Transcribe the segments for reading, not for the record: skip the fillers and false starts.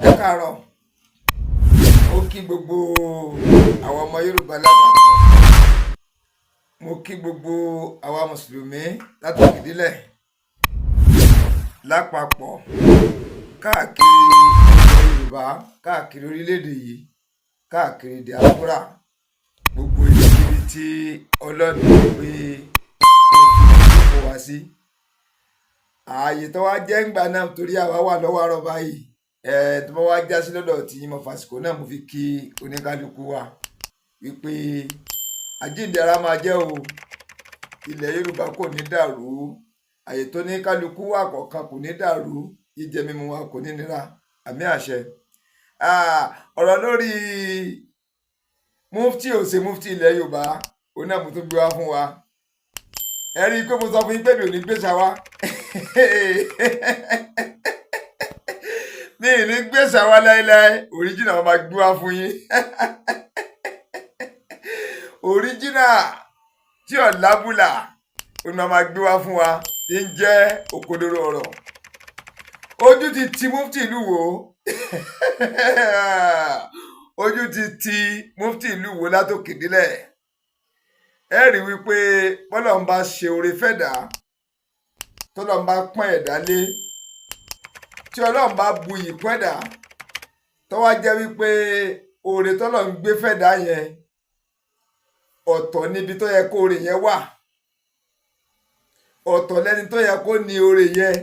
Ẹ káàárọ̀, mo kí gbogbo àwọn ọmọ Yorùbá lápapọ̀, mo kí gbogbo àwa Mùsùlùmí látòkè délẹ̀ lápapọ̀ káàkiri ilẹ̀ Yorùbá, káàkiri orílẹ̀-èdè yìí, káàkiri diaspora, gbogbo ibikíbi tí Ọlọ́run gbé kó wá sí. Ààyè tó wá jẹ́ ńgbà náà torí àwa wà lọ́wọ́ àárọ̀ báyìí. Tó bá wá já sí lọ́dọ̀ tí mo fàsìkò náà mo fi kí oníkálukú wa wípé àjíǹde ara máa jẹ́ o, ilẹ̀ Yorùbá kò ní dàrú, àyè tó ní kálukú wà kọ̀ọ̀kan kò ní dàrú, jíjẹ mímu wa kò ní nira, àmì àṣẹ. Ọ̀rọ̀ lórí mufti ò ṣe mufti ilẹ̀ Yorùbá, òun náà mo tún gbé wá fún wa. Ẹ rí i pé mo sọ fún yín pé mi ò ní gbèsà wá mi ì ní gbèsà wá láéláé, òríjìnà wọn máa gbé wá fún yín òríjìnà tí ọ̀làbùlà òun máa gbé wá fún wa, ń jẹ́ òkodoro ọ̀rọ̀. Ojú ti ti mufti ìlú Ìwó ojú ti ti mufti ìlú Ìwó látòkè délẹ̀. Ẹ rí wípé bọ́lọ́run bá ṣe oore fẹ́dà, tọ́lọ́run bá pọ́n ẹ̀dá lé, tí Ọlọ́run bá bu iyì kún ẹ̀dá, tó wá jẹ́ wípé oore tọ́lọ́run gbé fẹ́dà yẹn ọ̀tọ̀ níbi tó yẹ kó oore yẹn wà, ọ̀tọ̀ lẹ́ni tó yẹ kó ní oore yẹn,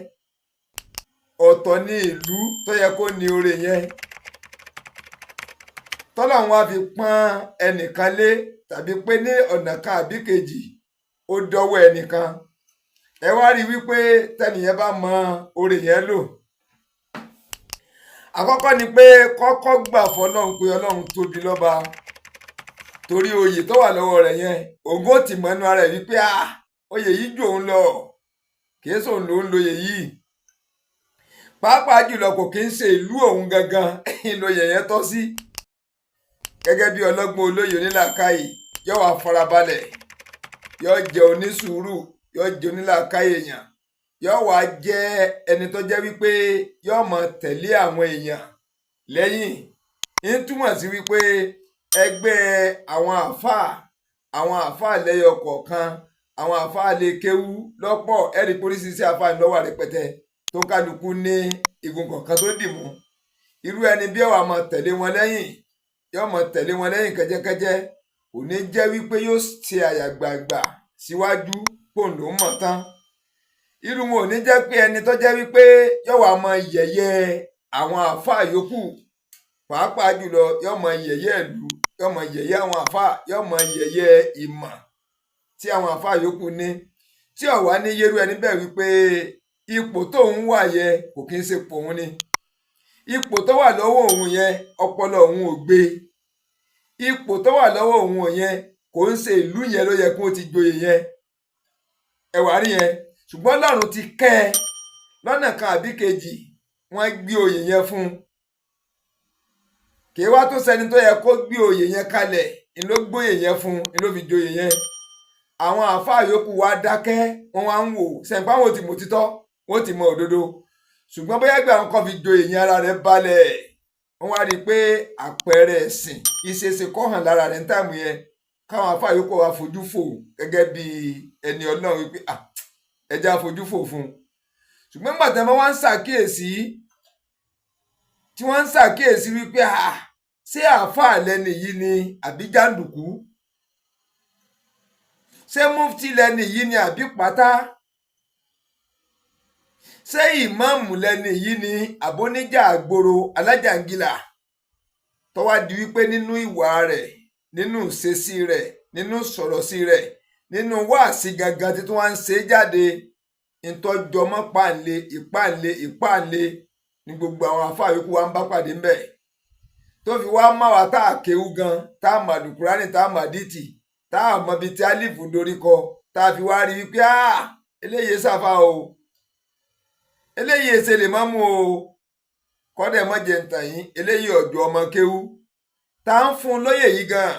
ọ̀tọ̀ ní ìlú tó yẹ kó ní oore yẹn. Tọ́lọ́run wá fi pọ́n ẹnìkan lé tàbí pé ní ọ̀nà kan àbí kejì ó dọ́wọ́ ẹnìkan. Ẹ wá rí wípé tẹ́nìyẹn bá mọ oore yẹn lò, àkọ́kọ́ ni pé kọ́kọ́ gbà fọ́lọ́run pé Ọlọ́run tóbi lọ́ba, torí oyè tó wà lọ́wọ́ rẹ̀ yẹn òun ó ti mọ́nú ara ẹ̀ wípé oyè yìí jù òun lọ, kìí sòun ló ń lóye yìí. Pàápàá jùlọ kò kí ń ṣe ìlú òun gangan ìlóye yẹn tọ́ sí. Gẹ́gẹ́ bí ọlọ́gbọ́n olóye onílàákàyè yóò wá farabalẹ̀, yóò jẹ́ onísùúrù, yóò jẹ́ onílàákàyè èèyàn, yóò wá jẹ́ ẹni tó jẹ́ wípé yóò mọ tẹ̀lé àwọn èèyàn lẹ́yìn. ń túmọ̀ sí wípé ẹgbẹ́ àwọn àáfàá lẹ́yọ kọ̀ọ̀kan, àwọn àáfàá lè kéwú lọ́pọ̀, ẹ̀rí poríṣiríṣi àáfàá lọ́wọ́ rẹpẹtẹ tó kálukú ní igun kọ̀ọ̀kan tó dì mú. Irú ẹni bí ọ̀wà mọ tẹ̀lé wọn lẹ́yìn, yóò mọ tẹ̀lé wọn lẹ́yìn kẹ́jẹ́kẹ́jẹ́, kò ní jẹ́ wípé yóò ṣe àyàgbàgbà síwájú pòun ló mọ̀ tán. Irú wọn ò ní jẹ́ pé ẹni tó jẹ́ wípé yóò wá mọ yẹ̀yẹ́ àwọn àáfàá yòókù, pàápàá jùlọ yóò mọ yẹ̀yẹ́ ìlú, yóò mọ yẹ̀yẹ́ àwọn àáfàá, yóò mọ yẹ̀yẹ́ ìmọ̀ tí àwọn àáfàá yòókù ní, tí ó wá ní yẹ́rú ẹni bẹ́ẹ̀ wípé ipò tóun wà yẹ kò kí ń ṣe pò òun ni, ipò tó wà lọ́wọ́ òun yẹn ọpọlọ òun ò gbé, ipò tó wà lọ́wọ́ òun yẹn kò ń ṣe ìlú yẹn ló yẹ kó ti joyè yẹn. Ẹ wá rí yẹn, ṣùgbọ́n Ọlọ́run ti kẹ́ ẹ lọ́nà kan àbí kejì, wọ́n gbé oyè yẹn fún un. Kì í wá tó sẹ́ni tó yẹ kó gbé oyè yẹn kalẹ̀ ni ló gbóyè yẹn fún un, ni ló fi joyè yẹn. Àwọn àáfàá yòókù wá dákẹ́, wọ́n wá ń wò, sẹ̀ǹpá wọn ò ti mọ̀ títọ́, wọ́n ti mọ òdodo, ṣùgbọ́n bóyá gbà wọn kàn fi joyè yẹn ara rẹ̀ balẹ̀, wọ́n wá rí i pé àpẹẹrẹ ẹ̀sìn ìṣeṣe kọ́ hàn lára rẹ̀ ń tààmù yẹn, káwọn àáfàá yòókù wá fojú fò gẹ́gẹ́ bí ẹni Ọlọ́run wípé ẹja fojú fò fún un. Ṣùgbọ́n gbàtẹ́ wọn wá ń ṣàkíyèsí, tí wọ́n ń ṣàkíyèsí wípé ṣé àáfàá lẹ́ni yìí ni àbí jàǹdùkú, ṣé mufti lẹ́ni yìí ni àbí pátá, ṣé ìmáàmù lẹ́ni yìí ni àbóníjà àgbòrò alájàngílà, tó wá di wípé nínú ìwà rẹ̀, nínú ìṣesí rẹ̀, nínú sọ̀rọ̀ sí rẹ̀, nínú wáàsí gangan tí wọ́n ń ṣe jáde, ìtọ́jọmọ́ ìpáǹle ni gbogbo àwọn àáfàá yòókù wa ń bá pàdé ń bẹ̀, tó fi wá máa wá tá a kéwú gan, tá a mọ̀ àlùkùránì, tá a mọ̀ àdìtì, tá a mọ̀ bíi tí álífù dorí kọ, tá a fi wá rí wípé eléyìí ṣàfà o, eléyìí èsè lè má mú o, kọ́dẹ̀ mọ́ jẹ ntàn yín, eléyìí ọ̀jọ̀ ọmọ kéwú, tá a ń fún un lóyè yìí gan,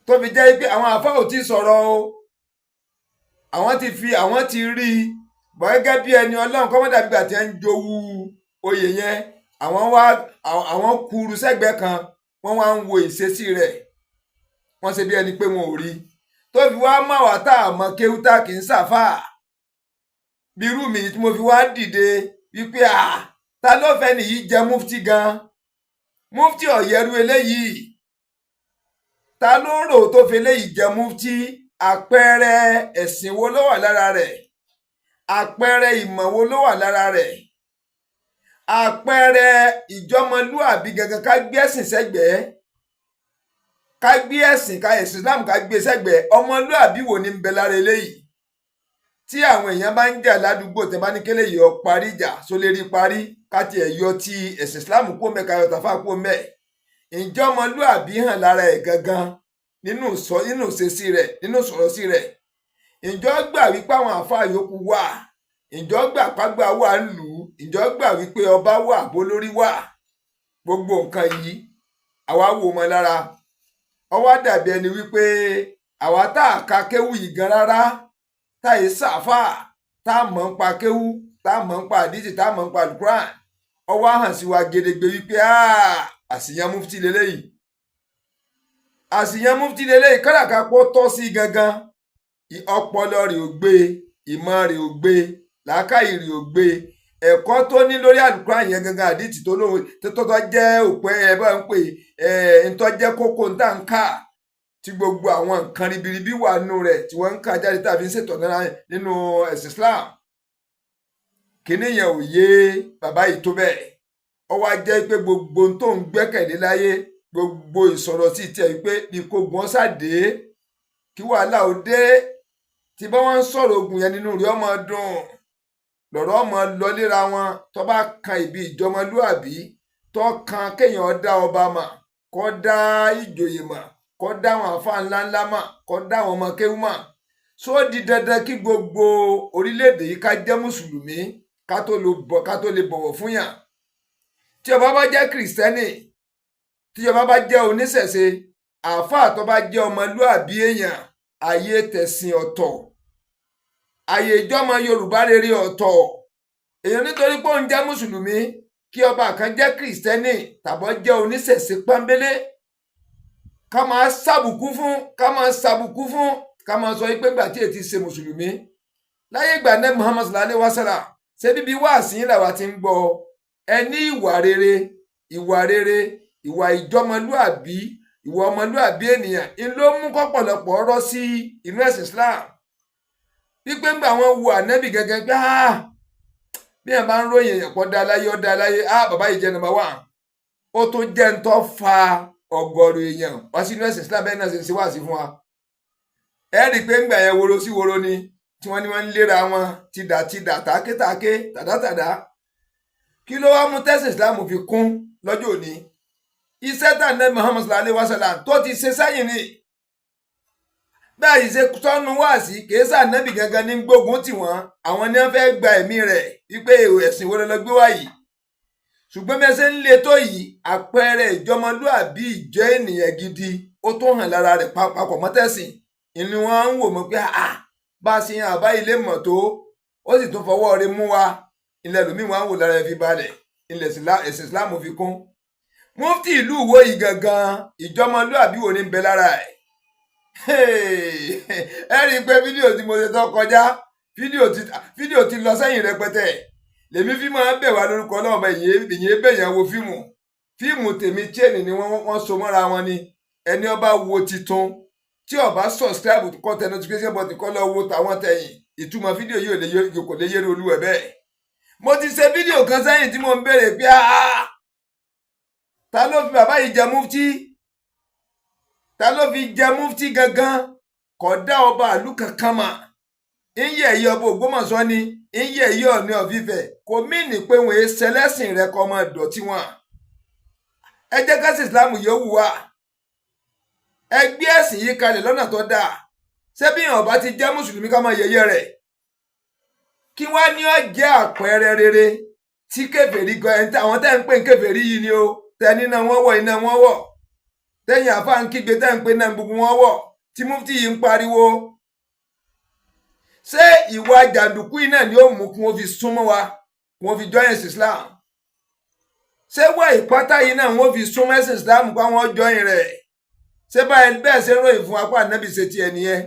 tó fi jẹ́ pé àwọn àáfàá ò tí ì sọ̀rọ̀ o, àwọn ti rí i bọ́ gẹ́gẹ́ bí ẹni Ọlọ́run kọ́mọ́dà gbígbà tí wọ́n ń jowú oyè yẹn, àwọn kúrú sẹ́gbẹ̀ẹ́ kan wọ́n wá ń wo ìṣesí rẹ̀ wọ́n ṣe bí ẹni pé wọn ò rí tó fi wá mọ̀ wá tá a mọ̀ kéwú tá kì í ṣàfà bí irú mi tí mo fi wá dìde wípé ta ló fẹ́ nìyí jẹ mufti gan mufti ọ̀yẹ́rú eléyìí ta ló rò tó fi eléyìí jẹ mufti àpẹẹrẹ ẹ̀sìn wo ló wà lára rẹ̀ àpẹẹrẹ ìmọ̀ wo ló wà lára rẹ̀ àpẹẹrẹ ìjọmọlúàbí gangan ká gbé ẹ̀sìn sẹ́gbẹ̀ẹ́ ká gbé ẹ̀sìn Islam ká gbé sẹ́gbẹ̀ẹ́ ọmọlúàbí wo ni ń bẹ lára eléyìí tí àwọn èèyàn bá ń jà ládùúgbò tẹ́ bá ní kélé yọ parí ìjà só lè rí parí ká tiẹ̀ yọ ti ẹ̀sìn Islam kó mẹ́ ká yọ tàfà kó mẹ́ ǹjẹ́ ọmọlúàbí hàn lára ẹ̀ gangan nínú ìṣesí rẹ̀ nínú sọ̀rọ̀ sí rẹ̀ ǹjọ́ gbà wípé àwọn àáfàá yòókù wà ǹjọ́ gbà pàgbà wà ń lù ú ǹjọ́ gbà wípé ọba wà bólórí wà gbogbo nǹkan yìí àwa wò mọ́ lára ọwọ́ dàbí ẹni wípé àwa tá a ka kéwù yìí gan rárá tá a ṣàfà tá a mọ̀ ń pa kéwù tá a mọ̀ ń pa àdìsí tá a mọ̀ ń pa alukuran ọwọ́ hàn sí wa gedegbe wípé àṣìyàn mufti lélẹ́yìí àṣìyàn mufti lélẹ́yìí káràkà pọ̀ tọ́ sí gangan ọpọlọ rẹ̀ ò gbé ìmọ̀ rẹ̀ ò gbé làákàyè rẹ̀ ò gbé ẹ̀kọ́ tó ní lórí alukuran yẹn gangan àdìsí tó lóun tó jẹ́ òpin ẹ̀ bá ń pè ntọ́ jẹ́ kókó ntà ń kà tí gbogbo àwọn nǹkan ribiribi wà nínú rẹ̀ tí wọ́n ń kà jáde tàbí ń ṣètò náírà nínú ẹ̀sìn Islam kíní yẹn ò yé bàbá yìí tó bẹ́ẹ̀ ó wá jẹ́ pé gbogbo tó ń gbẹ́kẹ̀lé láyé gbogbo ìsọ̀rọ̀ sí tiẹ̀ pé bí kò gbọ́n ṣàdé kí wàhálà ó dé tí bá wọn ń sọ̀rọ̀ ogun yẹn nínú rẹ̀ ọmọ dùn lọ́rọ̀ ọmọ lọ léra wọn tó bá kan ìbí ìjọmọlúàbí tó kan kéèyàn dá ọba mà kó dá ìjòyè mà kó dá àwọn àfa ńláńlá mà kó dá àwọn ọmọ kéwú mà só di dandan kí gbogbo orílẹ̀-èdè yìí ká jẹ́ mùsùlùmí ká tó lè bọ̀wọ̀ fún yàn tí ọba bá jẹ́ kìrìsìtẹ́nì tí ọba bá jẹ́ oníṣẹ̀ṣe àáfàá tó bá jẹ́ ọmọlúàbí èèyàn ayé tẹ̀sìn ọ̀tọ̀ ayé ìjọmọ Yorùbá rere ọ̀tọ̀ èèyàn nítorí pé òun jẹ́ mùsùlùmí kí ọba kan jẹ́ kìrìsìtẹ́nì tàbọ̀ jẹ́ oníṣẹ̀ṣe pọ́nbélé ká máa ṣàbùkù fún ká máa sọ pé gbà tí èyí ti ṣe mùsùlùmí láyé ìgbà náà Muhammad sallallahu alaihi wasallam ṣé bíbí wáàsí làwa ti ń gbọ́ ẹ ní ìwà rere ìwà ìjọmọlúàbí ìwà ọmọlúàbí ènìyàn ń ló mú kọ́pọ̀lọpọ̀ ọ̀rọ̀ sí inú ẹ̀sìn Islam wípé ńgbà wọn wo ànábì gẹ́gẹ́ pé bí ẹ bá ń ròyìn èèyàn pọ̀ dá láyé bàbá yìí jẹ́ number one ó tó jẹ́ ń tọ́ fa ọgọ́rùn èèyàn wá sínú ẹ̀sìn Islam bẹ́ẹ̀ náà ṣe ń ṣe wáàsí fún wa ẹ rí i pé ńgbà yẹn woro sí woro ni tí wọ́n ní wọ́n ń léra wọn tìdà tákétáké tàdátàdá kí ló wá mú tẹ́sìn Islam fi kún lọ́jọ́ òní iṣẹ́ tà ní Muhammad sallallahu alaihi wasallam tó ti ṣe sẹ́yìn ni bẹ́ẹ̀ yìí ṣe tọ́nu wá sí kìí sànẹ́bì gangan ní gbógun tì wọ́n àwọn ni wọ́n fẹ́ gba ẹ̀mí rẹ̀ wípé ẹ̀sìn wo lọ gbé wá yìí ṣùgbọ́n bí ẹ ṣe ń le tó yìí àpẹẹrẹ ìjọmọlúàbí ìjẹ́ ènìyàn gidi ó tó hàn lára rẹ̀ papọ̀ mọ́tẹ́sìn ìní wọn ń wò mọ́ pé bá a ṣe yan àbá ilé mọ̀ tó ó sì tún fọwọ́ rẹ̀ mú wa ilẹ̀ lómi wọn ń wò lára ẹ̀ fi balẹ̀ ilẹ̀ ẹ̀sìn Islam fi kún mufti ìlú Ìwó yìí gangan ìjọmọlúàbí wo ní ń bẹ lára ẹ̀ ẹ rí i pé fídíò tí mo ṣe tó kọjá fídíò ti lọ sẹ́yìn rẹpẹtẹ lèmi fi máa ń bẹ̀ wá lórúkọ náà ọmọ ìyẹn bẹ̀yàn wo fíìmù tèmi chain ni wọ́n so mọ́ra wọn ni ẹni ó bá wo titun tí ó bá subscribe kọ́ tẹ notification button kọ́ lọ wo tàwọn tẹ̀yìn ìtumọ̀ fídíò yìí kò lè yé olúwẹ̀ bẹ́ẹ̀ mo ti ṣe fídíò kan sẹ́yìn tí mo ń béèrè pé ta ló fi bàbá yìí jẹ mufti ta ló fi jẹ mufti gangan kò dá ọba ìlú kankan mà ń yẹ ẹyẹ ọba Ògbómọ̀ṣọ́ ni ń yẹ ẹyẹ Ọọ̀ni of Ifẹ̀ kò mìíní pé wọn èé ṣẹlẹ́sìn rẹ kọ́ ọmọ ìdọ̀tí wọn ẹ jẹ́ ká sí Islam yóò wù wá ẹ gbé ẹ̀sìn yìí kalẹ̀ lọ́nà tó dáa ṣé bí èèyàn bá ti jẹ́ mùsùlùmí ká máa yẹ̀yẹ́ rẹ̀ kí wá ní ó jẹ́ àpẹẹrẹ rere tí kèfèrí gan àwọn tẹ́ ń pè ń kèfèrí yìí ni ó tẹ́ni náà wọ́n wọ̀ iná wọ́n wọ̀ tẹ́yìn àfa ń kígbe tẹ́ ń pè náà gbogbo wọn wọ̀ tí mufti yìí ń pariwo ṣé ìwà jàǹdùkú yìí náà ni ó mú kí wọ́n fi súnmọ́ wa kí wọ́n fi join Islam ṣé wá ìpátá yìí náà wọ́n fi sún mẹ́sìn Islam pa wọ́n jọyìn rẹ̀ ṣé bẹ́ẹ̀ ṣe ròyìn fún apá ànábì ṣe tiẹ̀ nìyẹn.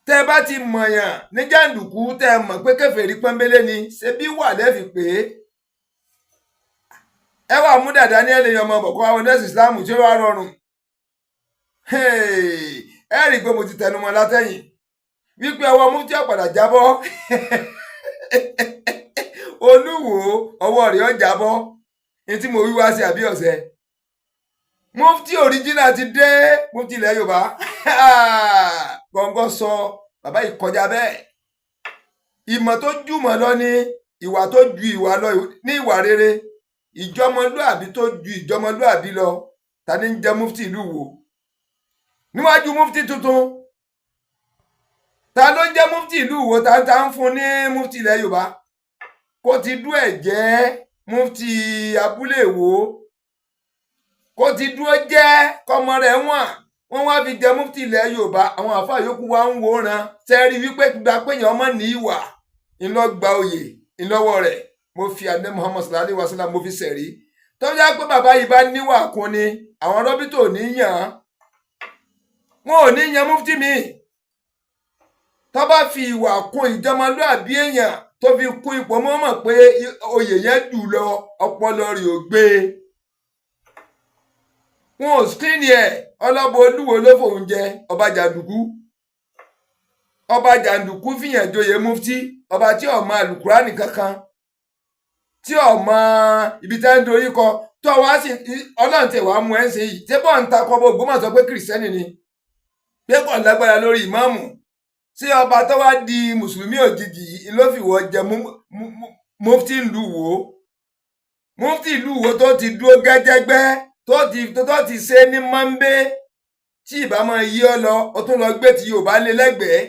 tẹ́ ẹ bá ti mọ̀yàn ní jàǹdùkú tẹ́ ẹ mọ̀ pé kèfèrí pọ́nbélé ni ṣé bí wà lẹ́fì pé ẹ wà mú dàda ní ẹlẹ́yìn ọmọ bọ̀kọ́ àwọn ẹ̀sìn Islam tí ó wá rọrùn. ẹ rí i pé mo ti tẹnu mọ́ látẹ̀yìn wípé ọwọ́ mufti ọ̀padà jábọ́ Olúwo ọwọ́ rẹ̀ ó jábọ́ ní tí mo wí wá sí àbí ọ̀sẹ̀. Mufti original ti dé, mufti ilẹ̀ Yorùbá gbọ̀ngàn sọ bàbá yìí kọjá bẹ́ẹ̀. ìmọ̀ tó jùmọ̀ lọ ní ìwà tó ju ìwà lọ ní ìwà rere, ìjọmọlúàbí tó ju ìjọmọlúàbí lọ. Ta ni ń jẹ́ mufti ìlú Ìwó níwájú mufti tuntun? Ta ló ń jẹ́ mufti ìlú Ìwó? ta ń fún ní mufti ilẹ̀ Yorùbá? kó ti dú ẹ̀ jẹ́ mufti abúlé Ìwó, kó ti dúró jẹ́ kọmọ rẹ̀ wọ́n wá fi jẹ mufti ilẹ̀ Yorùbá. àwọn àfáà yòókù wá ń wòran sẹ́rí wípé gba péyàn ọmọ ní ìwà ńlọ gba oyè ńlọ́wọ́ rẹ̀. mo fi àdé Muhammad sallallahu alaihi wasallam mo fi sẹ̀rí tó yá pé bàbá yìí bá níwà kún ni àwọn rọ́bìtò ní yàn wọn ò ní yan mufti mi. tó bá fi ìwà kún ìjọmọlúàbí èèyàn tó fi kún ipò mọ́ pé oyè yẹn jù lọ ọpọlọ rẹ̀ ò gbé wọn ò screen ẹ. ọlọ́bọ Olúwo ló fòun jẹ ọba jàǹdùkú fìyàn joyè mufti, ọba tí ó mọ àlùkùránì kankan, tí ó mọ ibi tá ń dorí kọ tó wá sí Ọlọ́run tẹ̀ wá mú ẹ̀ ń ṣe yìí. tẹ́ bọ́ ń ta kọ́ bó gbọ́mọ̀ sọ pé kìrìsìtẹ́nì ni pé kò lágbára lórí ìmáàmù. sí ọba tó wá di mùsùlùmí òjijì yìí ló fi wọ́ jẹ mufti ìlú Ìwó. mufti ìlú Ìwó tó ti dúró gẹ́gẹ́gbẹ́ tó ti ṣe ní mọ́ńbé tí ìbá máa yí ọ lọ ó tún lọ gbé ti Yorùbá lé lẹ́gbẹ̀ẹ́.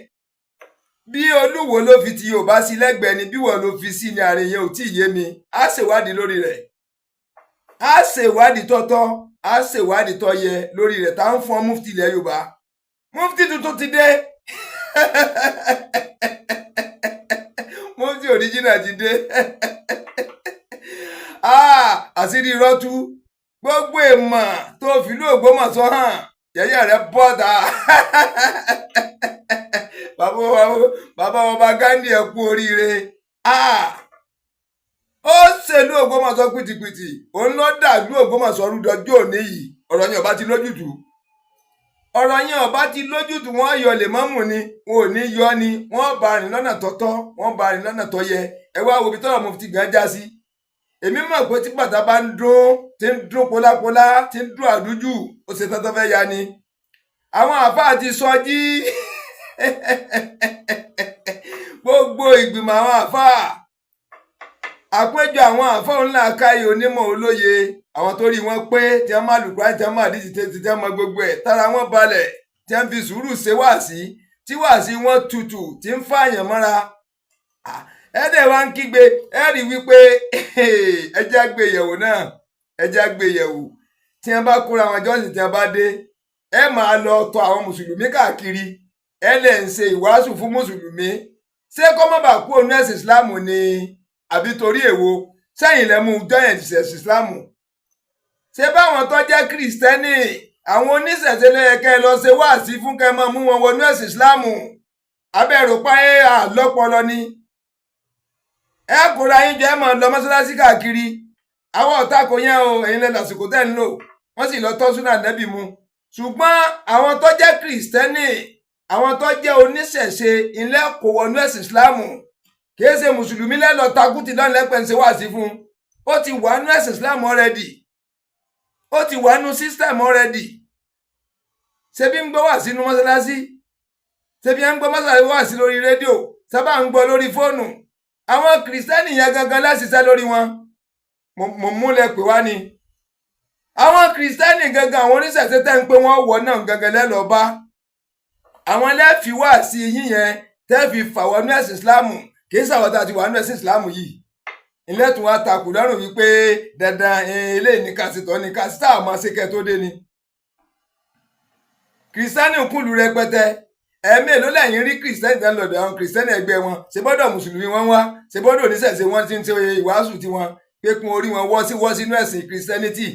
bí Olúwo ló fi ti Yorùbá sí lẹ́gbẹ̀ẹ́ ni bí wọ́n ló fi sí ní àárín yẹn ò tí ì yé mi. á ṣèwádìí lórí rẹ̀, á ṣèwádìí tọ́tọ́, á ṣèwádìí tọ́ yẹ lórí rẹ̀. tá ń fún mufti ilẹ̀ Yorùbá. mufti tuntun ti dé mufti original ti dé àṣírí rọ́tú gbogbo èèmọ̀ tó fìlú Ògbómọ̀ṣọ́ hàn yẹ̀yẹ́ rẹ̀ bọ́ta. bàbá ọba Ghandi ẹ kú oríire. ó ṣèlú Ògbómọ̀ṣọ́ pìtìpìtì, òun ló dàlú Ògbómọ̀ṣọ́ rúdọjọ́ òní yìí. ọ̀rọ̀ yẹn ọba ti lójútùú, wọ́n yọ lèmọ́mù ni wọn ò ní yọ ni, wọ́n bá rìn lọ́nà tọ́tọ́, wọ́n bá rìn lọ́nà tó yẹ. ẹ wá wo ibi tọ́rọ̀ mufti gan já sí. èmi mọ̀ pé tí bàtà bá ń dún pólápólá, tí ń dún àdújù, ó ṣe tán tó fẹ́ ya ni. àwọn àfáà ti sọ jí gbogbo ìgbìmọ̀ àwọn àfáà, àpéjọ àwọn àfáà ńlá káyé onímọ̀ olóye, àwọn tó rí wọn pé tí wọ́n máa lùkúrá, tí wọ́n máa díjì tí wọ́n mọ gbogbo ẹ̀, tára wọn balẹ̀, tí wọ́n fi sùúrù ṣe wáàsí, tí wáàsí wọn tutù, tí ń fààyàn mọ́ra. ẹ̀ẹ́dẹ̀ wá ń kígbe, ẹ rí wípé ẹjẹ́ àgbéyẹ̀wò náà, ẹjẹ́ àgbéyẹ̀wò. tí wọ́n bá kóra wọn jọ́sìn, tí wọ́n bá dé, ẹ máa lọ tọ̀ àwọn mùsùlùmí káàkiri, ẹ lè ń ṣe ìwàásù fún mùsùlùmí. ṣé kó má bàa kú òun ẹ̀sìn ìsìláàmù ni àbí torí èwo? sẹ́yìn lẹ́mú jọ́yìn ẹ̀sìn ìsìláàmù. ṣé báwọn tó jẹ́ kìrìsìtẹ́nì, àwọn oníṣẹ̀ṣe lẹ́yẹkẹ́ lọ ṣe wáàsí fún kẹ́ mọ́ mú wọn wọnú ẹ̀sìn ìsìláàmù? abẹ́rò páyé àlọ́pọlọ ni. ẹ kóra yín jọ, ẹ máa lọ mọ́ṣáláṣí káàkiri. àwọn ọ̀tá kò yẹn o, ẹ̀yin lẹ́ lásìkò tẹ́ ń lò, wọ́n sì lọ tọ́ súnà nẹ́bì mu. ṣùgbọ́n àwọn tó jẹ́ kìrìsìtẹ́nì, àwọn tó jẹ́ oníṣẹ̀ṣe ilé kò wọnú ẹ̀sìn ìsìláàmù. kìí ṣe mùsùlùmí lẹ́lọ takùtì lọ́nà lẹ́pẹ̀ ń ṣe wáàsí fún. ó ti wà nú ẹ̀sìn ìsìláàmù already, ó ti wà nú sísítẹ̀mù already. ṣebí ń gbọ́ wáàsí nú mọ́ṣáláṣí, ṣebí ń gbọ́ wáàsí lórí rédíò, sábà ń gbọ́ lórí fóònù. àwọn kìrìsìtẹ́nì yẹn gangan láṣìṣẹ́ lórí wọn. mo múlẹ̀ pé wá ni. àwọn kìrìsìtẹ́nì gangan, àwọn oníṣẹ̀ṣe tẹ́ ń pé wọ́n wọ̀ náà gangan lẹ́lọ́ bá. àwọn lẹ́ẹ̀fì wá sí yín yẹn tẹ́ fi fàwọnú ẹ̀sìn ìsìláàmù. kì í ṣàwọn tá a ti wà nú ẹ̀sìn ìsìláàmù yìí. ilé tún wá takù lọ́rùn wípé dandan eléyìí ní kásìtọ́ ní kásìtà àmọ́ ṣékẹ́ tó dé ni. kìrìsìtẹ́nì kúlù rẹpẹtẹ. ẹ̀ẹ́mẹ́ ló lẹ́yìn rí kìrìsìtẹ́nì tán lọ́dọ̀ àwọn kìrìsìtẹ́nì ẹgbẹ́ wọn. ṣe bọ́dọ̀ mùsùlùmí wọn wá, ṣe bọ́dọ̀ oníṣẹ̀ṣe wọn ti ń ṣe ìwàásù tiwọn. pé kún orí wọn wọ́ sínú ẹ̀sìn Christianity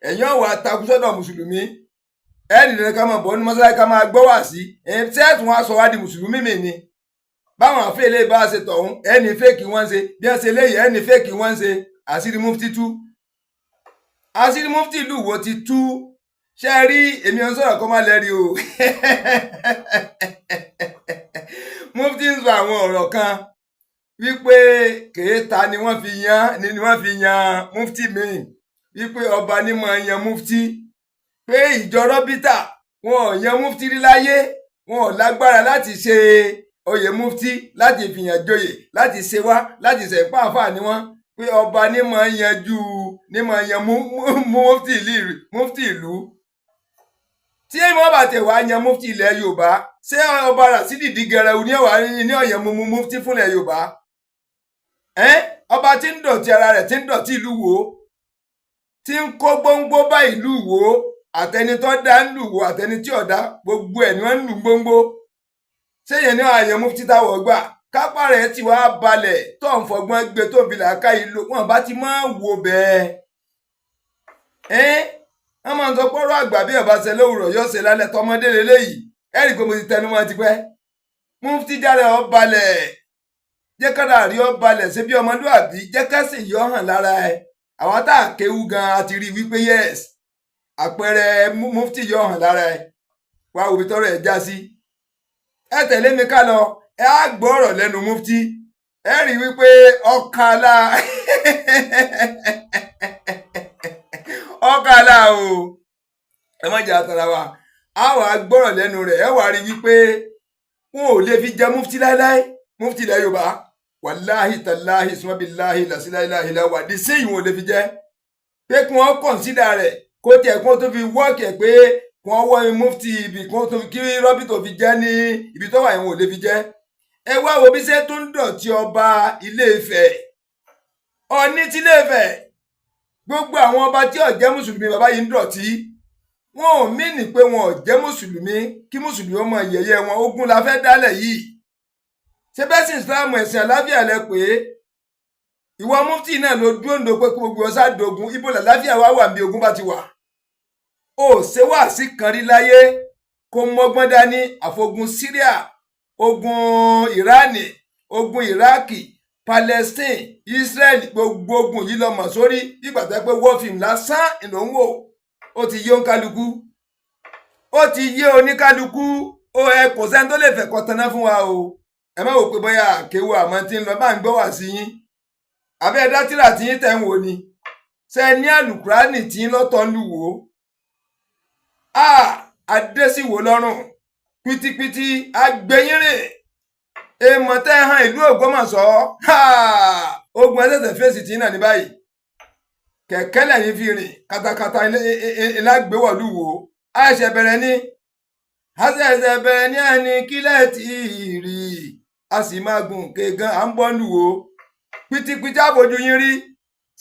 ẹ̀yin ọ̀wà takú sọ́dọ̀ mùsùlùmí ẹ̀ẹ́dì dandan ká máa bọ̀ ní mọ́sálásí ká máa gbọ́ wá sí ṣẹ́ẹ̀tún wá sọ wá di mùsùlùmí mi ni báwọn àfẹ́lẹ́ bá ṣe tọ̀hún ẹni fẹ́ẹ̀kì wọ́n ṣe bí wọ́n ṣe léyìí ẹni fẹ́ẹ̀kì wọ́n ṣe àṣírí mufti tú àṣírí mufti ìlú Ìwó ti tú ṣe rí èmi ò ń sọ̀rọ̀ kó má lẹ́rí o mufti ń sọ àwọn ọ̀rọ̀ kan wípé kèéta ni wọ́n fi yan mufti míì wípé ọba ní máa yan mufti pé ìjọ rọ́bítà wọn ò yan mufti rí láyé wọn ò lágbára láti ṣe oyè mufti láti fìyàn joyè láti ṣe wá láti ṣe pàápàá ni wọn pé ọba ní máa yan mufti ìlú tí wọ́n bá tẹ̀ wá yan mufti ilẹ̀ Yorùbá ṣé ọba Ràṣídì Dìgẹrẹwù ní ọ̀yàn mufti fúnlẹ̀ Yorùbá ọba tí ń dọ̀tí ara rẹ̀ tí ń dọ̀tí ìlú Ìwó tí ń kó gbóngbó bá ìlú Ìwó àtẹni tó dá ń lù Ìwó àtẹni tí ọ̀dá gbogbo ẹ̀ ni wọ́n ń lù gbóngbó ṣéyẹn ní àyàn mufti táwọ̀ gbà kápá rẹ̀ ti wá balẹ̀ tó ń fọgbọ́n gbé tó fi làákà ìlú wọn bá ti máa wò bẹ́ẹ̀ wọ́n máa ń sọ pọ́rọ̀ àgbà bí ọba ṣe lówùrọ̀ yóò ṣe lálẹ́ tọmọdé lélẹ́yìí ẹ̀rí pé mo ti tẹnu mọ́ ti pẹ́ mufti jáde ọ balẹ̀ jẹ́ kára rí ọ balẹ̀ ṣe bí ọmọlúwàbí jẹ́ kẹ́sì yọ hàn lára ẹ̀ àwọn tá a kéwú gan a ti rí wípé yes àpẹẹrẹ mufti yọ hàn lára ẹ̀ wá òbí tọrọ ẹ̀ já sí ẹ tẹ̀lé mi ká lọ ẹ á gbọ́ ọ̀rọ̀ lẹ́nu mufti ẹ rí wípé ọkàlà ọkàlà o ẹ má jà tara wa á wà á gbọ́rọ̀ lẹ́nu rẹ̀ ẹ wà rí wípé wọn ò lè fi jẹ mufti láéláé mufti ilẹ̀ Yorùbá wàláhì tàláhì sùmọ́bìláhì làṣíláìláhìlá wà dé sí ìwọ̀n ò lè fi jẹ́ pé kí wọ́n kọ̀nsídà rẹ̀ kó tiẹ̀ kó tó fi wọ́ọ̀kì ẹ̀ pé kí wọ́n wọ́ mufti ibì kó tó fi kí rọ́bì tó fi jẹ́ ní ibi tó wà ìwọ̀n ò lè fi jẹ́ ẹ wá wo bí ṣe tó ń dọ̀tí ọba Ilé-Ifẹ̀ Ọọ̀ni ti Ilé-Ifẹ̀ gbogbo àwọn ọba tí ó jẹ́ mùsùlùmí bàbá yìí ń dọ̀tí wọn ò mí ní pé wọn ò jẹ́ mùsùlùmí kí mùsùlùmí ọmọ yẹ̀yẹ́ wọn ogun la fẹ́ dálẹ̀ yìí ṣé bẹ́ẹ̀ sì ìsìláàmù ẹ̀sìn àláfíà lẹ pé ìwọ mufti náà ló dúró ńdò pé kí gbogbo ọsà dogun ibo làláfíà wá wà bí ogun bá ti wà ó ṣe wáàsí kan rí láyé kó mọ́gbọ́n dání àfogun Syria ogun Irani ogun Iraki Palestine Israel gbogbo ogun yìí lọ mọ̀ sórí ìgbà tó pé war film lásán ìlòǹwò ó ti yé oníkálukú ó ti yé oníkálukú ó ẹ kò sẹ́ni tó lè fẹ́ kọ́ taná fún wa o ẹ má wò pé bóyá àkéwò àmọ́ tí ń lọ bá ń gbọ́ wá sí yín àbẹ́ ẹ̀dá tíra tí yín tẹ̀ ń wò ni ṣe ní àlùkùránì tí yín lọ́tọ̀ ń lù wò á adésìwò lọ́rùn pítípítí agbẹ̀yìnrìn èèmọ̀ tẹ́ hàn ìlú Ògbómọ̀ṣọ́ ogun ẹsẹ̀sẹ̀ fèsì tí náà ní báyìí kẹ̀kẹ́ lẹ́yìn fi rìn katakata ìlágbéwọ̀lú wò á ẹ̀ṣẹ̀ bẹ̀rẹ̀ ní ẹni kílẹ̀ tí rí a sì máa gùn kégan à ń bọ́ lù wò pítípítí àbójú yín rí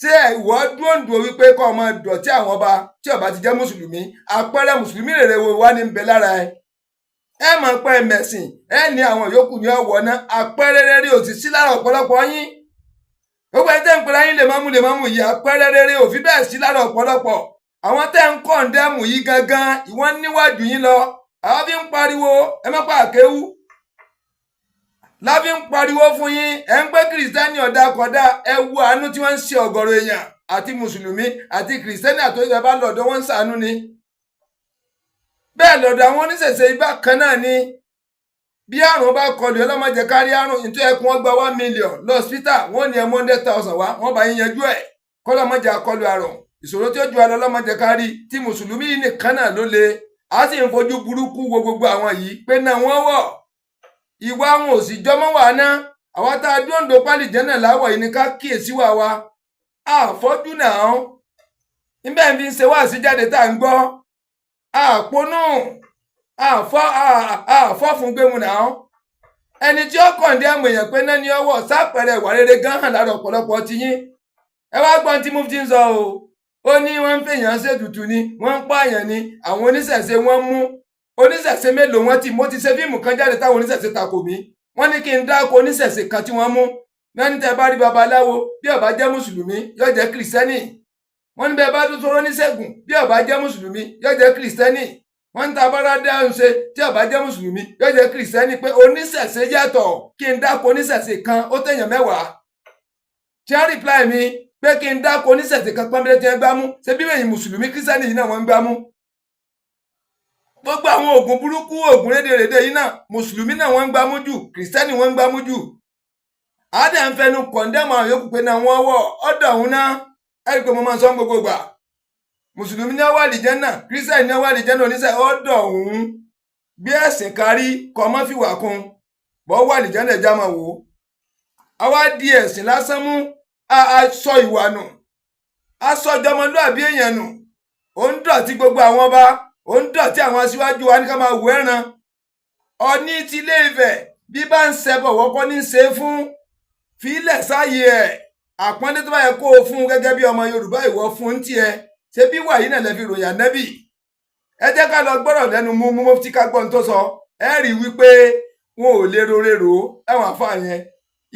ṣé ìwọ dúndùn wípé kọ́ ọmọ dọ̀tí àwọn ọba tí ọba ti jẹ́ mùsùlùmí àpẹẹrẹ mùsùlùmí rere wo wá ní ń bẹ lára ẹ mọ̀ pé mẹ̀sìn ẹ ní àwọn yòókù ní ọ̀wọ́ náà àpẹẹrẹ rere ò sì sí lára ọ̀pọ̀lọpọ̀ yín gbogbo ẹni tẹ́ ń pera yín lè mámú yìí àpẹẹrẹ rere ò fi bẹ́ẹ̀ sí lára ọ̀pọ̀lọpọ̀ àwọn tẹ́ ń kọ̀ǹdẹ́mù yìí gangan ìwọ́n níwájú yín lọ àwọn fi ń pariwo ẹ má pa àkéwú láfi ń pariwo fún yín ẹ ń pé kìrìsìtẹ́nì ọ̀dà kọ̀dá ẹ wo àánú tí wọ́n ń ṣe ọ̀gọ̀rọ̀ èèyàn àti mùsùlùmí àti kìrìsìtẹ́nì àtòyìnbá bá lọ́dọ̀ wọ́n ń ṣàánú ni bẹ́ẹ̀ lọ́dọ̀ àwọn oníṣẹ̀ṣe ibà kan náà ni bí àrùn bá kọlù ọlọ́mọdé kárí àrùn nítorí ẹkùn wọn gba 1 million lọ́sítà wọ́n ní 100,000 wá wọ́n bá yín yanjú ẹ̀ kọ́lọ́mọdé akọlù àrùn ìṣòro tí ó ju alọ́ ọlọ́mọdé kárí tí mùsùlùmí nìkan náà ló le á sì ń fojú burúkú wo gbogbo àwọn yìí pé náà wọ́n wọ̀ ìwà wọn ò sì jọmọ́ wà ná àwọn tá a dúndò pálí jẹ́nà láwọ̀ yìí ni ká kíyèsí wà wa àfọ́jú náà níbẹ̀ fi ń ṣe wá sí jáde tá à ń gbọ́ àponú àfọ́ fún gbému náà ẹni tí ó kọ̀ǹdé àmọ̀ èèyàn pé náà ní ọwọ́ sápẹ̀rẹ̀ ìwà rere gan hàn lára ọ̀pọ̀lọpọ̀ ti yín ẹ wá gbọ́n tí mufti ń sọ o ó ní wọ́n ń fèèyàn ṣètùtù ni wọ́n ń pààyàn ni àwọn oníṣẹ̀ṣe wọ́n mú oníṣẹ̀ṣe mélòó wọn tí mo ti ṣe fíìmù kan jáde táwọn oníṣẹ̀ṣe takò mí wọ́n ní kí n dáko oníṣẹ̀ṣe kan tí wọ́n mú náà ní tẹ́ bá rí babaláwo bí ó bá jẹ́ mùsùlùmí yóò jẹ́ kìrìsìtẹ́nì. wọ́n ní bẹ́ẹ̀ bá tún sọ̀rọ̀ oníṣègùn bí ó bá jẹ́ mùsùlùmí yóò jẹ́ kìrìsìtẹ́nì. wọ́n ní tá a bá rá dáhùn ṣe tí ó bá jẹ́ mùsùlùmí yóò jẹ́ kìrìsìtẹ́nì, pé oníṣẹ̀ṣe yàtọ̀. kí n dáko oníṣẹ̀ṣe kan ó tẹ̀yàn 10. tí wọ́n reply mi pé kí n dáko oníṣẹ̀ṣe kan pọ́nbélé tí wọ́n gbá mú, ṣé bí ẹ̀yin mùsùlùmí kìrìsìtẹ́nì yìí náà wọ́n ń gbá mú. gbogbo àwọn oògùn burúkú oògùn rédèrèdè yìí náà mùsùlùmí náà wọ́n ń gbá mú jù, kìrìsìtẹ́nì wọ́n ń gbá mú jù. àádẹ ń fẹnu kọ̀ndẹ́mù àwọn yòókù pé náà wọ́n wọ̀ ọ̀dọ̀ òun náà. ẹ̀rí pé mo máa ń sọ gbogbo gbà, mùsùlùmí ní wà àlìjẹ́nà, kìrìsìtẹ́nì ní wà àlìjẹ́nà, oníṣẹ́ ọ̀dọ̀ òun. gbé ẹ̀sìn kárí kọ́ mọ́ fìwà kún bọ́ wà àlìjẹ́nà ẹ̀já máa wò ó. àwa di ẹ̀sìn lásán mú, aṣọ ìwà nù, aṣọ ìjọmọlúàbí èèyàn nù. ó ń dọ̀tí gbogbo àwọn ọba, ó ń dọ̀tí àwọn aṣíwájú wa ní ká máa wò ẹ̀ràn. Ọọ̀ni ti Ilé Ifẹ̀ bí bá ń ṣẹbọ wọ́kọ́ ní í ṣe fún, fílẹ̀ sáyé ẹ̀. àpọ́nlé tó bá yẹ kó o fún gẹ́gẹ́ bí ọmọ Yorùbá ìwọ fún ń tiẹ̀, ṣé bí wàyí náà lẹ fi ròyìn Ànábì. ẹ jẹ́ ká lọ gbọ́rọ̀ lẹ́nu mú Mufti ká gbọ́n tó sọ. ẹ rí i wípé wọn ò lè rorero ẹ̀wọ̀n àfa yẹn.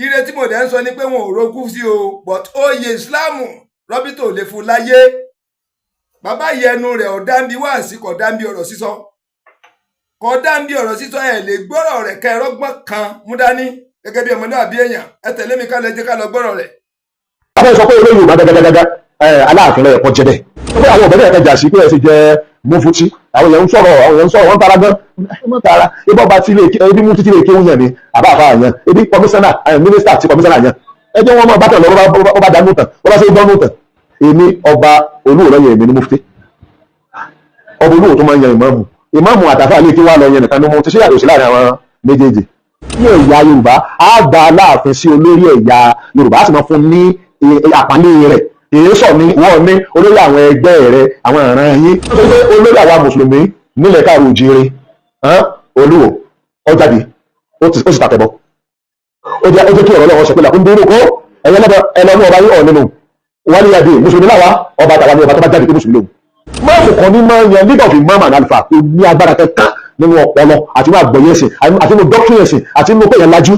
ire tí mo dẹ̀ ń sọ ni pé wọn ò rogún sí o, but oyè Ìsìláàmù Rọ́bìtò lè fún láyé. bàbá yẹnu rẹ̀ ọ̀dá ń bi wáàsí kọ̀dá ń bi ọ̀rọ̀ sísọ, kọ̀dá ń bi ọ̀rọ̀ sísọ. ẹ̀ lè gbọ́rọ̀ rẹ̀ kẹ́ ẹ̀rọ́gbọ́n kan mú dání gẹ́gẹ́ bí ọmọlúwàbí èèyàn. ẹ tẹ̀lé mi ká lọ jẹ́ ká lọ gbọ́rọ̀ rẹ̀. a fẹ́ sọ pé olóyè Yorùbá gágágágá Aláàfin lọ́yẹ̀ kọ́ jẹ́ bẹ́ẹ̀. ó pé àwọn ọ̀bẹ̀rẹ̀ ẹ̀kẹjà sí pé ẹ ti jẹ́ Mufti, àwọn èèyàn ń sọ̀rọ̀ wọ́n tara gan wọ́n tara ibà ọba tí ebi Mufti tí lè kéwù yẹn ni àbá àfa yẹn, ebi kọmíṣánná mínísítà tí kọmíṣánná yẹn. ẹ jẹ́ wọn mọ bá tẹ̀ lọ́wọ́ ọba dánú tàn ọba ṣe dánú tàn. èmi ọba Olúwo lọ́yẹ̀ èmi ní Mufti, ọba Olúwo tó máa ń yan ìmáàmù àtàfà lè kí wá lọ yẹn nìkan ní mo ti ṣe yàtọ̀ sí láàrin àwọn méjèèjì. ní ẹ̀yà Yorùbá á gba Aláàfin sí olórí ẹ̀yà Yorùbá á sì máa fún ní àpálẹ́ rẹ̀. èyí sọ ní wọ́n ní olórí àwọn ẹgbẹ́ rẹ̀ àwọn ìran yín, olórí àwa mùsùlùmí nílẹ̀ káàrọ̀ òjìire Olúwo ó jáde ó sì tàtẹ̀bọ̀. ó jẹ́ kí ọ̀rọ̀ lọ́wọ́ sọ pé làkún dúró kó ẹ̀yẹ lọ́dọ̀ ẹlọ́mú ọba yín ọ̀ nínú wọ́n ní adé mùsùlùmí láwa ọba àtàwọn ní ọba tó bá jáde pé mùsùlùmí lòun. máàmù kan ní máa ń yan leader of imam and alfa kò ní agbára kankan nínú ọpọlọ àti nínú àgbọ́yé ẹ̀sìn àti nínú doctrine ẹ̀sìn àti nínú pé yẹn lajú,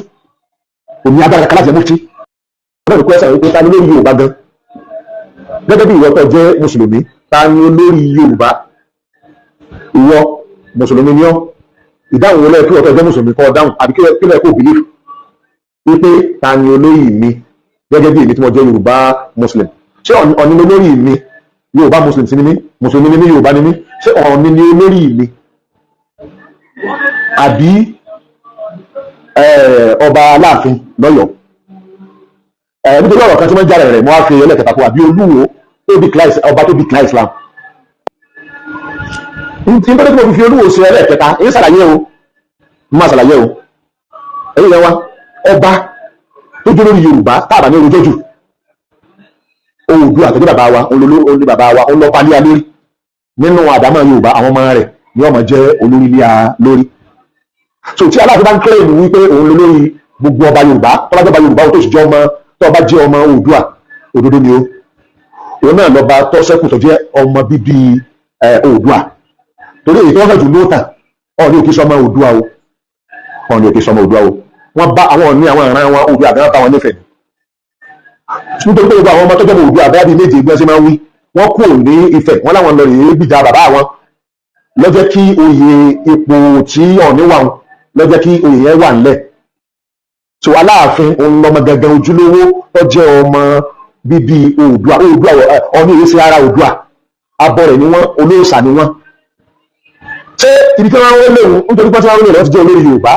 kò ní agbára kankan láti jẹ Mufti. ọlọ́run kọ́ ẹ̀sán wípé ta ni olórí Yorùbá gan gẹ́gẹ́ bí ìwọ tó jẹ́ mùsùlùmí, ta ni olórí Yorùbá? ìwọ mùsùlùmí ni ọ́, ìdáhùn wọlé kí ọ̀tọ̀ jẹ́ mùsùlùmí kọ́ dáhùn àbí kílẹ̀ kó bìlíf wípé ta ni olórí mi gẹ́gẹ́ bí èmi tí mo jẹ́ Yorùbá Muslim. ṣé Ọ̀ọ̀ni ni olórí mi? Yorùbá Muslim sí ni mí, mùsùlùmí ni mí, Yorùbá ni mí. ṣé Ọ̀ọ̀ni ni olórí mi àbí ọba Aláàfin lọ́yọ̀ọ́? nítorí ọ̀rọ̀ kan tí wọ́n jáde rẹ̀ mọ́ á fi ẹlẹ́kẹta fún àbí Olúwo ọba tó bí kílá Islam. tí n bá dé tí mo fi Olúwo ṣe ẹlẹ́kẹta èyí ṣàlàyé o máa ṣàlàyé o. èyí yẹn wá ọba tó dúró ní Yorùbá táàbà ní orúkọ jù Oòduà àtọ́jú bàbá wa olórí bàbá wa ó lọ́pàá lé a lórí nínú àdámọ̀ Yorùbá. àwọn ọmọ rẹ̀ ni ọmọ jẹ́ olórí lé a lórí. so tí Aláàfin bá ń kílẹ̀mù wípé òun lólórí gbogbo ọba Yorùbá tọ́lájọ́ ọba Yorùbá ó tó sì jẹ́ ọmọ tó bá jẹ́ ọmọ Oòduà òdodo ni ó. òun náà lọ́ba tó ṣẹ́kù tó jẹ́ ọmọ bíbí Oòduà. torí èyí tó wọ́n fẹ́ jù lóòótàn Ọọ̀ni òkè sọmọ Oòduà o, Ọọ̀ni òkè sọmọ Oòduà o. wọ́n bá àwọn Ọọ̀ni àwọn ìran wọn Oòduà àgbẹ̀ bá wọn nífẹ̀ẹ́ nítorí pé gbogbo àwọn ọmọ tó jẹ́ Oòduà àgbẹ̀ bíi méje gbọ́n sí máa ń wí wọ́n kúrò ní Ifẹ̀ wọ́n láwọn lọ rèé gbìjà bàbá wọn lọ́jọ́ kí oyè ipò tí Ọọ̀ni wà lọ́jọ́ kí oyè yẹn wà ńlẹ̀. so Aláàfin òun lọmọ gangan ojúlówó tó jẹ́ ọmọ bíbí Oòduà. Ọọ̀ni èyí sí ara Oòduà, abọrẹ̀ ni wọ́n, olóòṣà ni wọ́n. ṣé ibi tí wọ́n wọ́n léwu nítorí pé tí wọ́n wọ́n lè ti jẹ́ olórí Yorùbá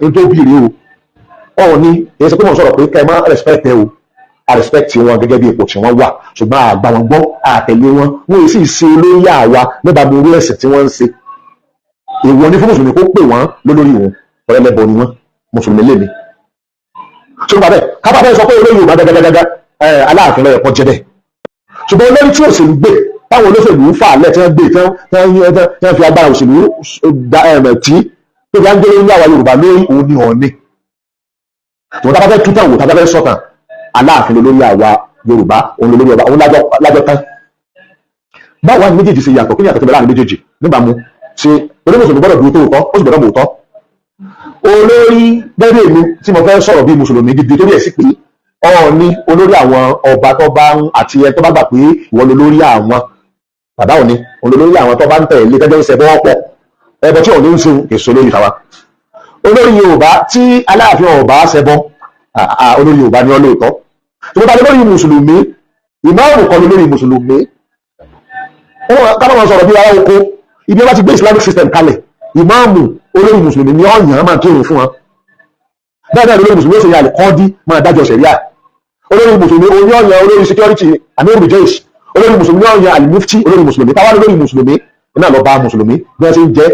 nítorí bí rí o. Ọọ̀ni èyí sọ pé wọ́n sọ̀rọ̀ pé kẹ́ ẹ má respect ẹ o, a respect wọn gẹ́gẹ́ bí ipò tí wọ́n wà ṣùgbọ́n àgbà wọn gbọ́ àtẹ̀lé wọn wọ́n sì ṣe olóyè àwa nígbà gbogbo ẹ̀sìn tí wọ́n ń ṣe. èèwọ̀ ní fún mùsùlùmí kó pè wọ́n lólórí wọn ọ̀rẹ́lẹ́bọ ni wọ́n mùsùlùmí lèmi. tó bá bẹ́ẹ̀ kápá fẹ́ sọ pé olóyè Yorùbá gágágágá Aláàfin lọ́yẹ̀ kọ́ jẹ́ bẹ́ẹ̀. ṣùgbọ́n olórí tí òṣèlú gbé táwọn olóṣèlú fà lẹ̀ tí wọ́n gbé tí wọ́n fi agbára òṣèlú tí tó fi á ń gbé ní àwa Yorùbá lórí òun ni Ọọ̀ni. tòun tá a bá fẹ́ tútàn wò tá a bá fẹ́ sọ̀tàn Aláàfin lórí àwa Yorùbá òun lórí ọba òun lájọ tán. báwo ni méjèèjì ṣe yàtọ̀ kí ni yàtọ̀ tó bẹ láàrin méjèèjì níbàámu ṣe onímùsùlùmí gbọ́dọ̀ dúró tó tọ́ ó sì gbọ́dọ̀ mọ̀ tọ́. olórí bẹ́ẹ̀ èmi tí mo fẹ́ sọ̀rọ̀ bíi mùsùlùmí gidi torí ẹ̀ sí pé Ọọ̀ni olórí àwọn ọba tó bá ń àti ẹ tó bá gbà pé ìwọ ló lórí àwọn bàbá Ọọ̀ni olórí àwọn tó bá ń tẹ̀lé tẹ́jọ́ ń ṣẹbọ ọ̀pọ̀ ẹbọ tí Ọọ̀ni ń sun èso lórí tàwa. Olórí Yorùbá tí Aláàfin ọba ṣẹbọ olórí Yorùbá ni ọlọ́ọ̀tọ́ tó bá lórí mùsùlùmí ìmáàmù kan lórí mùsùlùmí. Káwọn sọ̀rọ̀ bí ara oko ibi wọn ti gbé Islamic system kalẹ̀ ìmáàmù olórí mùsùlùmí ni ọ̀yàn máa kírun fún wọn. Bẹ́ẹ̀ náà olórí mùsùlùmí ó ṣe yà àlùkọ́dí máa dájọ́ ṣẹ̀ríà. Olórí mùsùlùmí oní ọ̀yàn olórí security amir jais olórí mùsùlùmí ọ̀yàn alimufti olórí mùsùlùmí táwa olórí mùsùlùmí náà lọ bá mùsùlùmí bí wọ́n ṣe ń jẹ́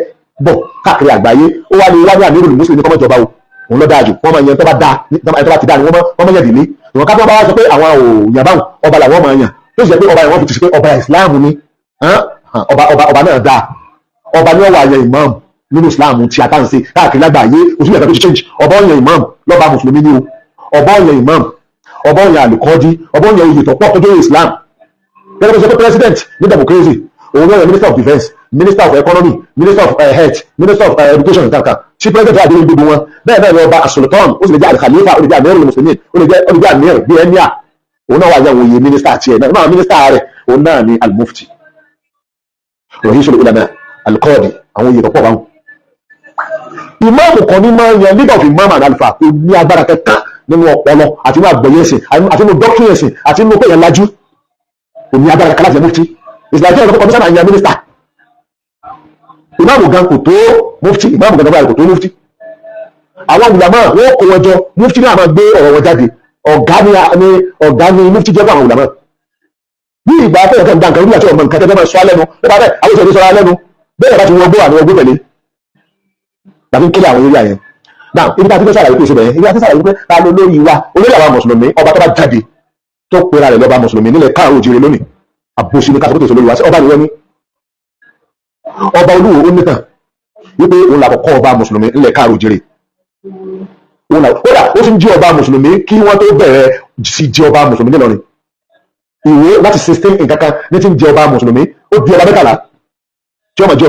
bọ̀ káàkiri àgbáyé ó wá ní wájú àmì olórí mùsùlùmí kọ́mọ́ ìjọba o òun lọ́ dáa jù wọ́n máa yan tó bá dáa tó bá ti dáa ni wọ́n máa yàn dìlé ìwọ̀n ká tó bá wá sọ pé àwọn òòyàn báwọn ọba làwọn máa yàn tó sì jẹ́ pé ọba ìwọ̀n fi ti ṣe pé ọba ìsìláàmù ni ọba náà dáa ọba ni wọ́n wà yan ìmáàmù nínú ìsìláàmù tí a tà ń ṣe káàkiri lágbàáyé òṣùlẹ̀ kan tó ti change ọba ọ̀yàn ìmáàmù lọ́ba mùsùlùmí ni o ọba ọ̀yàn ìmáàmù ọba ọ̀yàn àlùkọ́dí ọba ọ̀yàn oyè tó pọ̀ tó jẹ́ Islam gẹ́gẹ́ bí sọ pé president ní democracy òun náà minister of defence minister of economy minister of health minister of education kankan tí president wà délé gbogbo wọn bẹ́ẹ̀ bẹ́ẹ̀ lọ ọba asultan ó sì lè jẹ́ alikhalifa ó lè jẹ́ amir muslimin ó lè jẹ́ amir bíi emir òun náà wà yẹn òye minister tiẹ̀ náà minister rẹ̀ òun náà ni almufti ra'isul ulama alqadi àwọn oyè tó pọ̀ báwọn. ìmáàmù kan ní máa ń yan leader of imam and alfa kò ní agbára kankan nínú ọpọlọ àti inú àgbọ́yé ẹ̀sìn àti inú doctrine ẹ̀sìn àti inú péyàn lajú kò ní agbára kan láti yan mufti ìsìlájú ẹ̀rọ kọmíṣánná yan mínísítà ìmáàmù gan kò tó mufti ìmáàmù gan kò tó mufti àwọn ulama wọn kó wọn jọ mufti náà máa gbé ọ̀rọ̀ wọn jáde ọ̀gá ni mufti jẹ́ fún àwọn ulama bí ìgbà fẹ́yàn kan dáǹkan orí àti ọmọ nǹkan tẹ́tẹ́ máa sọ alẹ́nu nípa bẹ́ẹ̀ àwọn ìṣẹ̀lẹ̀ sọ alẹ́nu bẹ́ẹ̀ bá ti wọ́n gbó àwọn ọgbó tẹ̀lé tàbí ń kílẹ̀ àwọn eré àyẹn náà ibi tá a ti fẹ́ sàlàyé pé ìṣẹ̀lẹ̀ yẹn ibi tá a ti sàlàyé pé ta ló lórí wa olórí àwọn mùsùlùmí ọba tó bá jáde tó pera rẹ̀ lọ́ba mùsùlùmí nílẹ̀ káàró òjìrè lónìí àbòsí ní káàkiri tó lórí wa sí ọba nìyẹn ní ọba olúwo ó nítàn wípé òun làkọ́kọ́ ọba mùsùlùmí nílẹ̀ káàró òjìrè kódà ó ti ń jí ọba mùsùlùmí kí wọ́n tó bẹ̀rẹ̀ sí jí ọba mùsùlùmí nílọrin ìwé láti 16 nǹkan kan ní ti ń jẹ ọba mùsùlùmí ó di ọba mẹ́tàlá tí ó máa jẹ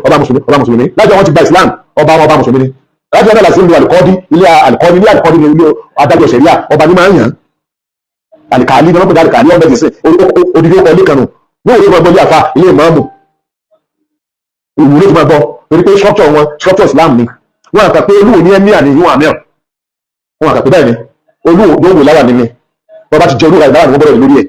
ọba mùsùlùmí lájọ wọn ti gba Islam ọba mùsùlùmí ni láti ọ̀dọ̀ láti ìlú àlùkọ́dí ilé àlùkọ́dí ní ilé adájọ́ ṣẹ̀ríà ọba ní máa ń yàn àlìkàlí ní wọ́n pè ní àlìkàlí ọ̀bẹ ti sìn odidi ọkọ̀ ilé kanu wọ́n ò lè máa gbọ́ ilé àfa ilé ìmáàmù ìwúlò tó máa gbọ́ torí pé structure Islam ni wọ́n àkà pé olúwo ní ẹ̀mí àní ìwọ̀n àmì wọn àkà pé bẹ́ẹ̀ ni olúwo ló wò láwà nínú ọba ti jẹ olúwa ìdáwà ní wọ́n bẹ̀rẹ̀ lórí ẹ̀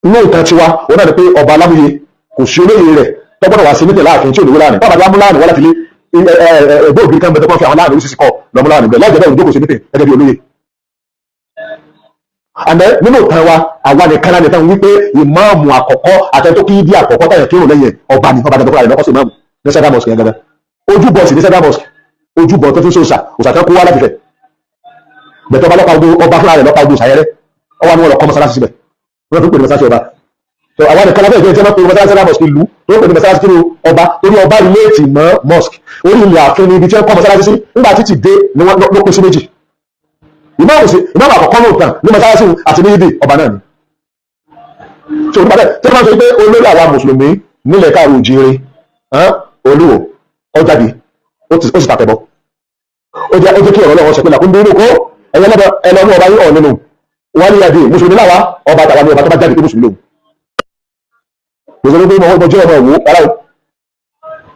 inú ìtàn tiwa wọn náà ni pé ọba aláwòye kò sí olóyè rẹ̀ tọ́gbọ́dọ̀ wá sí mítẹ̀ láàfin tí ò ní wó láàrin bábà dámú láàrin wọ́n láti lé ẹgbẹ́ òbí kan bẹ́ẹ̀ tó kọ́ fi àwọn láàrin oríṣiríṣi kọ́ lọ́mú láàrin bẹ́ẹ̀ láìjẹ́ bẹ́ẹ̀ ìjókòó sí mítẹ̀ gẹ́gẹ́ bí olóyè. àmọ́ nínú ìtàn wa àwa nìkan láti tán wípé ìmáàmù àkọ́kọ́ àtẹ́tó kí dí àkọ́kọ́ táyà kí òun lẹ́yìn ọba ní ọba dandan lọ́kọ́ sí ìmáàmù ní Central Mosque gẹ́gẹ́ ojúbọ sí ní Central Mosque ojúbọ tó fi sòsà òsà kan kó wá láti fẹ̀ bẹ̀tọ̀ ọba fúnra rẹ̀ lọ́pàá ogun sàyẹ́rẹ́ ọwọ́ ni wọ́n lọ kọ́ mọ́sálásí síbẹ̀ wọ́n fi pè ní mọ́sálásí ọba àwọn nìkan lábẹ́ ìjọ ìjọba pé mọ́sálásí mosque ìlú tó pè ní mọ́sálásí kí ọba torí ọba relate mọ́ mosque orí ilẹ̀ ààfin ní ibi tí wọ́n kọ́ mọ́sálásí sí nígbà títí dé ni wọ́n ló pín sí méjì ìmáàmù àkọ́kọ́ náà tàn ní mọ́sálásí àti ní ibi ọba náà ni tí olùpàá bẹ́ẹ̀ tí wọ́n sọ pé olórí àwa mùsùlùmí nílẹ̀ káàró òjìire olúwo ọjàdì ó sì tàtẹ̀bọ̀ ó jẹ́ kí ọ̀rọ̀ lọ́wọ́ sọ pé làkúndé inú kó ẹlọ́mú ọba yìí ọ̀ nínú wọ́n ní ẹbí mùsùlùmí láwa ọba àtàwọn ní ọba tó bá jáde pé mùsùlùmí lòun gbogbo ìmọ̀ ọjọ́ ọmọ ìwò ara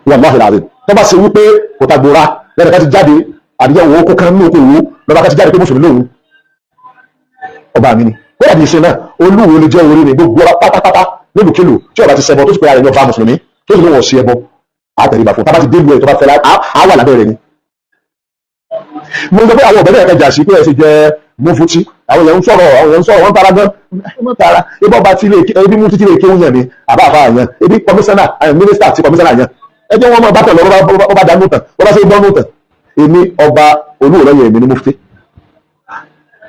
wọn máa fìlà rẹ̀ tó bá ṣe wípé kò tagbora lẹ́nu ká ti jáde àdíjẹ́ òwò kó kan ní oko ìwò lọ́ba ká ti jáde pé mùsùlùmí lòun ọba mi ni ó dàbí ìṣe náà olúwo lè jẹ́ orí ni gbogbo ọba pátápátá nílùkulù tí ọba ti ṣẹbọ tó ti pè ara rẹ̀ ní ọba mùsùlùmí tó sì lóun ọ̀ṣẹ́ ẹbọ àtẹ̀ríba fún tábà ti dé ìlú ẹ̀ tó bá fẹ́ àwà lábẹ́ rẹ̀ ni. mo ń gbọ́ pé àwọn ọ̀bẹ náà kẹjà sí pé ẹ ṣe jẹ́ mufuti àwọn èèyàn ń sọ̀rọ̀ wọ́n tara gan wọ́n tara ebi ọba tí ebi mú títí lè kéwòn yẹn ni àbáfà yẹn ebi kọmíṣánná mínísítà àti kọmíṣánná yẹn ẹ jẹ́ wọ́n máa bá tẹ̀ lọ́wọ́ ọba dánú tàn wọ́n bá ṣe gbọ́nú tàn èmi ọba olúwo lọ́yẹ̀ èmi ní mufti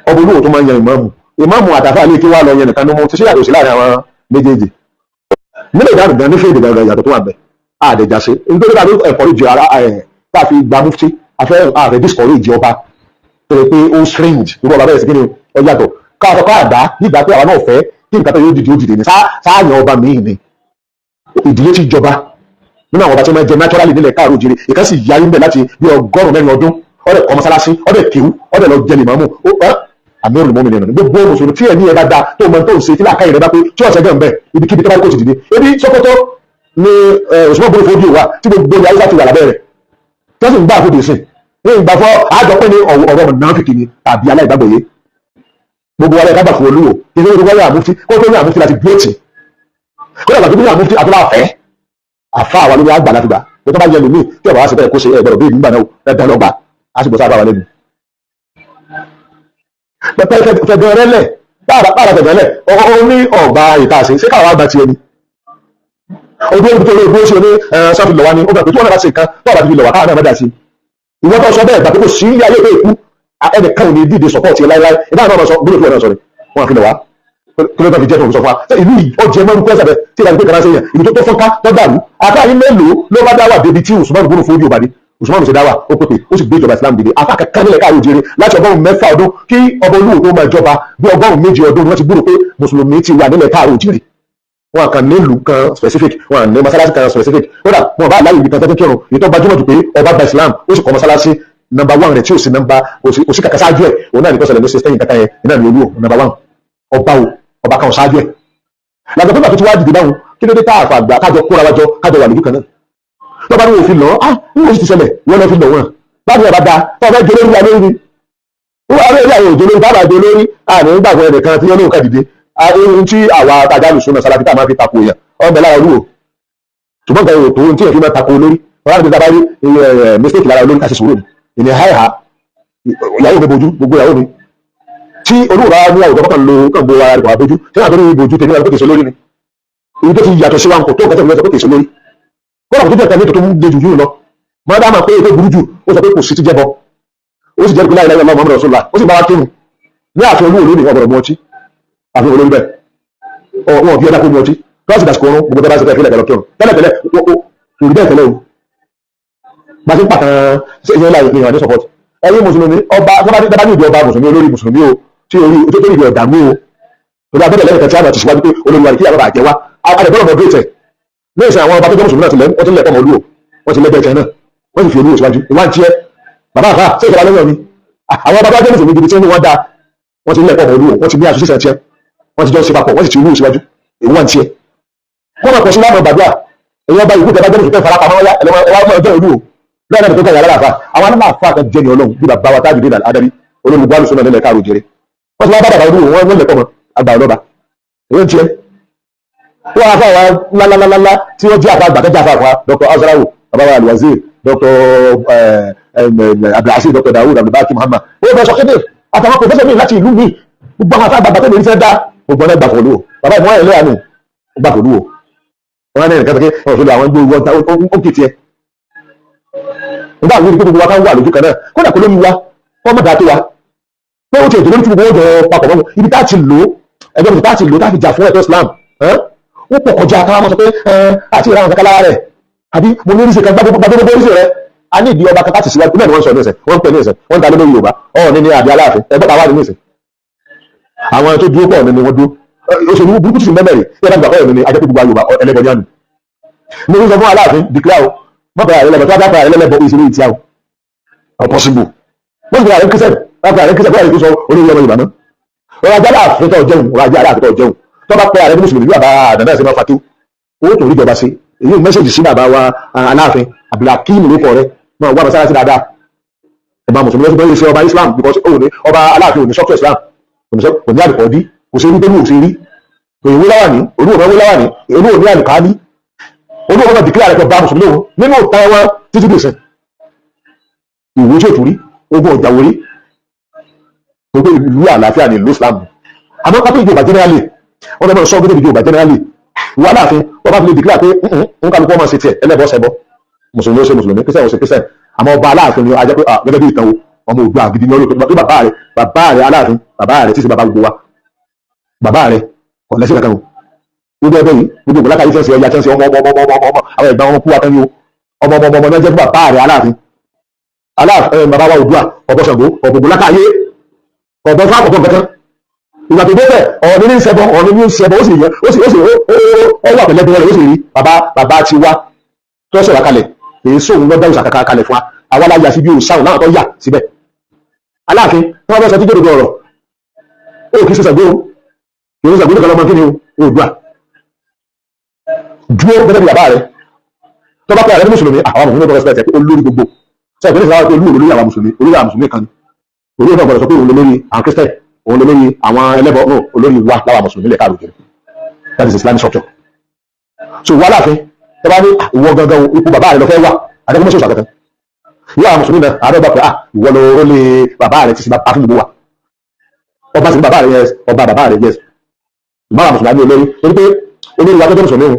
ọba olúwo tó máa ń yan ìmáàmù àtàfà lè kí wá lọ yẹn nìkan ní mo ti ṣe àdòsí láàrin àwọn méjèèjì nílẹ̀ ìdáhùn gan ní fèdè gangan yàtọ̀ tó wà bẹ̀ àdèjà ṣe nítorí tàbí ẹ̀kọ́ ìjọ ara tá a fi gba mufti afẹ́ ààrẹ discourage ọba tó yẹ pé ó strange irú ọba bẹ́ẹ̀ sí kí ni ó yàtọ̀ káàkọ́ àdá nígbà pé àwọn náà fẹ́ kí nǹkan tó yóò dìde ó dìde ní sáàyàn ọba míì ni ìdílé ti jọba nínú àwọn ọba tí wọ́n jẹ naturally nílẹ̀ káàró òjìrè ìkan sì yarí mbẹ̀ láti bí 100 ọdún ọ̀rẹ́ kọ́ mọ́sálásí ọ̀rẹ́ kéwú ọ̀rẹ́ lọ jẹ lèmọ́mù àmì olùmọ́mi nínú gbogbo mùsùlùmí tí ẹ̀mí ẹ̀ bá da tó mọ tó ń ṣe tí làákàyè rẹ bá pé tí ọ̀sẹ̀ gàn bẹ́ẹ̀ ibikíbi tó bá kó ti dìde ebi Sókótó ni Usman bolo fòdì wà tí gbogbo ìyá Haúsá ti wà lábẹ́ rẹ̀ tó sì ń gbà fòdì sìn ní ìgbà fọ́ àjọpẹ́ ní ọ̀rọ̀ mọ̀nàfíkì ni tàbí aláìgbàgbọ́yé gbogbo wàlẹ̀ kábà fún olúwo ìdí ìdí wáyé àmúfí kó tó ní àmúfí láti gbóòtì kó dàgbà tó ní àmúfí àtúrà ọ̀fẹ́ àfa àwọn olórí àgbà láti gbà tó tó bá yẹ lómi tí ọ̀rọ̀ wá sí bẹ́ẹ̀ kó ṣe ẹgbẹ̀rún bí ìgbà náà ẹgbẹ̀rún lọ́gbà á sì bọ́ sábà wà lẹ́nu. pẹpẹ fẹgẹrẹlẹ bára fẹgẹrẹlẹ ó ní ọgbà ìta àṣẹ ṣé káwọn àgbà tiẹ̀ ni ojú ojú tó lè bó ṣe ní sọfì lọ́wọ́ ni ó bẹ̀rẹ̀ pé tí wọ́n náà bá ṣe nǹkan tó àbá fi lọ́wọ́ káwọn náà má dà sí ìwọ́n tó sọ bẹ́ẹ̀ gbà pé kò sí ilé ayé tó ikú ẹnìkan ò ní dìde sọpọ́ọ̀tì ẹ láíláí ìbá náà sọ gbọ́dọ̀ tó ẹ̀ náà sọ ni wọ́n àfi lọ́wọ́ kí ló tó fi jẹ́ tó ń sọ fún wa ìlú yìí ó jẹ mọ́rú pẹ́sẹ̀ bẹ́ẹ̀ tí ìlànà pé kàrá sẹ́yìn ìlú tó fọ́nká tó dàrú àtàrí mélòó ló bá dáwà débi tí Usman gbọ́dọ̀ fún ojú òbàdí Usman ṣe dáwà ó pépè ó sì gbé ìjọba Islam dìde afá kankan nílẹ̀ káàró jẹrẹ láti ọgọ́rùn mẹ́fà ọdún kí ọba olúwo tó máa jọba bí ọgọ́rùn méje ọdún wọ́n ti gbúrò pé mùsùlùmí ti wà nílẹ̀ káàró jẹrẹ wọn kàn nílùú kan specific wọn ní masalasi kan specific kódà wọn bá láyé ibi kan tẹ́tẹ́ kírun èyí tó gbajúmọ̀ jù pé ọba gba Islam ó sì kọ́ masalasi nọ́mbà 1 rẹ̀ tí ò sí nọ́mbà kò sí kàkà sáájú ẹ̀ òun náà ní kọ́sẹ̀lẹ̀ ló ṣe sẹ́yìn kàkà yẹn iná ní olúwo nọ́mbà 1 ọba kan sáájú ẹ̀ lágbà tó bá tó ti wá dìde báwọn kí ló dé táà fàgbà kájọ kóra wájọ kájọ wà lójú kan náà tó bá ní òfin lọ ní oṣù ti ṣẹlẹ̀ wọ́n lọ fi lọ wọn báwo ni àbáda tó bá jẹ lórí wa lórí wọ́n wá lórí àwọn òjò lórí tábà jẹ lórí àní gbàgbọ́ ẹnìkan tí wọ́n lóun ká dìde ohun tí àwa àtàjà lùsùn náà sálábí tá a máa fi tako èèyàn ọgbẹ lára olúwo ṣùgbọ́n nǹkan èrò tó ohun tí èèyàn fi máa tako olórí wọ́n á rí bá rí mistake lára olórí káṣí sùúrù ìní háìhá ìyàwó mi bojú gbogbo ìyàwó mi tí olúwo bá ní àwùjọ kàn lo kàn bo ara rẹ̀ kò wá bojú tí wọ́n àtọ́rí bojú tèmi láti pèsè olórí ni ibi tó ti yàtọ̀ sí wa kò tó nǹkan tẹ̀lé pé kèsì lórí kó lọ́pọ̀ tó jẹ́ tẹ̀lé tó ń gbé jù lọ máa dá máa pé ètò burú jù ó sọ pé kò sí ti jẹ́bọ ó sì jẹ́ pé láì láì lọ́wọ́ mọ́mọ́dọ̀ sọ́la ó sì bá wa kírun ní àfihàn olúwo lónìí ọgbọ̀rọ̀ mọ́ ọtí àfihàn olórí bẹ́ẹ̀ wọn bí ẹ̀dá kó ní ọtí lọ́sì dàsìkò ọrún gbogbo tẹ́lá sí fẹ́ fílẹ̀ kírun tẹ́lẹ̀tẹ́lẹ̀ òrí bẹ́ẹ̀ tẹ́lẹ̀ o bá ti ń pàtàkì ṣe láì ní ìrànlẹ́ support ẹ̀yin mùsùlùmí ọba tó bá ní ìdí ọba mùsùlùmí olórí mùsùlùmí o tí orí tó tó ìdí ọ̀dàmú o torí abẹ́rẹ́ lẹ́yìn kẹtí àgbà ti ṣíwájú pé olórí wa kí àwọn àjẹ wa àdẹ̀bọ́lọ̀ mọ̀ gẹ́tẹ̀ ní ìsìn àwọn ọba tó jẹ́ mùsùlùmí náà wọ́n ti lẹ̀ pọ̀mọ̀ olúwo wọ́n ti lẹ́gbẹ̀ẹ́ náà wọ́n sì fi olúwo síwájú ìwà ń tiẹ́ bàbá àfà sí ìjọba lẹ́yìn ọ̀ni àwọn ọba tó jẹ́ mùsùlùmí gidi tí wọ́n dá wọ́n ti lẹ̀ pọ̀mọ̀ olúwo wọ́n ti ní àṣìṣe tiẹ́ wọ́n ti jọ ṣe papọ̀ wọ́n sì ti olúwo síwájú ìwà ń tiẹ́ wọ́n máa pọ̀ sí láàmú gbàdúrà èyí ọba ìlú tẹ̀bá jẹ́ mùsùlùmí fara pamọ́ ẹ̀wọ̀n ọjọ́ olúwo lẹ́yìn náà tó kọ̀ yàrá àfà àwọn aláàfà kan jẹ́ ní ọlọ́run bí bàbá wa tábìlì náà adarí olólùgbò alùsùn náà nílẹ̀ káàró jẹrẹ wọ́n ti wá bá bàbá olúwo wọ́n lẹ̀ pọ̀ mọ́ àgbà ọlọ́ba èyí ń tiẹ́ wọ́n afọ àwọn ńláńláńlá tí wọ́n jẹ́ àfa àgbà tẹ́jà àfa àfa Dr. Azarawo babawa Alwazir Dr. Abdulhasi Dr. Dawud Abdulbaki Muhammad wọ́n bẹ sọ kéde àtàwọn pòfẹ́sọ̀ mi láti ìlú mi gbogbo àwọn afọ àgbà tó lè fẹ́ dá gbogbo ọ̀nà gbàfọ̀ olúwo bàbá ìmọ̀ ẹ̀lẹ́ àánú gbàfọ̀ olúwo wọn náà nìkan tẹ́kẹ́ ọ̀rọ̀ sódò àwọn gbé wọn ó kì tiẹ̀ nígbà wípé gbogbo wa kan wà lójú kan náà kódà kó lómi wa wọ́n mọ̀ dáa tó wa pé ó ti ètò lórí tí gbogbo ọjọ́ papọ̀ mọ́ ibi tá ti lò ẹgbẹ́ mi tá ti lò tá fi jà fún ẹ̀tọ́ Islam ó pọ̀ kọjá káwá mọ́ sọ pé àti ìran kankan lára rẹ̀ àbí mo ní oríṣi kan gbogbo oríṣi rẹ̀ a ní ìdí ọba kan láti síwájú náà ni wọ́n sọ ní ẹsẹ̀ wọ́n ń pè ní ẹsẹ̀ wọ́n ń ta lórí Yorùbá ọ̀ọ́ni ní àbí Aláàfin ẹgbẹ́ tàwa ní ẹsẹ̀ àwọn tó dúró pọ̀ ní wọ́n dúró òṣèlú burúkú sì mẹ́mẹ́rì tí ẹ̀dá gbàgbọ́ ní ajẹ́ gbogbo Yorùbá ẹlẹ́bọ ní àná mo ń sọ fún Aláàfin dìklá o mọ́tò ẹlẹ́bọ tó wá dápẹ́ ẹlẹ́bọ ìṣèlú ìtìá o possible wọ́n ti rà kíṣẹ́ bọ́ọ̀lù tó sọ olórí ọmọ Yorùbá náà ọ̀rọ̀ ajá Aláàfin tó jẹun ọ̀rọ̀ ajá Aláàfin tó jẹun tó bá pẹ́ ààrẹ mùsùlùmí bàbá àdàdà ẹ̀sẹ̀ máa fatú owó tó rí ìjọba sí èyí mẹ́sẹ̀jì sí bàbá wa Aláàfin Abdulhakeem lókọ̀ rẹ̀ náà wà mọ́sálásí dáadáa ẹ̀bá mùsùlùmí lọ́sọ̀rọ̀ yìí ṣe ọba Islam because ọba Aláàfin ò ní sọ́kọ̀ Islam kò ní àlùkò ọdí kò sí wípé ní òsì rí òyìnbó láwà ní olúwo náwó láwà ní olúwo ní àlùkò ní olúwo náà dìkílà rẹ̀ kọ bá mùsùlùmí lòun nínú ìta wọn títí dìsẹ̀ ìwé tí ò tún rí ogun ọjà wòrí gbogbo ìlú àlàáfíà ní ìlú Islam àmọ́ kápẹ́ ìjọba generally wọ́n lọ́mọ sọ gbẹ́dẹ̀ ìjọba generally wọ́n Aláàfin wọ́n bá fi lè dìkílà pé ń kálukú ọmọ sí tiẹ̀ ẹlẹ́bọ̀ ṣẹbọ mùsùlùmí ó ṣe mùsùlùmí kírísítẹ̀n ó ṣe kírísítẹ̀n àmọ́ ọba Aláàfin ni ajẹ́ pé gẹ́gẹ́ bí ìtàn ọmọ ògbà àgídí ní ọlọ́pẹ́ pé bàbá rẹ̀ Aláàfin bàbá rẹ̀ tí sí bàbá gbogbo wa bàbá rẹ̀ kọ̀ lẹ́sìn kankan o gbogbo ẹgbẹ́ yìí gbogbo ìgbòlákà yìí fẹ́ǹsì ọjà fẹ́ǹsì ọmọ àwọn ẹ̀gbọ́n wọn kú wa kan ní o ọmọ náà jẹ́ fún bàbá rẹ̀ Aláàfin bàbá wa Oòduà ọ̀bọ Ṣàngó ọ̀gbọ̀gbọ̀lákà yé ọ̀bọ fún àkọ́kọ́ kankan ìgbà tó dé bẹ̀ ọ̀ọ́ni ní ìṣẹ́bọ ó sì yẹ ó wà pẹ̀lẹ́gbẹ̀rẹ̀ rẹ̀ ó sì rí bàbá ti wá tó sọ̀rọ̀ kalẹ̀ èyí sóhun lọ́dọ̀ ìṣàkàkà kalẹ̀ fún wa àwa la yà sí bí òòsàn láwọn tó yà síbẹ̀. Aláàfin tí wọ́n fẹ́ sọ títí òdodo ọ̀rọ̀ ó kì í ṣe Ṣàngó kì í ṣe Ṣàngó nìkan lọ́mọ kí ni Oòduà dúró gẹ́gẹ́ bí bàbá rẹ̀ tó bá pẹ́ àrẹ ní mùsùlùmí àwọn mùsùlùmí tó rẹ́sipẹ̀tì pé olórí gbogbo sọ ìpínlẹ̀ ìsìláwọ́ pé olórí àwọn mùsùlùmí olórí àwọn mùsùlùmí kan ni olórí náà gbọ́dọ̀ sọ pé òun lórí àwọn Kristẹni òun lórí àwọn ẹlẹ́bọ náà olórí wa láwọn mùsùlùmí lè káàrò jẹ that is Islamic structure. So wà láàfin tó bá ní ìwọ gangan ipò bàbá rẹ lọ fẹ́ wà adékọ́mọ́ sọ̀sọ̀ àkẹ́kẹ́ ìwọ àwọn mùsùlùmí náà àárẹ̀ gbà pé ìwọ lọ rólé bàbá rẹ ti ṣe bá fún gbogbo wa ọba sì ní bàbá rẹ yẹs ọba bàbá rẹ yẹs ìbára mùsùlùmí olórí torí pé olórí wa tó jẹ́ mùsùlùmí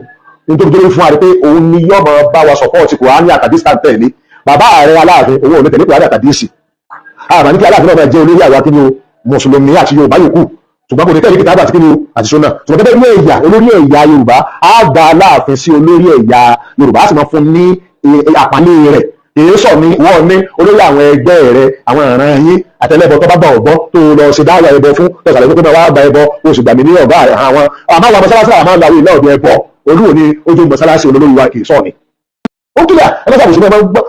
nítorí tó lórí fún wa rí pé òun ni yọ́ mọ̀ bá wa sọ̀pọ̀ọ̀tì Kùránì àtàdí stand tẹ̀lé bàbá rẹ̀ Aláàfin owó òní tẹ̀lé Kùránì àtàdí sí àmà ní kí Aláàfin náà jẹ́ olórí àwọn akíní mùsùlùmí àti Yorùbá yòókù ṣùgbọ́n kò ní tẹ̀lé kìtàbà àti kíní àti Sunnah ṣùgbọ́n gẹ́gẹ́ bí ẹ̀yà olórí ẹ̀yà Yorùbá á gba Aláàfin sí olórí ẹ̀yà Yorùbá á sì máa fún ní àpálẹ́ rẹ̀ èyí sọ ní wọ́n ní olórí àwọn ẹgbẹ́ rẹ̀ àwọn ìran yín àtẹlẹ́bọ tó bá gbà ọ̀gbọ́ tó lọ ṣe dáwà ẹbọ fún tọ̀sàlẹ̀ tó wá gba ẹbọ oṣù gbàmí ní ọ̀gá àwọn àmàwà mọ́sálásí àmà ń lawé ilé ọ̀dọ̀ ẹbọ olúwo ni ojú mọ́sálásí olórí wa kì í sọ ni. ó kílẹ̀ ẹgbẹ́ sàbùsùn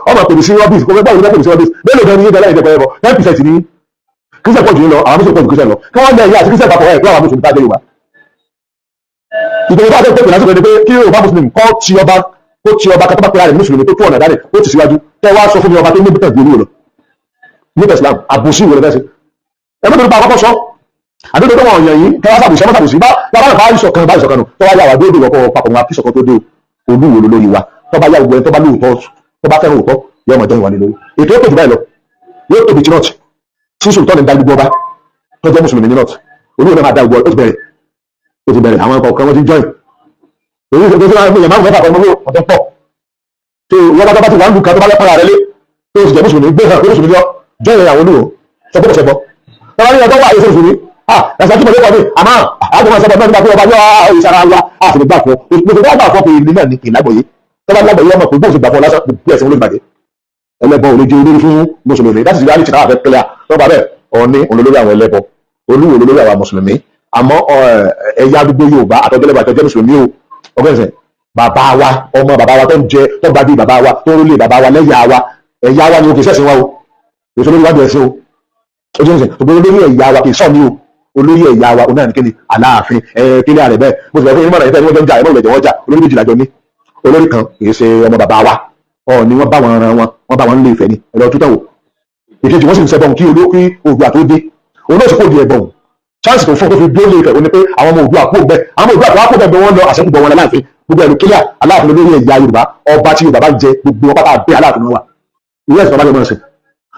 ọmọ pèmí sí rọ́bìs kó gbẹ́gbẹ́ ìlú pèmí sí rọ́bìs bẹ́ẹ̀ ló dẹ́ni yé dẹ́lẹ́ ìdẹ́gbẹ́ ẹbọ 10% ní kírísẹ̀ pọ̀ jù lọ àwọn mùsùlùmí pọ̀ jù kírísẹ̀ lọ kí wọ́n lẹ́yìn àti kírísẹ̀ papọ̀ ẹ̀ pé àwọn mùsùlùmí tá a jẹ́ Yorùbá. ìgbìmọ̀ bá tẹ́ pé lásìkò ni pé kí Yorùbá mùsùlùmí kó ti ọba kátó bá pẹ́ra rẹ̀ mùsùlùmí tó tó ọ̀nà dálẹ̀ ó ti síwájú kẹ́ wá sọ fún mi ọba tó ní bíkàn ju olúwo lọ nípa Islam àbùsí ìwé lẹ́sẹ̀ ẹgbẹ́ tó ń pa àkọ́kọ́ sọ àdúgbò tó wọ̀n yẹn yìí kẹwàá sàbùsí ọmọ sàbùsí bá bá bá ìṣọ̀kan bá ìṣọ̀kan nù tó wá yà wà dóòdò wọ́pọ̀ papọ̀ wọn àfíṣọ̀kan tó dé olúwo lórí wa tó bá yà gbogbo ẹni tó bá lóòótọ́ tó bá fẹ́ràn òótọ́ yọ ọmọ jẹun wà ní lórí ètò ó tóbi báyìí lọ yóò tóbi tí nọ́ọ̀tì tí sultan dá gbogbo ọba tó jẹ́ mùsùlùmí ní nọ́ọ̀tì olúwo náà máa dá gbogbo ó ti bẹ̀rẹ̀ àwọn ọkọ̀ kan wọ́n ti join èyí ìṣèjọba ìyẹn máa ń mẹ́fà ọmọ ọ̀tọ̀ pọ̀ tó wọ́n bá ti wà ń lu kan tó bá lẹ́pàá rẹ̀ lé tó sì jẹ́ mùsùlùmí gbé hàn pé mùsùlùmí yọ jọ́yìn àwọn olúwo sọpọ̀ sọpọ̀ tọ́wọ́ ní ọjọ́ wà ayé sọ́sùn ní ẹ̀sẹ̀ tí mo lé wọlé àmọ́ àgbọ̀n sọpọ̀ náà nígbà pé ọba yọ ìsara wa àti nígbà fún mo gbà fún pé ìlú náà ní ìlágbọ̀yé tọ́wọ́ lágbọ̀yé ọmọ pé bóòsì gbà fún lásán bí ẹ̀sìn olóògbàdé ẹlẹ́bọ olójú olórí fún mùsùlùmí láti ṣe reality náà fẹ́ pẹ́lẹ́ tọ́ba bẹ́ẹ̀ ọ̀ní olólórí àwọn ẹlẹ́bọ olúwo olólórí àwọn mùsùlùmí àmọ́ ẹ̀yà gbogbo Yorùbá àtọ́jọ́lẹ́bà àtọ́jọ́ mùsùlùmí o ọgọ́sẹ̀ bàbá wa ọmọ bàbá wa tó ń jẹ tó gbadé bàbá wa tó ń lé bàbá wa lẹ́yà wa ẹ̀yà wa ni o kì í sẹ́sìn wa o èso lórí wájú ẹ̀sìn o ojú ẹ̀sìn tó gbogbo olórí ẹ̀yà wa kì í sọ ní o olórí ẹ̀yà wa onáà ní kíni Aláàfin kílẹ̀ àrẹ̀ bẹ́ẹ̀ mo sì fẹ́ fún yín mọ̀nà ìfẹ́ ni wọ́n jọ ń jà ẹ̀mọ́ ìlẹ̀jẹ̀ wọ́n jà olórí méjìlá jọ ní olórí kan kì í ṣe ọmọ bàbá wa ọ̀ ni wọ́n bá wọn ran wọn wọ́n bá wọn lé ìfẹ́ ni ẹ̀rọ tó tẹ̀wò ìkejì wọ́n sì ń sẹ́bọ̀n kí Oòduà tó dé òun náà sì kó di ẹ̀bọ̀n chance tó fún tó fi dúró lé ìfẹ́ òní pé àwọn ọmọ Oòduà kó bẹ́ẹ̀ àwọn Oòduà tó wá kó bẹ́ẹ̀ wọ́n lọ àṣẹ́kùbọ̀ wọn Láàfin gbogbo ẹ̀rù kílíà Aláàfin olórí ẹ̀yà Yorùbá ọba tí Yorùbá bá jẹ gbogbo ọba bá gbé Aláàfin wà ìwé ẹ̀sìn ọba jẹ́ mọ́ọ̀sìn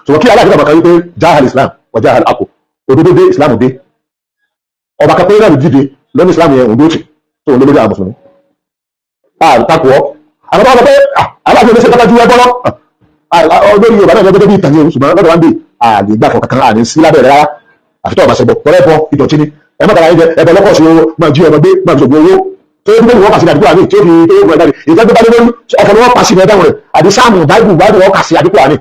ṣùgbọ́n kí Aláàfin ọba kan wípé jahal Islam ọjà àpò òdodo dé Islam dé ọba kan pé náà dìde lọ́nà Islam yẹn òǹdó tì tó ń lórí àwọn mùsùlùmí àtàkùọ́ àwọn ọba pé Aláàfin olóṣèlú tọ́jú ẹgbọ́n olórí Yorùbá náà gẹ́gẹ́ bí ìtàn yẹn ṣùgbọ́n lọ́dọ̀ wá ń bè àgbègbàfọ̀ kankan àní sí lábẹ́ rẹ̀ rárá àfitọ́ ọba ṣẹbọ tọ́lẹ́ bọ ìdọ̀tí ni ẹ mọ́tàlá yẹn jẹ ẹbẹ lọ́kọ̀ sí owó máa jí ọmọ gbé máa fi ṣògbọ́n owó tó yẹ kí wọ́n kà sí àdúgbò àmì tí ó fi tó yẹ kí wọ́n jáde ìjọba bá lé lórí ọkọ̀ ni wọ́n pa sí ní ẹ̀dáwọn rẹ̀ àti sáàmù báìbù báìbù wọ́n kà sí àdúgbò àmì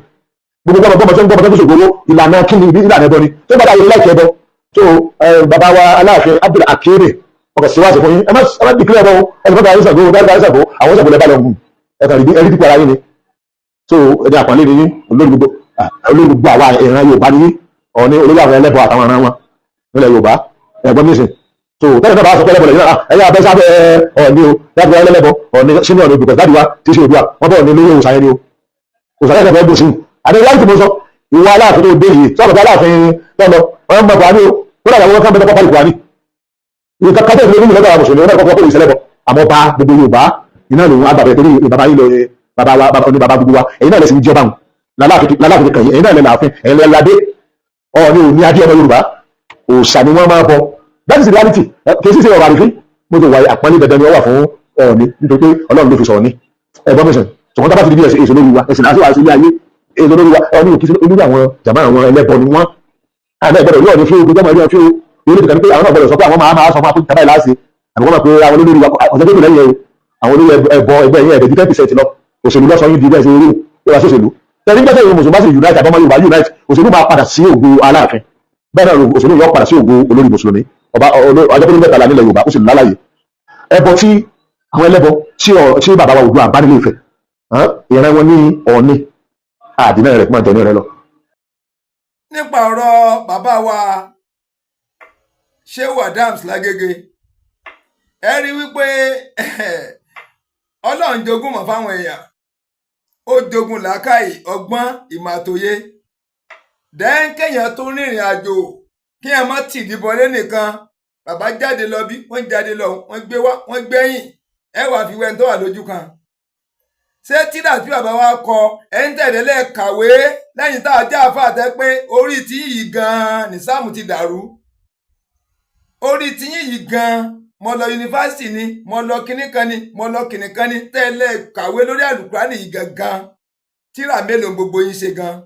gbogbo gbọmọ tó ń gbọmọ tó ń ṣògbọ́n owó ìlànà kíni ìlànà ẹbọ ni tó bá dáyé láìkẹ́ ẹbọ tó bàbá wa Aláàfin Abdul Akere ọkọ̀ síwáṣẹ fún yín ẹ má dìkílẹ̀ ẹbọ ẹni fọ́ta ayé sàgbó dáadáa ayé sàgbó àwọn sàgbó lẹ́bàá lọ́gùn ẹ̀ka ẹ̀rí dípò ara yín ni tó ẹni àpọ̀nlé ni yín olórí gbogbo àwa ìran Yorùbá ni yín ọ̀ní olórí àwọn ẹlẹ́bọ àtàwọn ará wọn nílẹ̀ Yorùbá ẹ̀gbọ́n nísìn so tẹ́lẹ̀ náà bá sọ pé ẹlẹ́bọ lẹ́yìn náà ẹ̀yà abẹ́ sábẹ́ ọ̀ní o láti wọ́n ẹlẹ́bọ ọ̀ní sínú ọ̀ní òbíkọ̀ dáàdì wa tí ṣe Oòduà wọ́n bọ̀ ní lórí òsàyẹn ni o òsàyẹn ẹ̀fẹ̀ bó sí àti láti mo sọ ìwọ Aláàfin tó dé yìí sọ́ọ̀bù Aláàfin tọ́lọ wọ́n mọ̀ Buhari o kó dàgbà wọn kàn bẹ́ẹ̀ pọ́pọ́ Buhari ìka kátẹ́ ìlú nínú lọ́dọ̀ àwọn mùsùlùmí wọn kọ́kọ́ pé ìṣẹ̀lẹ̀bọ àmọ́ bá gbogbo Yorùbá iná lòun àgbàbẹ̀ torí bàbá yìí lọ bàbá wa ní bàbá gbogbo wa ẹ̀yin náà lẹ́sìn jọba Láàfin kàn yín ẹ̀yin náà lẹ́ Láàfin ẹ̀yin lẹ́ ládé ọ̀ọ́ni ò ní adé ọmọ Yorùbá òòṣà ni wọ́n máa bọ that is the reality kì í sì ṣe ọ̀rọ̀ àrífín mo ti wà àpọ́nlé dandan ni wọ́n wà fún Ọọ̀ni nítorí pé Ọlọ́run ló fi sọ̀rọ̀ ní ẹ̀gbọ́n mẹ́sàn ṣùgbọ́n tábà ti di bí èso lórí wa ẹ̀sìn láti wà sí ilé ayé èso lórí wa Ọọ̀ni òkè olórí àwọn jàmá àwọn ẹlẹ́bọ ni wọ́n àbẹ́ ìgbọ́dọ̀ yóò ní fún ogun jẹ́mọ̀ ẹ̀rí ọ̀fíò orí ìtàn pé àwọn náà gbọ́dọ̀ sọ pé àwọn máa sọ fún apá ìtàbá ìlàsì àbúkọ́ máa pé àwọn olórí wa ọ̀sẹ̀ tó lẹ́yìn ẹ̀rọ àwọn olórí ẹbọ ẹgbẹ́ yẹn ẹ̀dẹ̀ 10% lọ òṣèlú lọ́sọ yín di bẹ́ẹ̀ sí orí ó wá sóṣèlú tẹ̀lé gbẹ́sẹ̀ ìwé mùsùlùmí bá sì unite àbọ̀mọ́ Yorùbá unite òṣèlú máa padà sí ògo Aláàfin bẹ́ẹ̀ náà òṣèlú yóò padà sí ògo olórí mùsùlùmí ọba ọjọ́bí mẹ́ta nílẹ̀ Yorùbá ó sì lálàyé ẹbọ tí àwọn ẹlẹ́bọ tí bàbá wa Oòduà bá nílé Ifẹ̀ ìran wọn ní Ọọ̀ni àdínà rẹ̀ máa tẹ̀lé rẹ lọ. nípa ọ̀rọ̀ bàbá wa Shehu Adams Lágége ẹ rí wípé Ọlọ́run jogún mọ̀ fáwọn èèyàn ó jogún làákàyè ọgbọ́n ìmọ̀ àtòyé kéèyàn tó rìnrìn àjò kí ẹ má tì dìbọlé nìkan bàbá jáde lọ bí wọ́n jáde lọ wọ́n gbé wá wọ́n gbẹ̀yìn ẹ wàá fi wẹ́n tó wà lójú kan ṣé tíra tí bàbá wa kọ ẹ ń tẹ̀lé kàwé lẹ́yìn tá a já àfàtẹ́ pé orí tí yìí gan-an ní sáàmù ti dàrú orí tí yìí gan-an mo lọ yunifásitì ni mo lọ kinní kan ni mo lọ kinní kan ni tẹ́lẹ̀ kàwé lórí àlùkùránì yìí gangan tíra mélòó gbogbo yín ṣe gan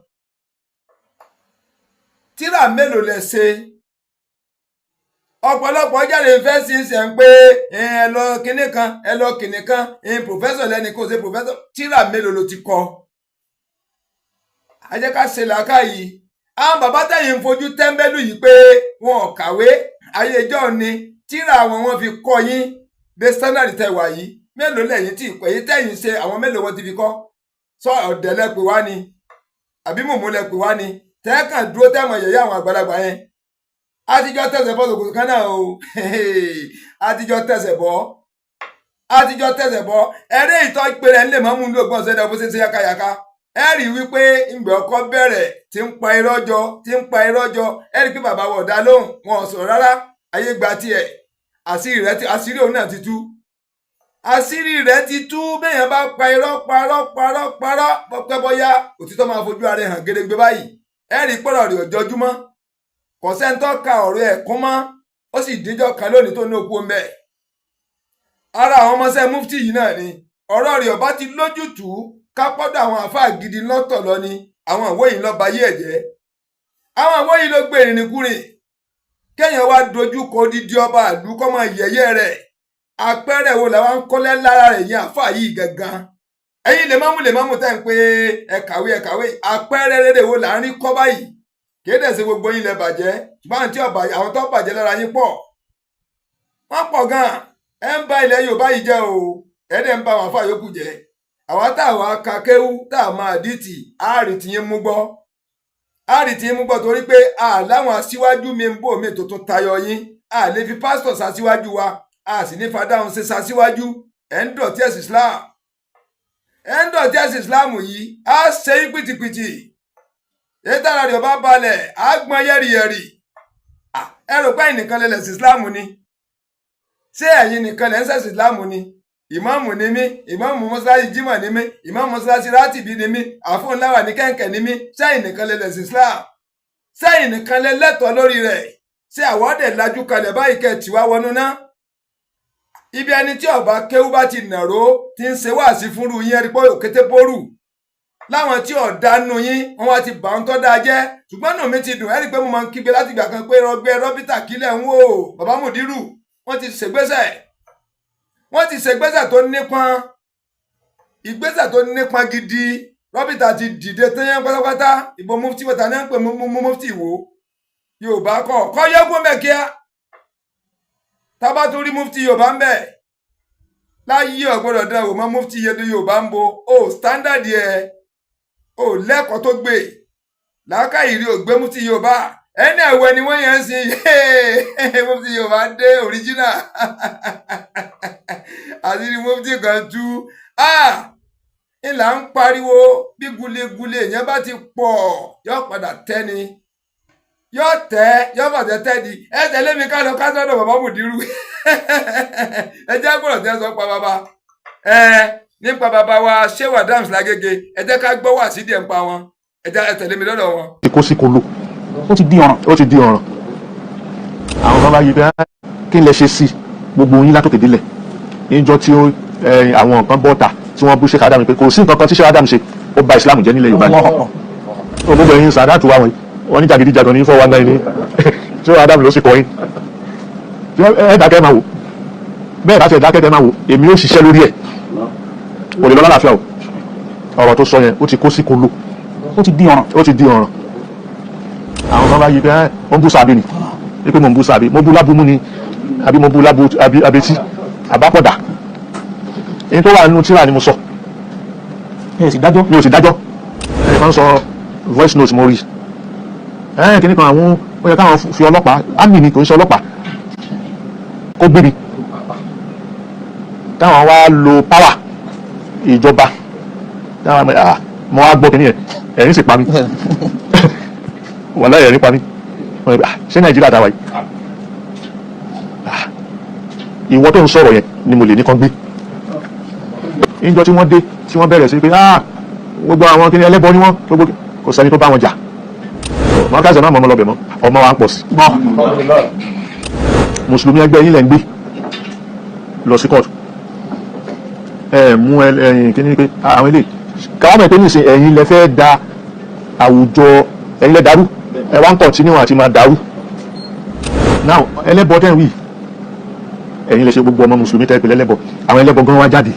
tíra mélòó lẹ ṣe ọ̀pọ̀lọpọ̀ jáde fẹ́ sí ṣe ń pé ẹ lọ kinní kan ẹ lọ kinní kan pòfẹ́sọ̀ lẹ́ni kò ṣe pòfẹ́sọ̀ tíra mélòó ló ti kọ a jẹ́ ká ṣe làákà yìí àwọn bàbá tẹ̀yìn ń fojú tẹ́ḿbẹ́lú yìí pé wọn ò kàwé ayé ìjọ ni tíra àwọn wọn fi kọ́ yín dé standard tẹwà yìí mélòó lẹ́yìn tí ìpè yìí tẹ̀yìn ṣe àwọn mélòó wọn ti fi kọ́ sọ ọ̀dẹ̀ lẹ pè wá ni àbí mòmó lẹ pè wá ni tẹ́ẹ̀kàn dúró tẹ́mọ̀ yẹ̀yẹ́ àwọn àgbàlagbà yẹn àtijọ́ tẹ̀sẹ̀ bọ́ sòkòtò kan náà o àtijọ́ tẹ̀sẹ̀ bọ́ ẹ̀rẹ́ ìtọ́ ìpèrè ńlẹ̀ mọ́ mú un lóògbọ́n sẹ́dọ̀ bó ṣe ṣe yákayàká ẹ rí i wípé ìgbẹ́ ọkọ bẹ̀rẹ̀ tí ń pa irọ́ jọ ẹ rí i pé bàbá wọ̀ dá lóhùn wọn ò sọ̀rọ̀ rárá ayé gba tiẹ̀ àṣírí òun náà ti tú àṣírí rẹ̀ ti tú béèyàn bá pa irọ́ parọ́ pẹ́ bọ́yá òtítọ́ máa fojú ara hàn gédégbé báyìí ẹ rí i pọ̀rọ̀ rẹ̀ ọjọ́júmọ́ kò sẹ́ńtọ́ ka ọ̀rọ̀ ẹ̀ kún mọ́ ó sì díjọ́ kan lónìí tó ní òkú ń bẹ̀. ara àwọn ọmọọṣẹ́ mufti yìí náà ni ọ̀rọ̀ rẹ̀ ọba ti lójútùú kápọ́dọ̀ àwọn àáfàá gidi lọ́tọ̀ lọ ni àwọn ìwé yìí lọ́ọ́ ba yé ẹ̀jẹ̀ àwọn ìwé yìí ló gbé ìrìnkúrìn kéèyàn wá dojú kọ odidi ọba àdúkọ́ mọ́ yẹ̀yẹ́ rẹ̀ àpẹẹrẹ wo làwọn ń kọ́lẹ́ lára rẹ̀ yẹn àáfàá yìí gangan ẹ̀yin lèmọ́mù tẹ́ ń pé ẹ kàwé àpẹẹrẹ rere wo là ń rí kọ́ báyìí kéde ṣe gbogbo yín lẹ bàjẹ́ ṣùgbọ́n àwọn tó bàjẹ́ lára yín pọ̀ wọ́n pọ̀ gan-an ẹ ń ba ilẹ̀ Yorùbá yìí jẹ́ o ẹ̀ẹ́dẹ̀ ń ba àwọn àfáà yòókù jẹ́ àwa táwa ka kéwú tá a máa dìtì àárí tí yín mú gbọ́ torí pé láwọn aṣíwájú mi ń bò mí tuntun tayọ yín a lè fi pásítọ̀ ṣaṣíwájú wa a sì ní fadáhùn ṣe ṣaṣíwájú ẹ̀ ń dọ̀tí ẹ̀sìn Islam yìí á ṣe yín pìtìpìtì ètàrà rẹ̀ ọba balẹ̀ àgbọn yẹ́rìyẹ́rì ẹ rò pé ẹnìkan lẹ lẹ̀sìn Islam ni ṣé ẹ̀yin nìkan lẹ ń ṣẹ̀sìn Islam ni ìmáàmù ni mí ìmáàmù mọ́ṣáláṣí jímọ̀ ni mí ìmáàmù mọ́ṣáláṣí rátìbí ni mí àfọ̀nláwà ní kẹ̀kẹ́ ni mí ṣé ẹ̀yin nìkan lẹ lẹ̀sìn Islam ṣé ẹ̀yin nìkan lẹ lẹ́tọ̀ọ́ lórí rẹ̀ ṣé àwọ̀dẹ̀ lajú kalẹ̀ báyìí kẹ́ tiwa wọnú ná ibi ẹni tí ọba kéwú bá ti nàró ti ń ṣe wáàsí fúnru yín ẹni pé òkété bórù láwọn tí ọ̀dánú yín wọn wá ti bà ń tọ́ dáa jẹ́ ṣùgbọ́n nù mí ti dùn ẹ́rí pé mo máa ń kígbe láti ìgbà kan pé rọgbẹ́ rọ́bìtà kílẹ̀ ń wò bàbá mùdírù wọ́n ti ṣègbésẹ̀ tó nípọn ìgbésẹ̀ tó nípọn gidi rọ́bìtà ti dìde tẹ́yẹ́ pátápátá ìbò mufti wọ́ta ní ń pè mufti ìwò Yorùbá kọ́ yẹ́gùn bẹ̀ kíá tábà tó rí mufti Yorùbá ń bẹ̀ láyé ọ̀gbọ́dọ̀ dán wò mọ́ mufti yẹdu Yorùbá ń bo standard ẹ̀ ò lẹ́kọ̀ọ́ tó gbé làákàyèrè ògbé mufti Yorùbá ẹni ẹ̀wẹ̀ ni wọ́n yẹn ń sin mufti Yorùbá dé original àti ní mufti kan tú ìlà ń pariwo bí gulegule yẹn bá ti pọ̀ yóò padà tẹ́ni yóò fàtẹ́ tẹ́ni ẹ tẹ̀lé mi ká lọ ká sọ́dọ̀ bàbá mùdírù ẹ jẹ́ gbọ́dọ̀ tẹ́ sọ pa bàbá nípa bàbá wa Shehu Adams Lágége ẹ jẹ́ ká gbọ́ wà sí díẹ̀ ń pa wọn ẹ tẹ̀lé mi lọ́dọ̀ wọn. kó sí kolo ó ti di ọ̀ràn àwọn kan bá yí pé kí n lè ṣe sí gbogbo yín látòkè délẹ̀ níjọ́ tí àwọn nǹkan bọ́ta tí wọ́n bú Shehu Adams pé kò sí nǹkan kan tí Shehu Adams ṣe ó ba Islam jẹ́ nílẹ̀ Yorùbá ni gbogbo ẹ̀yin Sàdáàtù wa wọ́n ní jàgídíjàgan ní 419 ní Shehu Adams ló sì kọ́ yín ẹ dákẹ́ máa wò bẹ́ẹ̀ bá ti dákẹ́ tẹ́ máa wò èmi ó ṣiṣẹ́ lórí ẹ̀ kò lè lọ lálàáfíà o ọ̀rọ̀ tó sọ yẹn ó ti kó sí kolo ó ti di ọ̀ràn àwọn kan bá yí pé wọ́n bú sàbí ni pé mo ń bú sàbí mo bú lábúmú ni àbí mo bú lábú abetí àbápọ̀dà èyí tó wà nínú tíra ni mo sọ mi ò sì dájọ́ kan sọ voice note mo rí kíní kan àwọn ó yẹ káwọn fi ọlọ́pàá ámì ni kò ń ṣe ọlọ́pàá kó gbé mi táwọn wá lo power ìjọba táwọn mo wá gbọ́ kíní yẹn ẹ̀rín sì pa mí wàláhì ẹ̀rín pa mí ṣé Nàìjíríà dáwà yìí ìwọ tó ń sọ̀rọ̀ yẹn ni mo lè ní kan gbé níjọ́ tí wọ́n dé tí wọ́n bẹ̀rẹ̀ sí pé gbogbo àwọn kíní ẹlẹ́bọ ni wọ́n gbogbo kò sẹ́ni tó bá wọn jà wọn ká sẹ máa mọ ọmọ lọbẹ mọ ọmọ wa ń pọ̀ sí. mùsùlùmí ẹgbẹ́ yín lẹ ń gbé lọ sí kóòtù mú ẹ̀yin kíní pé àwọn ilé káwọn mọ̀ pé ní ìsìn ẹ̀yin lẹ fẹ́ da àwùjọ ẹ̀yin lẹ dàrú ẹ wá ń kọ̀ntínú àti máa dàrú. now ẹlẹ́bọ tẹ́ ń wí ẹ̀yin lè ṣe gbogbo ọmọ mùsùlùmí tẹ́ pé lẹ́lẹ́bọ àwọn ẹlẹ́bọ gan wá jáde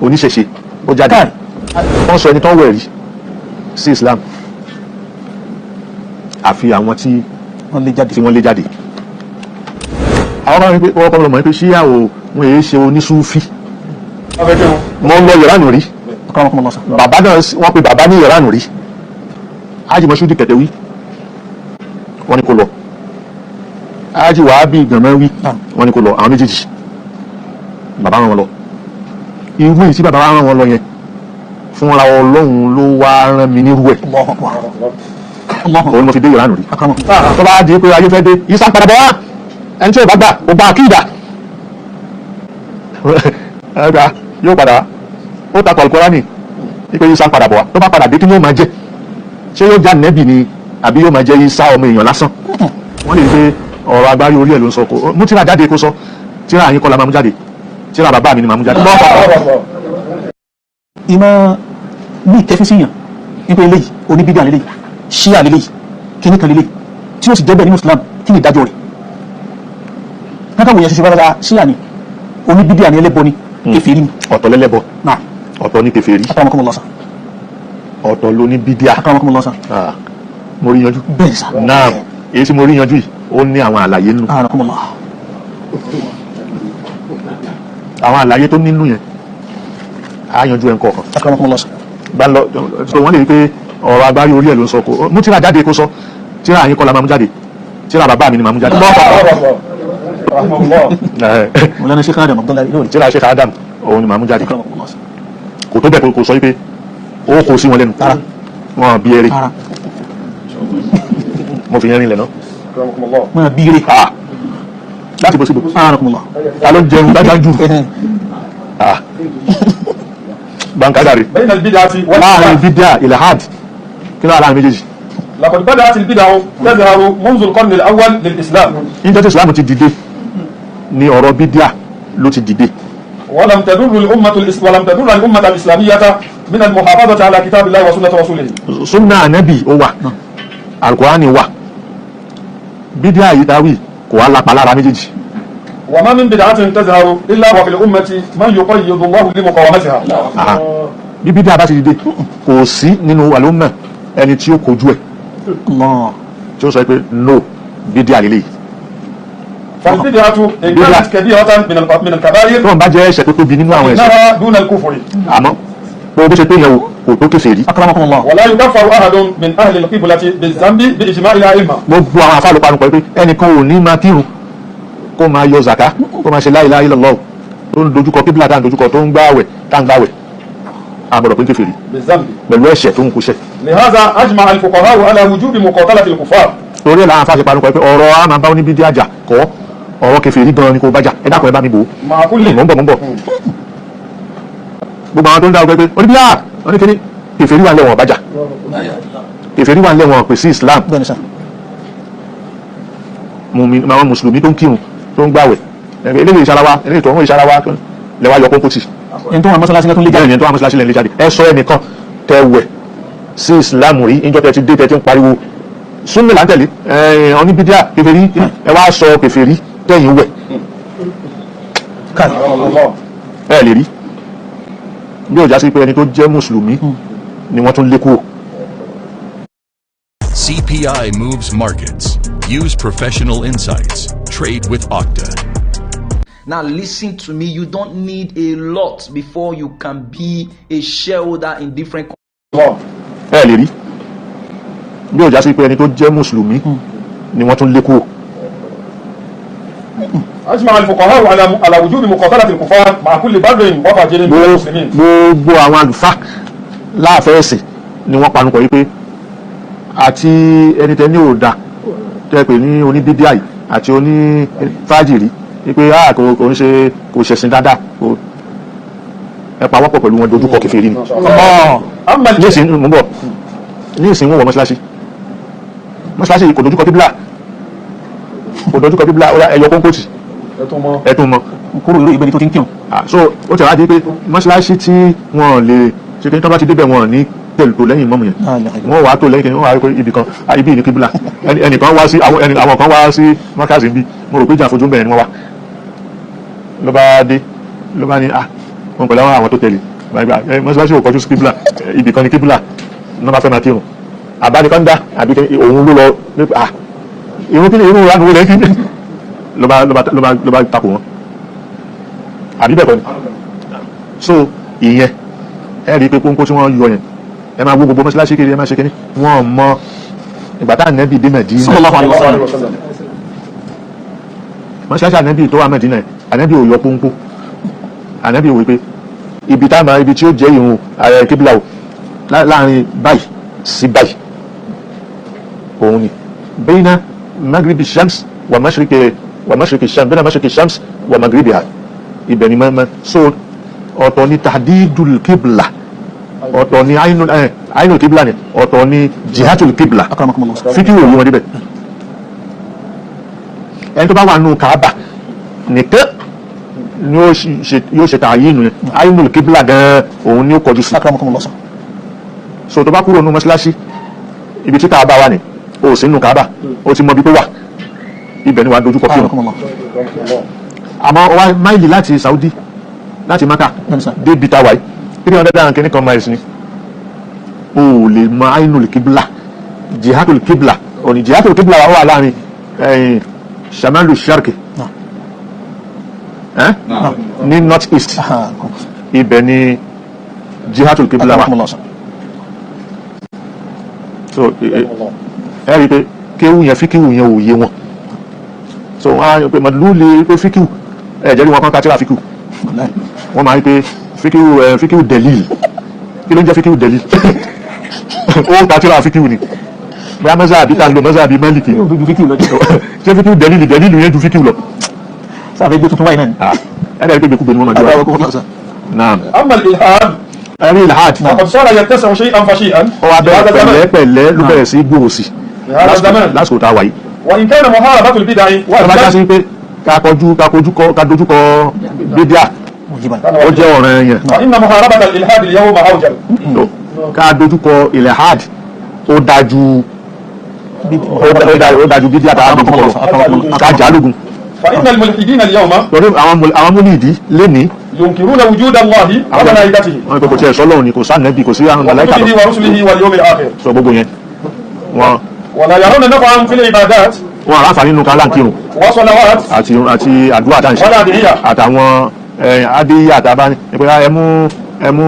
oníṣẹ̀ṣe ó jáde wọ́n sọ ẹni tó ń wẹ̀ rí sí Islam àfi àwọn tí wọ́n lé jáde àwọn kan wípé wọ́n kọ́ lọ́mọ wípé ṣíyà ò wọ́n èé ṣe onísúfí wọ́n lọ Ìránù rí bàbá náà wọ́n pe bàbá ní Ìránù rí ájìmọ̀ṣúdì kẹ̀tẹ̀ wí wọ́n ní kó lọ ájì wàhábì gànmọ́ wí wọ́n ní kó lọ àwọn méjèèjì bàbá rán wọn lọ irú èyí tí bàbá rán wọn lọ yẹn fúnra Ọlọ́run ló wá rán mi nírú ẹ̀ òun mo fi dé Ìránù rí tó bá di pé ayé fẹ́ dé Ìsá padà bọ̀ wá ẹni tí ò bá gbà ó gba àkídà yóò padà ó takọ̀ Al-Kùránì ní pé Ìsá padà bọ̀ wá tó bá padà dé kí ni ó máa jẹ́ ṣé yóò já nẹ́bì ni àbí yóò máa jẹ́ Ìsá ọmọ èèyàn lásán wọ́n lè pé ọ̀rọ̀ agbárí orí ẹ̀ ló ń sọ kó mú tíra jáde kó sọ tíra àyín kọ́ la máa mú jáde tíra bàbá mi ni máa mú jáde. ìmọ̀ ní ìtẹ́físíyàn nípa eléyìí oníbídà lélẹ́yìí ṣíà lélẹ́yìí kíní kan lélẹ́yìí tí ó sì jẹ́bẹ̀ nínú Islam kí ni ìdájọ́ rẹ̀ kákàwò yẹn ṣiṣẹ́ bára ṣíà ni oníbídà ni ẹlẹ́bọ ni kèfèrí ni. ọ̀tọ̀ lẹ́lẹ́bọ ọ̀tọ̀ ní kèfèrí ọ̀tọ̀ ló ní bídíà mo rí yanjú bẹ́ẹ̀ sá náà èyí tí mo rí yanjú yìí ó ní àwọn àlàyé nínú àwọn àlàyé tó nínú yẹn á yanjú ẹ̀ ń kọ̀ọ̀kan bá lọ so wọ́n lè rí pé ọ̀rọ̀ agbárí orí ẹ̀ ló ń sọ kó mú tíra jáde kó sọ tíra àyín kọ́ la máa mú jáde tíra bàbá mi ni máa mú jáde. tíra Sheikh Adam òun ni máa mú jáde kò tó bẹ̀ kó sọ wípé ó kó sí wọn lẹ́nu wọn bí eré mo fi yẹn rin lẹ̀ náà wọn bí eré láti bó síbò ta ló ń jẹun dájájú bankadari láàrin bídíà ilhad kí ló láàrin méjèèjì. لقد بدأت البدع تظهر منذ القرن الأول للإسلام. níjọ́ tí Islam ti dìde ni ọ̀rọ̀ bídíà ló ti dìde. ولم تضر الأمة الإسلامية من المحافظة على كتاب الله وسنة رسوله. sunna anabi ó wà Al-Qur'ani wà bídíà yìí dáwì kò wá lápá lára méjèèjì. وما من بدعة تظهر إلا وفي الأمة من يقيد الله لمقاومتها. bí bídíà bá ti dìde kò sí nínú àlùmọ̀ ẹni tí ó kojú ẹ̀ tí ó sọ pé no bídíà lélẹ́yìí. فالبدعة إن كانت كبيرة من الكبائر. tó ń bá jẹ́ ẹ̀ṣẹ̀ tó tóbi nínú àwọn ẹ̀ṣẹ̀. إنها دون الكفر. àmọ́ bó ṣe pé yẹn kò tó kèfèrí. ولا يكفر أحد من أهل القبلة بالذنب بإجماع الأئمة. gbogbo àwọn afáàlù panupọ̀ pé ẹnìkan ò ní máa kírun kó máa yọ zaka kó máa ṣe la ilaha illallah tó ń dojúkọ kíbílà tá ń dojúkọ tó ń gbààwẹ̀ tá ń gbààwẹ̀ àbọ̀dọ̀ pé ń kèfèrí pẹ̀lú ẹ̀ṣẹ̀ tó ń kúṣẹ̀. لهذا أجمع الفقهاء على وجوب مقاتلة الكفار. torí ẹ̀ làwọn afáàṣẹ panupọ̀ pé ọ̀rọ̀ a máa bá oníbídí àjà kọ́ ọ̀rọ̀ kèfèrí gan ni kò bá jà ẹ dákun ẹ bá mi bò ó. mọ̀ ń bọ̀ gbogbo àwọn tó ń dá ọgbẹ́ pé oníbíyà oníkíní kèfèrí wà lẹ́wọ̀n ọ̀bájà kèfèrí wà lẹ́wọ̀n pè sí Islam àwọn mùsùlùmí tó ń kírun tó ń gbàwẹ̀ eléyìí ìṣarawa eléyìí tó ń ìṣarawa lẹ́wà yọ kókó tì ẹni tó wà mọ́sálásí tó ń lé jáde ẹni tó wà mọ́sálásí lẹ́ ń lé jáde ẹ sọ ẹnìkan tẹwẹ̀ sí Islam rí ìjọ tẹ ti dé tẹ ti ń pariwo súnmí là ń tẹ̀lé oníbídíà kèfèrí ẹ wá sọ kèfèrí tẹ̀yìn wẹ̀ ẹ lè rí bí ó já sí pé ẹni tó jẹ́ mùsùlùmí ni wọ́n tún lé kúrò. CPI moves markets. Use professional insights. Trade with Okta. Now listen to me. You don't need a lot before you can be a shareholder in different companies. ẹ lè rí bí ó já sí pé ẹni tó jẹ́ mùsùlùmí ni wọ́n tún lé kúrò. أجمع الفقهاء على وجوب مقاتلة الكفار مع كل بر وفاجر من المسلمين. gbogbo àwọn àlùfáà láàfẹ́ ẹ̀sìn ni wọ́n panupọ̀ wípé àti ẹni tẹ́ ní òòdà tẹ́ pé ní oníbídíà yìí àti onífájìrí wípé kò ń ṣe kò ṣẹ̀sìn dáadáa ẹ pawọ́pọ̀ pẹ̀lú wọn dojúkọ kèfèrí ni. ní ìsìn mú bọ̀ ní ìsìn wọ́n wọ mọ́ṣáláṣí kò dojúkọ kíbílà ẹ̀yọ kónkóòtì ẹ̀tún mọ́ kúrò lórí ibẹ̀ tó ti ń kírun. so ó tẹ̀wá di pé mọ́ṣáláṣí tí wọ́n lè ṣe kí n tó bá ti débẹ̀ wọn ní tẹ̀lú tó lẹ́yìn mọ́mù yẹn wọ́n wà á tó lẹ́yìn kí wọ́n wà á pé ibì kan ibi ní kíbílà ẹnìkan wá sí àwọn kan wá sí mọ́kàsí bí mo rò pé ìjà fojú bẹ̀rẹ̀ ni wọ́n wá ló bá dé ló bá ní wọn pẹ̀lú àwọn tó tẹ̀lé mọ́ṣáláṣí ò kọjú sí kíbílà ibì kan ní kíbílà ní wọ́n bá fẹ́ máa kírun àbánikán dá àbí òun ló lọ irun kí ni irun ránú rẹ̀ kí ló bá takò wọn àbí bẹ́ẹ̀ kọ́ ni so ìyẹn ẹ rí i pé pọ́npọ́ tí wọ́n yọ yẹn ẹ máa wo gbogbo mọ́ṣáláṣí kiri ẹ máa ṣe kíní wọ́n mọ ìgbà tá ànẹ́bì dé Mẹ̀dínà mọ́ṣáláṣí ànẹ́bì tó wà Mẹ̀dínà ànẹ́bì ò yọ pọ́npọ́ ànẹ́bì wò pé ibi tí ó jẹ́ ìrun ààrẹ kíbílà o láàrin báyìí sí báyìí òun ni bayna magribi shams wa mashriqi shams bayna mashriqi shams wa magribiha ibẹ̀ ni mọ́ so ọ̀tọ̀ ni tahdidul kibla ọ̀tọ̀ ni ainul kibla ni ọ̀tọ̀ ni jihatul kibla fíkí òye wọn níbẹ̀ ẹni tó bá wà nù Kaaba nìkan ni yóò ṣe tààyínú yẹn ainul kibla gan òun ni ó kọjú sí so tó bá kúrò nù mọ́ṣáláṣí ibi tí Kaaba wà ní o sí nù Kaaba o ti mọ bí tó wà ibẹ̀ ni wà dojú kọ kírun àmọ́ ọwá máìlì láti Saudi láti Maka dé bita wáyé 300 kìíní kan miles ni o lè mọ ainul kibla jihatul kibla òní jihatul kibla wà láàrin shamalu sharki ní north east ibẹ̀ ni jihatul kibla wà so ẹ rí i pé kéwù yẹn fíkíwù yẹn ò yé wọn so wọ́n á pè mọ̀lú lè pé fíkíwù ẹ̀jẹ̀rí wọn kan kátírà fíkíwù wọ́n máa ń pè fíkíwù delil kí ló ń jẹ́ fíkíwù delil ó kátírà fíkíwù ni bóyá mọ́sáàbí tá ń lo mọ́sáàbí mẹ́lìkì ṣé fíkíwù delil yẹn ju fíkíwù lọ. sáfẹ́ gbé tuntun wáyé náà ni. ẹ̀rẹ́ pé gbẹ̀kúgbẹ̀ ni wọ́n máa jọ wá. أما الإلحاد ẹ̀rí ilhad فقد صار يتسع شيئا فشيئا ó wá bẹ̀rẹ̀ pẹ̀lẹ́ ló bẹ̀rẹ̀ sí gbòòrò sí هذا الزمان lásìkò tá a wà yìí. وإن كان محاربة البدع ọba já sí pé ká dojúkọ bídíà ó jẹ́ ọ̀ràn yẹn فإن محاربة الإلحاد اليوم أوجب ká dojúkọ ilhad ó dájú bídíà tá a dojúkọ lọ ká jà lógun. فإن الملحدين اليوم torí àwọn múlìdí lénìí ينكرون وجود الله وملائكته wọn kò tiẹ̀ sọ́lọ́run ni kò sí ànábì kò sí àwọn màláíkà وكتبه ورسله واليوم الآخر sọ gbogbo yẹn wọn ولا يرون نفعا في العبادات aláǹfààní nínú kálánkírun وصلوات àti àdúrà tá à ń ṣe ولا أدعية àtàwọn adéyé àtàbá ní ìpínlẹ̀ ẹmú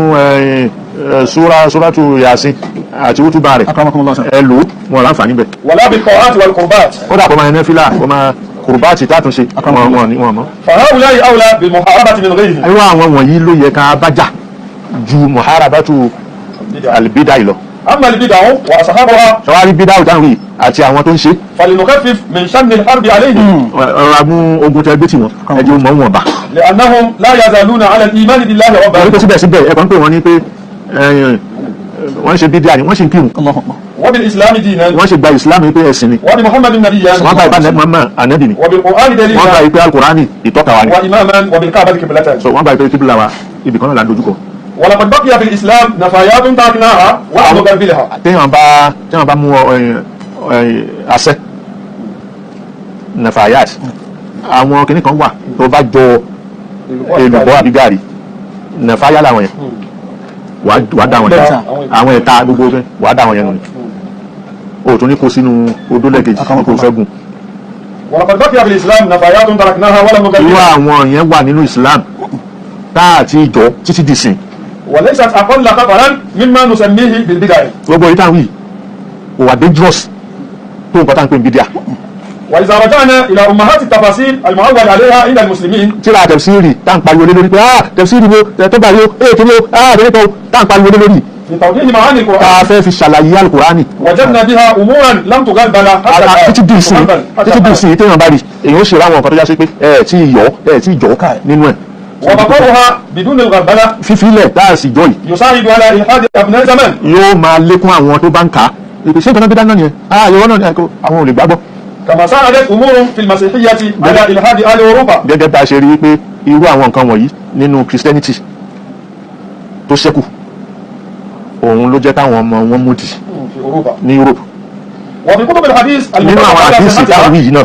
súrátù Yasin àti wútúbà rẹ̀ ẹlò wọn aláǹfààní bẹ̀. ولا بالطاعات والقربات ó dàpọ̀ máa ẹnẹ́ fílà ó máa kùrùbáàtì tátúnṣe wọn mọ́. فهؤلاء أولى بالمحاربة من غيرهم irú àwọn wọ̀nyí ló yẹ ká bájà ju muharabatu albida lọ. أما البدع وأصحابها sọwárí bídà òtáwọn yìí àti àwọn tó ń ṣe فلنخفف من شن الحرب عليهم ọ̀rọ̀ amú ogun tẹ gbé tí wọn ẹjọ́ mọ́ wọn bá. لأنهم لا يزالون على الإيمان بالله wọ́n ní pé ربا síbẹ̀síbẹ̀ ẹ̀kọ́ ń pè wọ́n ní pé wọ́n ṣe bídà ni wọ́n ṣe ń kírun وبالإسلام دينا wọ́n ṣe gba ìsìlámù pé ẹ̀sìn ni وبمحمد نبيا wọ́n gba ìbá Muhammad ànábì ni وبالقرآن wọ́n gba دليلا ìpè alukurani ìtọ́ka wa ni وإماما وبالكعبة قبلة so wọ́n gba ìpè kíbla wa ibì kan náà la dojúkọ. ولقد بقي في الإسلام نفايات تركناها ونقبلها téèyàn bá mú àṣẹ nafayat àwọn kìnnì kan wà tó bá jọ èlùbọ́ àbí gàrí nafaya làwọn yẹn wàá dá wọn yẹn àwọn ẹ̀ta gbogbo wàá dá wọn yẹn nù ni o tún ní kó sínú odó lẹ́ẹ̀kejì kó fẹ́ gùn. ولقد بقي في الإسلام نفايات تركناها ولم irú نقبلها àwọn yẹn wà nínú Islam tá àti ìjọ títí dìsìn وليست أقل خطرا مما نسميه بالبدع. gbogbo yìí táwọn yìí kò wà dangerous tó nǹkan tá à ń pè ní bídíà. وإذا رجعنا إلى أمهات التفاصيل المعول عليها عند المسلمين. tíra tẹ̀fsírì tá à ń pariwo lé lórí pé tẹ̀fsírì wo tó bá yó kìíní o àbẹ̀rẹ̀ kan tá à ń pariwo lé lórí. في توضيح معاني القرآن. tá a fẹ́ fi ṣàlàyé alukurani. وجدنا بها أمورا لم تغلبل حتى títí di ìsìn téèyàn bá rí èèyàn ó ṣe ráwọn nǹkan tó já sí pé ẹ tí ì jọ nínú ẹ̀. وبقاؤها بدون الغلبلة fífilẹ̀ tá a sì jọ yìí. يساعد على إلحاد أبناء زمان. yóò máa lékún àwọn tó bá ń kà á ìpèsè ìtọ́nà bí dáná yẹn yọwọ́ náà ni àwọn ò lè gbàgbọ́. كما ساعدت أمور في المسيحية على إلحاد أهل أوروبا. gẹ́gẹ́ bá a ṣe rí i pé irú àwọn nǹkan wọ̀nyí nínú Christianity tó ṣẹ́kù òun ló jẹ́ káwọn ọmọ wọn mú di ní Europe. وفي كتب الحديث nínú àwọn àdìsí táwọn yìí náà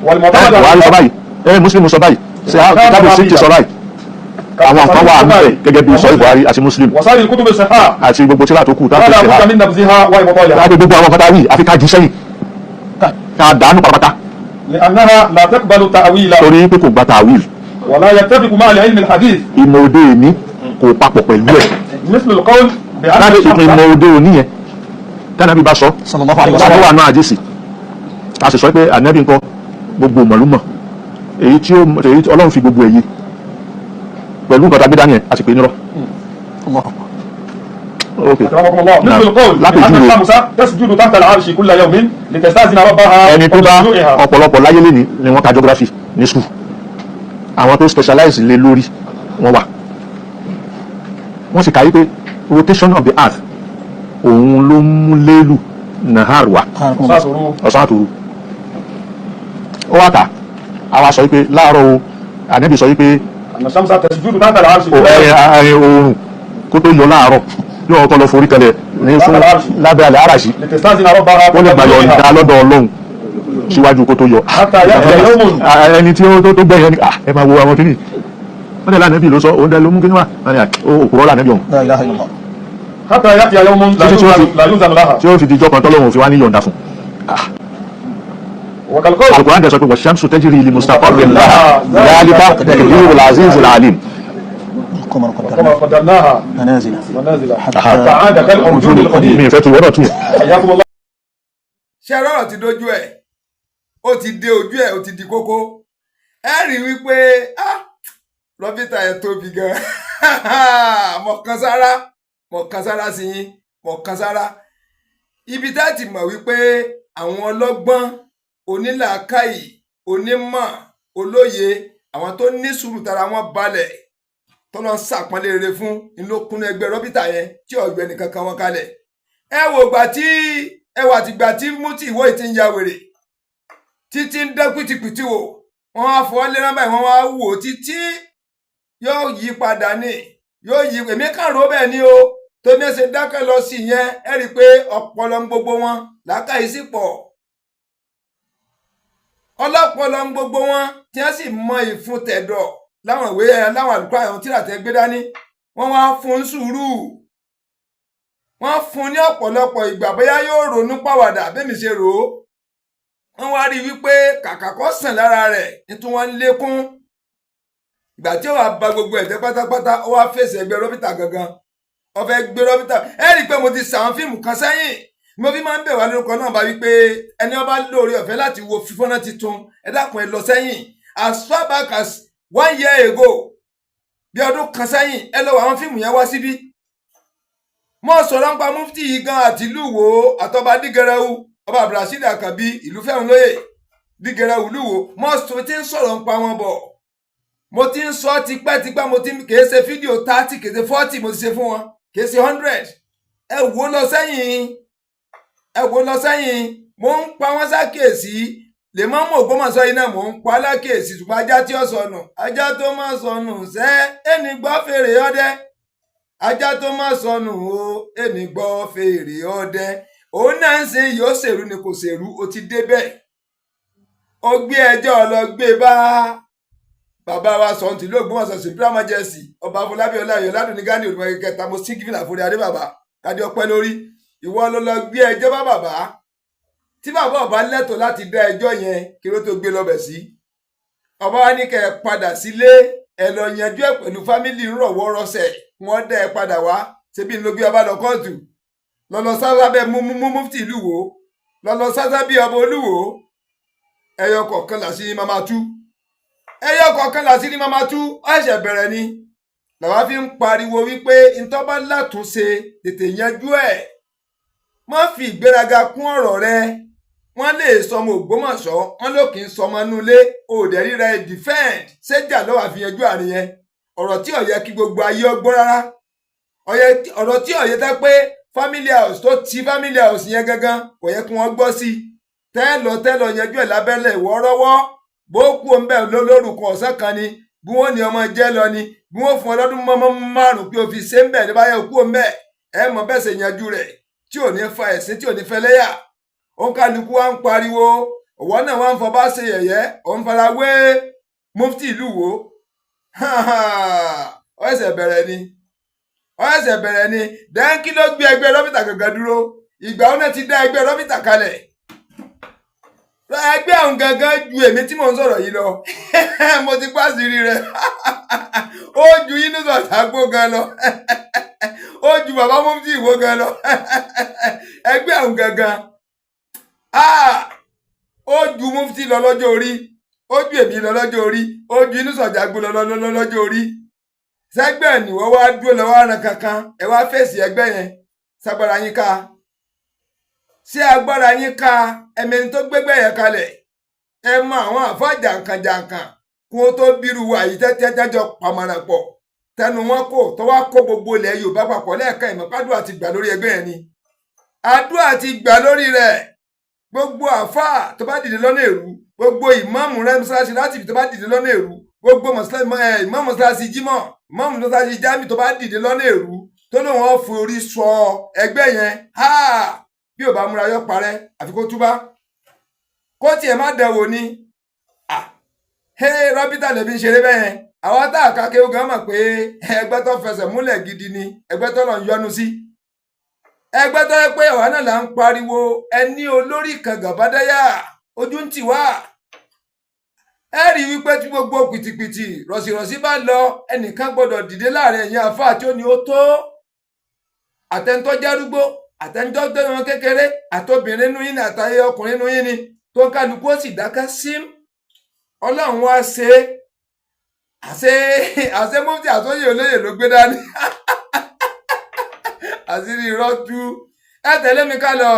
Buhari sọ báyìí Muslim sọ báyìí Kitabu Sitti sọ báyìí àwọn nǹkan wà níbẹ̀ gẹ́gẹ́ bí sọ Buhari àti Muslim وسائر الكتب الصحيحة àti gbogbo tíra tó kù táwọn ولا tó ṣe بد من نبذها ومطالعها. láti gbogbo àwọn kọta yìí àfi ká jù sẹ́yìn ká dànù pátápátá لأنها لا تقبل التأويل torí pé kò gba tàwíl ولا يتفق مع العلم الحديث. ìmọ̀ òde òní kò papọ̀ pẹ̀lú ẹ̀ مثل القول بأن láti ìpín الشخص ìmọ̀ òde òní yẹn tánàbí bá sọ sallallahu alaihi ìgbà tó wasallam. wà náà àdìsí a sì sọ pé ànábì nǹkan gbogbo mọ̀lúmọ̀ èyí tí Ọlọ́run fi gbogbo èyí pẹ̀lú nǹkan tàbí daniel àti pé nírọ̀. أكرمكم الله. مثل القول لا بأن تجوز. الشمس تسجد تحت العرش كل يوم لتستأذن ربها ẹni tó bá بنزولها. ọ̀pọ̀lọpọ̀ láyé lé ni wọ́n ka geography ní school àwọn tó specialize lé lórí wọ́n wà wọ́n sì kàyí pé rotation of the earth òun ló mú lélù nahar wá ọ̀sán àtòru ó wá kà àwa sọ wípé láàárọ̀ o ànábì sọ wípé أن الشمس تسجد تحت العرش كل يوم oòrùn kó tó yọ láàárọ̀ yóò kọ́ lọ forí kalẹ̀ ní fún lábẹ́ alẹ́ àràṣì لتستأذن ربها ó lè gbàyọ̀ ìdá lọ́dọ̀ Ọlọ́run síwájú kó tó yọ. حتى يأتي يوم ẹni tí ó tó gbẹ̀yẹ ni ẹ máa wo àwọn kìíní wọ́n dẹ̀ lánàbì ló sọ òun dẹ̀ ló mú kíní wá òkúrọ́ lánàbì ọ̀hún La ilaha illallah. حتى يأتي يوم لا يوزن لها. tí ó fi dijọ́ kan tọ́lọ́run fi wá ní yọ̀ǹda fún. وكالقول Al-Qur'an dẹ̀ sọ pé wash-shamsu tajri li mustaqarrin laha dhalika taqdirul azizil alim. القمر كما قدرناه قدرناها منازل منازل حتى عاد كالعرجون القديم. mi ìfẹ́ tu wọ́n náà tún yẹn. حياكم الله. ṣé ọ̀rọ̀ ti dojú ẹ̀ ó ti dé ojú ẹ̀ ó ti di kókó ẹ rí wípé lọ́fíìtà ẹ̀ tóbi gan mọ̀kàn sára sí yín mọ̀kàn sára ibi tá ti mọ̀ wípé àwọn ọlọ́gbọ́n onílàákàyè onímọ̀ olóye àwọn tó ní sùúrù tara wọn balẹ̀ tọ́lọ́ ń sàpọ́nlé rere fún inú kúnú ẹgbẹ́ rọ́bìtà yẹn tí ọ̀gbẹ́ni kankan wọn kalẹ̀ ẹ wò gbà tí ẹwà tìgbà tí mútì ìwọ ìtì ń ya wèrè títí ń dán pìtìpìtì wò wọn á fọwọ́ lé nọ́mbà wọn á wò títí yóò yí padà ní yóò yí èmi kàn ró bẹ́ẹ̀ ni o tó ní ẹsẹ̀ dákẹ́ lọ sí yẹn ẹ rí i pé ọpọlọ ń gbogbo wọn làákàyè sì pọ̀ ọlọ́pọlọ ń gbogbo wọn tí wọ́n sì mọ ìfun tẹ̀dọ̀ láwọn ìwé láwọn àlùkò àwọn tíra tẹ́ gbé dání wọ́n wá fún sùúrù wọ́n fún ní ọ̀pọ̀lọpọ̀ ìgbà bóyá yóò ronú pàwàdà bẹ́ẹ̀ mi ṣe rò ó wọ́n wá rí i wípé kàkà kó sàn lára rẹ̀ nítorí wọ́n ń lékún ìgbà tí ó wàá ba gbogbo ẹ̀jẹ̀ pátápátá ó wá fèsì ẹgbẹ́ rọ́bìtà gangan ó fẹ́ gbé rọ́bìtà ẹ rí i pé mo ti sàwọn fíìmù kan sẹ́yìn mo fi máa ń bẹ̀ wá lórúkọ náà bá wípé ẹni ó bá lóore ọ̀fẹ́ láti wo fífọ́nà titun ẹ dákun ẹ lọ sẹ́yìn as far back as 1 year ago bí ọdún kan sẹ́yìn ẹ lọ wọ àwọn fíìmù yẹn wá síbí mo sọ̀rọ̀ nípa mufti yìí gan àti ìlú wo àtọba dígẹrẹwu ọba abdulrasheed akabi ìlú fẹ́hùn lóye dígẹrẹwu ìlú wo mo ti ń sọ̀rọ̀ nípa wọn bọ̀ mo ti ń sọ tipẹ́tipẹ́ mo ti kìí ṣe fídíò 30 kìí ṣe 40 mo ti ṣe fún wọn kìí ṣe 100 ẹ wò lọ sẹ́yìn mo ń pa wọ́n sákèsí lè má mú Ògbómọ̀ṣọ́ yìí náà mò ń pa lákèsí ṣùgbọ́n ajá tí ó sọnù ajá tó má sọnù ṣẹ́ ẹni gbọ́ fèrè ọdẹ ajá tó má sọnù o ẹni gbọ́ fèrè ọdẹ òun náà ń sin yóò ṣèrú ni kò ṣèrú ó ti débẹ̀ ó gbé ẹjọ́ lọ gbé bá bàbá wa sọ̀ǹtì ló Ògbómọ̀ṣọ́ supreme majesty ọba Afọlábí Ọláìyọ̀ ládùn ní Gani olùmọ̀ kẹta mo sí gífìlà forí adé bàbá kádé ọpẹ́ lórí ìwọ ló lọ gbé ẹjọ́ bá bàbá tí bàbá ọba lẹ́tọ̀ọ́ láti dá ẹjọ́ yẹn kí ló tó gbé lọ́bẹ̀ sí ọba wa ní kẹ́ ẹ padà sílé ẹ lọ yanjú ẹ̀ pẹ̀lú fámìlì ńrọ̀wọ́rọ̀sẹ̀ wọ́n dẹ́ ẹ padà wá ṣebí ń lo bí ọba lọ kóòtù lọ́lọ́ sábẹ́ mú mufti ìlú wo lọ́lọ́ sábẹ́ bí ọba olúwo ẹyọ kọ̀ọ̀kan làṣírí máa tú ẹyọ kọ̀ọ̀kan làṣírí máa tú ọ̀ṣẹ̀ bẹ̀rẹ̀ ni làwa fi ń pariwo wípé ntọ́ba látúnṣe tètè yanjú ẹ̀ má fi ìgbéraga kún ọ̀rọ̀ rẹ wọ́n lè sọmọ Ògbómọ̀ṣọ́ wọ́n ló kì í sọmọ nulẹ̀ òòdẹ ríra ẹ defend ṣéjà lọ́wọ́ àfihànjú àárín yẹn ọ̀rọ̀ tí ó yẹ kí gbogbo ayé ọgbọ́n rárá ọ̀rọ̀ tí ó yẹ tẹ́ pé family house tó ti family house yẹn gangan kò yẹ kí wọ́n gbọ́ sí tẹ́lọ̀ yanjú ẹ̀ lábẹ́lẹ̀ wọ́ọ́rọ́wọ́ bó kú òun bẹ́ẹ̀ lórúkọ ọ̀sán kan ni bí wọ́n ní ọmọ jẹ́ lọ ni bí wọ́n fún ọlọ́dún márùn-ún pé o fi ṣe ń bẹ̀ ní báyọ̀ kú òun bẹ́ẹ̀ ẹ mọ̀ bẹ́ẹ̀ ṣe yanjú rẹ̀ tí ò ní fa ẹ̀sìn tí ò ní fẹ́ lẹ́yà òun kálukú wa ń pariwo ọ̀wọ́ náà wá ń fọba ṣe yẹ̀yẹ́ òun fara wé mufti ìlú wo ọ̀ẹ́sẹ̀ bẹ̀rẹ̀ ni dẹ́ńkì ló gbé ẹgbẹ́ rọ́bìtà gangan dúró ìgbà wọn náà ti dá ẹgbẹ́ rọ́bìtà kalẹ̀ ẹgbẹ́ àwọn gangan ju èmi tí mò ń sọ̀rọ̀ yìí lọ mo ti pàṣírí rẹ̀ ó ju inú sọ̀tàgbó gan lọ ó ju bàbá mufti ìwó gan lọ ẹgbẹ́ àwọn gangan ó ju mufti lọ lọ́jọ́ orí ó ju èmi lọ lọ́jọ́ orí ó ju inú sọ̀tàgbó lọ lọ́jọ́ orí sẹ́gbẹ́ ni wọ́n wá dúró lọ́wọ́ àrùn kankan ẹ wá fèsì ẹgbẹ́ yẹn ságbára yín ká ṣé agbára yín ká ẹmẹni tó gbégbẹ́ yẹn kalẹ̀ ẹ mọ àwọn àfa jàǹkànjàǹkàn kó tó bírú wa yìí tẹ́tẹ́jọ́ pàmòràn pọ̀ tẹnu wọn kò tó wá kó gbogbo ilẹ̀ Yorùbá papọ̀ lẹ́ẹ̀kan ìmọ̀pádùá ti gbà lórí ẹgbẹ́ yẹn ni àdúrà ti gbà lórí rẹ̀ gbogbo àfa tó bá dìde lọ́nà èrú gbogbo ìmáàmù rẹ̀ mọ́sálásí láti tó bá dìde lọ́nà èrú gbogbo ìmáàmù mọ́sálásí jímọ̀ ìmáàmù mọ́sálásí jámì tó bá dìde lọ́nà èrú tó lóun ọ̀ fi orí sọ ẹgbẹ́ yẹn bí ò bá múra yọ parẹ́ àfi kó túbá kó tiẹ̀ má dẹ̀wò ni rọ́bìtà lè fi ń ṣeré bẹ́ẹ̀ yẹn àwọn tá a ká kéwòn gan mọ̀ pé ẹgbẹ́ tó fẹsẹ̀ múlẹ̀ gidi ni ẹgbẹ́ tó lọ ń yọnu sí ẹgbẹ́ tó yẹ pé ọ̀hán náà là ń pariwo ẹni olórí kan gàbádáyà ojú ń tì wá ẹ rí i wípé tí gbogbo pìtìpìtì rọ̀sìrọ̀sì bá lọ ẹnìkan gbọ́dọ̀ dìde láàrin ẹ̀yìn àfáà tí ó ní ó tó àtẹnutọ́ járúgbó àtẹnudọ́ wọn kékeré àtobìnrin nínú yín ni àtàyè ọkùnrin nínú yín ni tó ń kálukú ó sì dákẹ́ sim ọlọ́run wá àṣẹ mufti àtọ́yè olóyè ló gbé dání àṣírí irọ́ tú ẹ tẹ̀lé mi ká lọ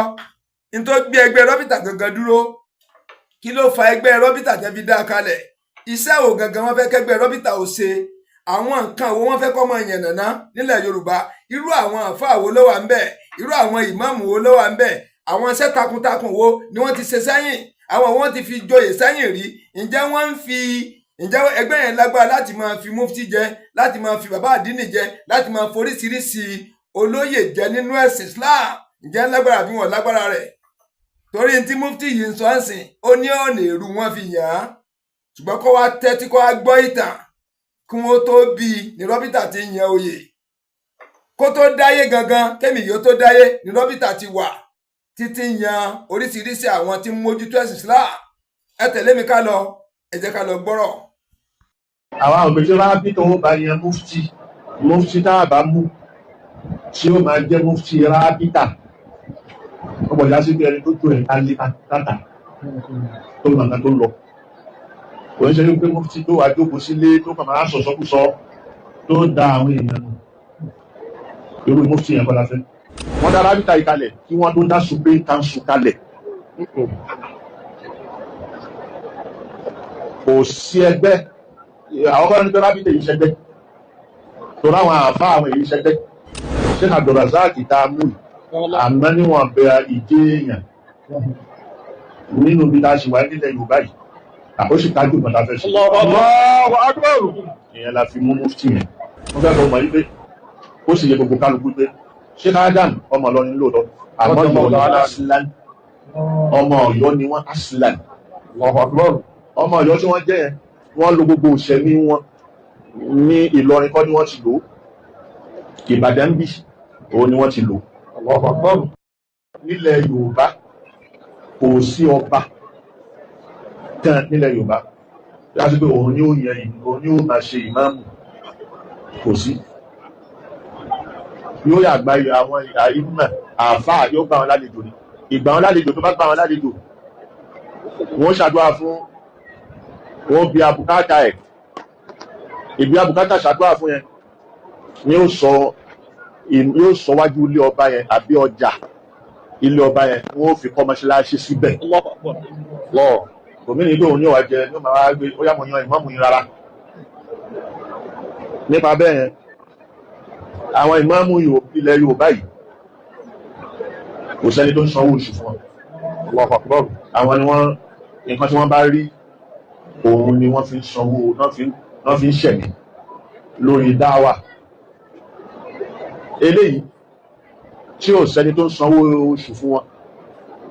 ní tó gbé ẹgbẹ́ rọ́bìtà gangan dúró kí ló fa ẹgbẹ́ rọ́bìtà tẹ́ fi dá kalẹ̀ iṣẹ́ wo gangan wọ́n fẹ́ kẹ́gbẹ́ rọ́bìtà ó ṣe àwọn nǹkan wo wọ́n fẹ́ kọ́ mọ yànnàná nílẹ̀ Yorùbá irú àwọn àfáà wo ló wà ń bẹ̀ irú àwọn ìmáàmù wo ló wà ń bẹ̀ àwọn iṣẹ́ takuntakun wo ni wọ́n ti ṣe sẹ́yìn àwọn wọ́n ti fi joyè sẹ́yìn rí ǹjẹ́ ẹgbẹ́ yẹn lágbára láti máa fi mufti jẹ láti máa fi bàbá àdínì jẹ láti máa foríṣiríṣi olóyè jẹ nínú ẹ̀sìn Islam ǹjẹ́ lágbára bí wọ́n lágbára rẹ̀ torí tí mufti yìí ń sọ ẹ̀sìn ó ní ọ̀nà èrú wọn fi yàn án ṣùgbọ́n kó wá tẹ́tí kó wá gbọ́ ìtàn kí wọ́n tó bí ní rọ́bìtà ti yan oyè kó tó dáyé gangan kémi yóò tó dáyé ní rọ́bìtà ti wà títí yan oríṣiríṣi àwọn tí ń mójútó ẹ̀sìn Islam ẹ tẹ̀lé mi ká lọ ẹ jẹ́ ká lọ gbọ́rọ̀. àwọn òbèjì rábí tó bá yan mufti tá a bá mú tí ó máa jẹ́ mufti rábítà ó bọ̀ já sí bí ẹni tó tó ẹ̀ kálí tàtà tó gbàgbà tó lọ kò ń ṣe wípé mufti tó wà jókòó sílé tó kàn máa sọ̀sọ́kùsọ tó da àwọn èèyàn nù irú mufti yẹn kọ́lá fẹ́ wọ́n dá rábítà yìí kalẹ̀ kí wọ́n tó dá Supreme Council kalẹ̀ kò sí ẹgbẹ́ àwọn kan ní pé rábítà yìí ṣẹgbẹ́ tó ráwọn àfá àwọn èyí ṣẹgbẹ́ ṣé Abdulrasaq tá a mú àmọ́ níwọ̀n bẹ ìdí èèyàn nínú bí tá a ṣe wà nílẹ̀ Yorùbá yìí àkóṣì kájú kan tá a fẹ́ ṣe ìyẹn la fi mú mufti yẹn wọ́n fẹ́ fọmọ yìí pé ó sì yẹ gbogbo kálukú pé ṣé Adam ọmọ Ìlọrin lóòótọ́ àmọ́ ọmọ Ọ̀yọ́ ni wọ́n aslan ọmọ Ọ̀yọ́ tí wọ́n jẹ́ yẹn wọ́n lo gbogbo òṣèlú wọn ní Ìlọrin kọ́ ni wọ́n ti lò Ìbàdàn bí òun ni wọ́n ti lò nílẹ̀ Yorùbá kò sí ọba kan nílẹ̀ Yorùbá láti pé òun ni ó yẹ òun ni ó máa ṣe ìmáàmù kò sí. Yóò yà gba àwọn àìmọ̀ àáfàá yóò gbà wọn lálejò ni. Ìgbà wọn lálejò tó bá gbà wọn lálejò wọ́n ṣàdúrà fún wọ́n bí abùkátà ẹ̀. Ìbí abùkátà ṣàdúrà fún yẹn ni yóò sọ wájú ilé ọba yẹn àbí ọjà ilé ọba yẹn wọ́n fi kọ́ mọ́ṣáláṣí síbẹ̀. lọ́ọ̀ gómìnà ìgbé òun ní ọ̀wá jẹ ní ọmọ wa gbé ó yá mo yan ìmáàmù yín rárá. Nípa bẹ́ẹ̀ yẹn àwọn ìmáàmù ilẹ̀ Yorùbá yìí kò sẹ́ni tó ń sanwó oṣù fún wọn. Àwọn ni wọ́n nǹkan tí wọ́n bá rí òun ni wọ́n fi ń sanwó náà fi ń ṣẹ̀mí lórí dáwà. Eléyìí tí ò sẹ́ni tó ń sanwó oṣù fún wọn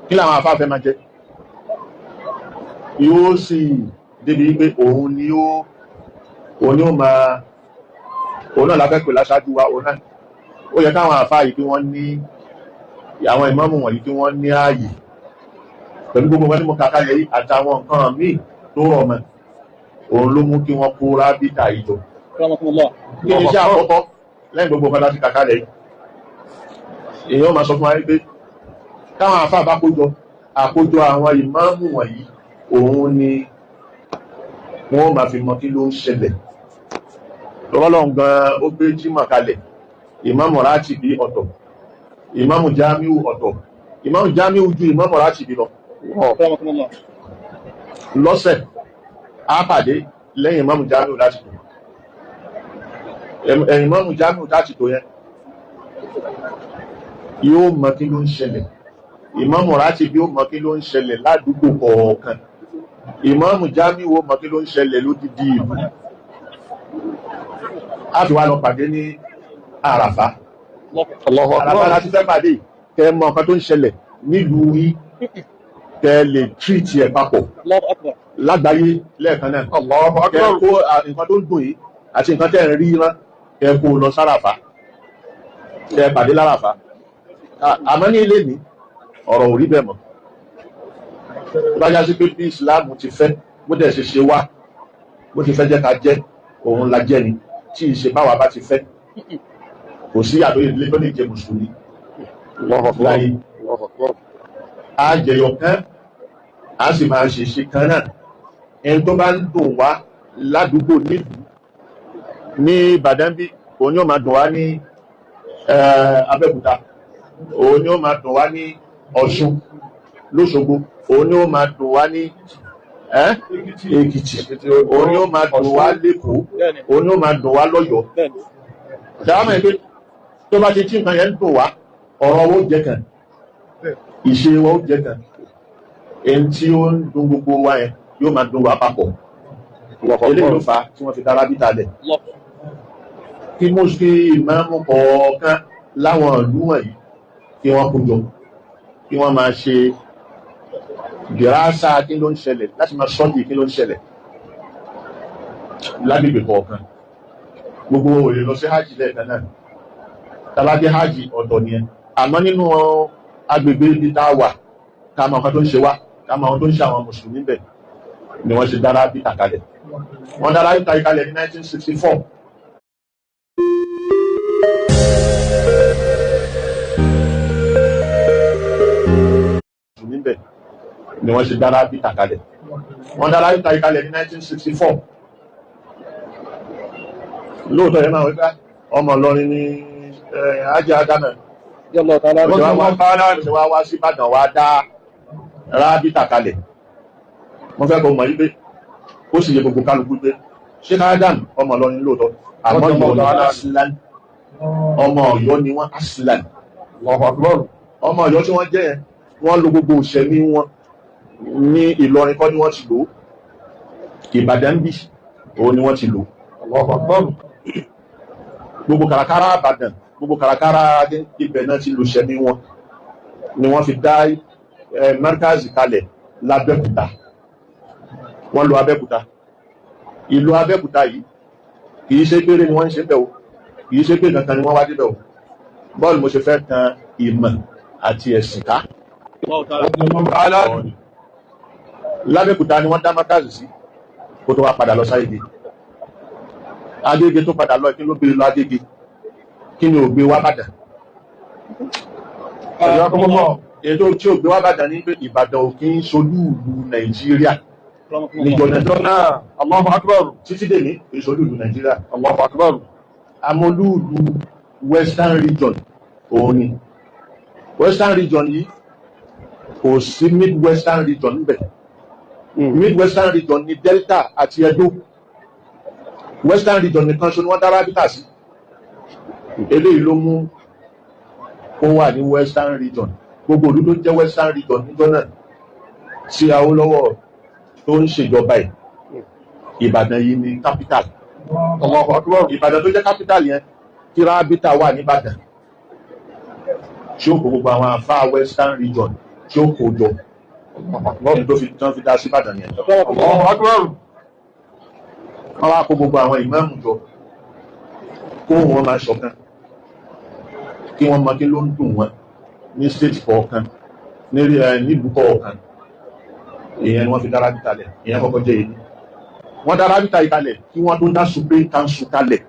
kí làwọn afáfẹ́ máa jẹ? Yóò sì débi pé òun náà láfẹ́ pè láṣáájú wa òun náà. Ó yẹ káwọn àfáà yìí kí wọ́n ní àwọn ìmáàmù wọ̀nyí kí wọ́n ní ààyè pẹ̀lú gbogbo wọn ní mo kàkà yẹ yìí àtàwọn nǹkan míì tó rọ̀ mọ́ òun ló mú kí wọ́n kó rábítà ìjọ. Kí ni iṣẹ́ àkọ́kọ́ lẹ́yìn gbogbo nǹkan láti kàkà lẹ́yìn? Èèyàn máa sọ fún wa pé káwọn àfáà bá àkójọ àwọn ìmáàmù wọ̀nyí òun ni wọ́n máa fi mọ kí ló ń ṣẹlẹ̀. Ọlọ́run gan ó gbé jímọ̀ kalẹ̀, ìmáàmù Rátìbí ọ̀tọ̀, ìmáàmù Jámíù ọ̀tọ̀, ìmáàmù Jámíù ju ìmáàmù Rátìbí lọ. Lọ́sẹ̀ á pàdé lẹ́yìn ìmáàmù Jámíù Rátìbí. Ìmáàmù Jámíù Rátìbí yẹn yóò mọ kí ló ń ṣẹlẹ̀, ìmáàmù Rátìbí yóò mọ kí ló ń ṣẹlẹ̀ ládùúgbò kọ̀ọ̀kan, ìmáàmù Jámíù ó mọ kí ló ń ṣẹlẹ̀ lódìdí ìlú. A fi wá lọ pàdé ní Àràfá. Àràfá láti fẹ́ pàdé kẹ mọ nǹkan tó ń ṣẹlẹ̀ nílùú yìí kẹ lè tírìtì ẹ̀ papọ̀ lágbàáyé lẹ́ẹ̀kan náà. Kẹ kó nǹkan tó ń dùn yìí àti nǹkan tẹ́ ń rí rán kẹ kó lọ sáràfá kẹ pàdé láràfá. Àmọ́ ní ilé mi ọ̀rọ̀ ò rí bẹ́ẹ̀ mọ́. Bá já sí pé bí Ìsìláàmù ti fẹ́ bó dẹ̀ ṣe wá bó ti fẹ́ jẹ́ ká jẹ́ òun la jẹ́ ni tí ìṣe báwa bá ti fẹ́ kò sí àdóyè ilé tó lè jẹ mùsùlùmí láyé. A jẹyọ kan a sì máa ṣe kan náà. Ẹni tó bá ń dùn wá ládùúgbò nílùú ní Ìbàdàn bí òun yóò máa dùn wá ní Abẹ́òkúta, òun yóò máa dùn wá ní Ọ̀ṣun lóṣogbo, òun yóò máa dùn wá ní Èkìtì, òun yóò máa dùn wá l'Ékòó, òun yóò máa dùn wá l'Ọ́yọ́. Ṣàwọn ẹgbẹ́ tó bá ti tí nǹkan yẹn ń dùn wá ọ̀rọ̀ owó jẹ kan, ìṣe wọn ó jẹ kan, èyí tí ó ń dùn gbogbo wa yẹn yóò máa dùn wá papọ̀. Eléyìí ló fà á tí wọ́n fi dára bíta lẹ̀. Kí ìmáàmù kọ̀ọ̀kan láwọn ìlú wọ̀nyí kí wọ́n kó jọ, kí wọ́n máa ṣe dìrásà kí ló ń ṣẹlẹ̀, láti máa sọ́dì kí ló ń ṣẹlẹ̀ lágbègbè kọ̀ọ̀kan. Gbogbo òye lọ sí hajj lẹ́ẹ̀kan náà, tàbí hajj ọ̀dọ̀ nìyẹn. Àmọ́ nínú agbègbè ibi tá a wà ká mọ nǹkan tó ń ṣe wá, ká mọ ohun tó ń ṣe àwọn mùsùlùmí bẹ̀ ni wọ́n ṣe dára bí tàkalẹ̀. Wọ́n dára bí tàkalẹ̀ ní 1964. Níbẹ̀ ni wọ́n ṣe dára bí tàkalẹ̀. Wọ́n dára bí tàkalẹ̀ ní 1964. Lóòótọ́ yẹn máa wípé ọmọ Ìlọrin ní Hájì Ádámù. Ṣé wá sí Ìbàdàn wá dá rábí tàkalẹ̀. Wọ́n fẹ́ kọ́ mọ̀ yí pé ó sì yẹ gbogbo kálukú pé ṣé Ádámù ọmọ Ìlọrin lóòótọ́. Àmọ́ ọmọ Ọ̀yọ́ ni wọ́n aslan. Ọmọ Ọ̀yọ́ tí wọ́n jẹ́ yẹn wọ́n lo gbogbo òṣèlú wọn ní Ìlọrin kọ́ ni wọ́n ti lò, Ìbàdàn bí òun ni wọ́n ti lò. Gbogbo kàràkàrà Ìbàdàn, gbogbo kàràkàrà ibẹ̀ náà ti lò ṣẹ́mi wọn ni wọ́n fi dá mẹ́ríkàzì kalẹ̀ l'Abẹ́òkúta. Wọ́n lo Abẹ́òkúta. Ìlú Abẹ́òkúta yìí kìí ṣe péré ni wọ́n ń ṣe bẹ̀ o, kìí ṣe pé kankan ni wọ́n wá débẹ̀ o. Bọ́ọ̀lù mo ṣe fẹ́ tan ìmọ̀ àti ẹ̀sìn ká. L'Abẹ́òkúta ni wọ́n dá mẹ́ríkàzì sí. kó tó wá padà lọ sáyége. Agége tó padà lọ kí ló gbé lọ Agége, kí ni ò gbé wá Ìbàdàn. Ètò tí ò gbé wá Ìbàdàn ní pé Ìbàdàn ò kí ń solú ìlú Nàìjíríà níjọ náà. Allahu Akbar. Títí dè ní ìsolú ìlú Nàìjíríà. Allahu Akbar. Amolú ìlú Western Region òun ni. Western Region yìí kò sí Mid-Western Region níbẹ̀. Mid-Western Region ni Delta àti Edo. Western Region nìkan ṣo ni wọ́n dára bítà sí. Eléyìí ló mú kó wà ní Western Region. Gbogbo ìlú tó jẹ́ Western Region níjọ́ náà tí Awólọ́wọ̀ tó ń ṣèjọba ẹ̀. Ìbàdàn yìí ni capital. Ìbàdàn tó jẹ́ capital yẹn kí rábítà wà ní Ìbàdàn. Tí ó kó gbogbo àwọn àfáà Western Region tí ó kó jọ. Lọ́dún tó fi tán fi dá sí Ìbàdàn yẹn. Wọ́n wá kó gbogbo àwọn ìmáàmù jọ kó wọn máa ṣọ̀kan kí wọ́n mọ kí ló ń dùn wọn ní state kọ̀ọ̀kan nílùú kọ̀ọ̀kan. Ìyẹn ni wọ́n fi dára bíta lẹ̀. Ìyẹn kọ́kọ́ jẹ́ èyí. Wọ́n dára bíta ìkalẹ̀ kí wọ́n tó dá Supreme Council kalẹ̀.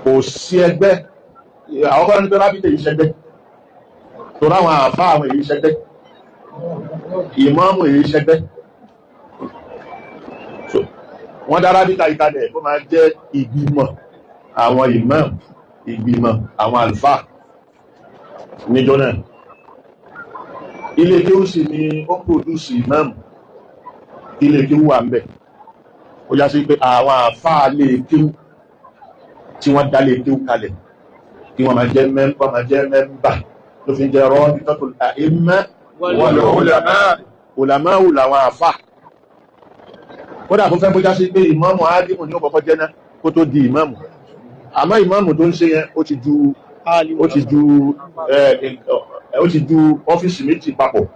Kò sí ẹgbẹ́ àwọn kọ́ni tó rábìtà yìí ṣẹgbẹ́ tó ráwọn àfá àwọn èyí ṣẹgbẹ́ ìmáàmù èyí ṣẹgbẹ́. Wọ́n dára bíta ìkalẹ̀ kó máa jẹ́ ìgbìmọ̀ àwọn ìmáàmù, ìgbìmọ̀ àwọn àlùfáà níjọ́ náà. Ilé kéwú sì ni ó pòdúsì ìmáàmù, ilé kéwú wà ń bẹ̀. Ó já sí pé àwọn àfáà lè kéwú tí wọ́n dá lè kéwú kalẹ̀ kí wọ́n máa jẹ́ mẹ́mbà ló fi jẹ́ Rabitatul A'imma wal Ulama làwọn àfáà. Kódà kó fẹ́ bójá sí pé ìmáàmù Álímù ní ó kọ́kọ́ jẹ́ náà kó tó di ìmáàmù. Àmọ́ ìmáàmù tó ń ṣe yẹn ó ti ju ọ́fíìsì méjì papọ̀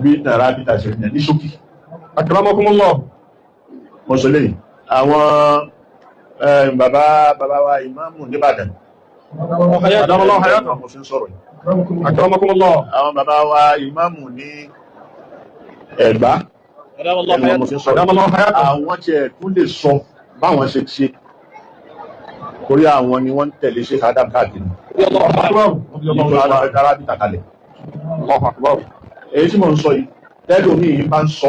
bí nàrà bí tàṣẹ ní ṣókí. Akramakumullah. Mọ̀sọ̀lẹ̀ àwọn bàbá wa ìmáàmù nìbàdàn. Adamallahu hayatahu. Mo fi ń sọ̀rọ̀ yìí. Akramakumullah. Àwọn bàbá wa ìmáàmù ní Ẹ̀gbá. Mo fi ń sọ̀rọ̀ yìí. Àwọn tí ẹ̀ tún lè sọ báwọn ṣe ṣe. Torí àwọn ni wọ́n tẹ̀lé Sheikh Adam káàkiri. Èyí tí mo ń sọ yìí, tẹ́lò mi yìí bá ń sọ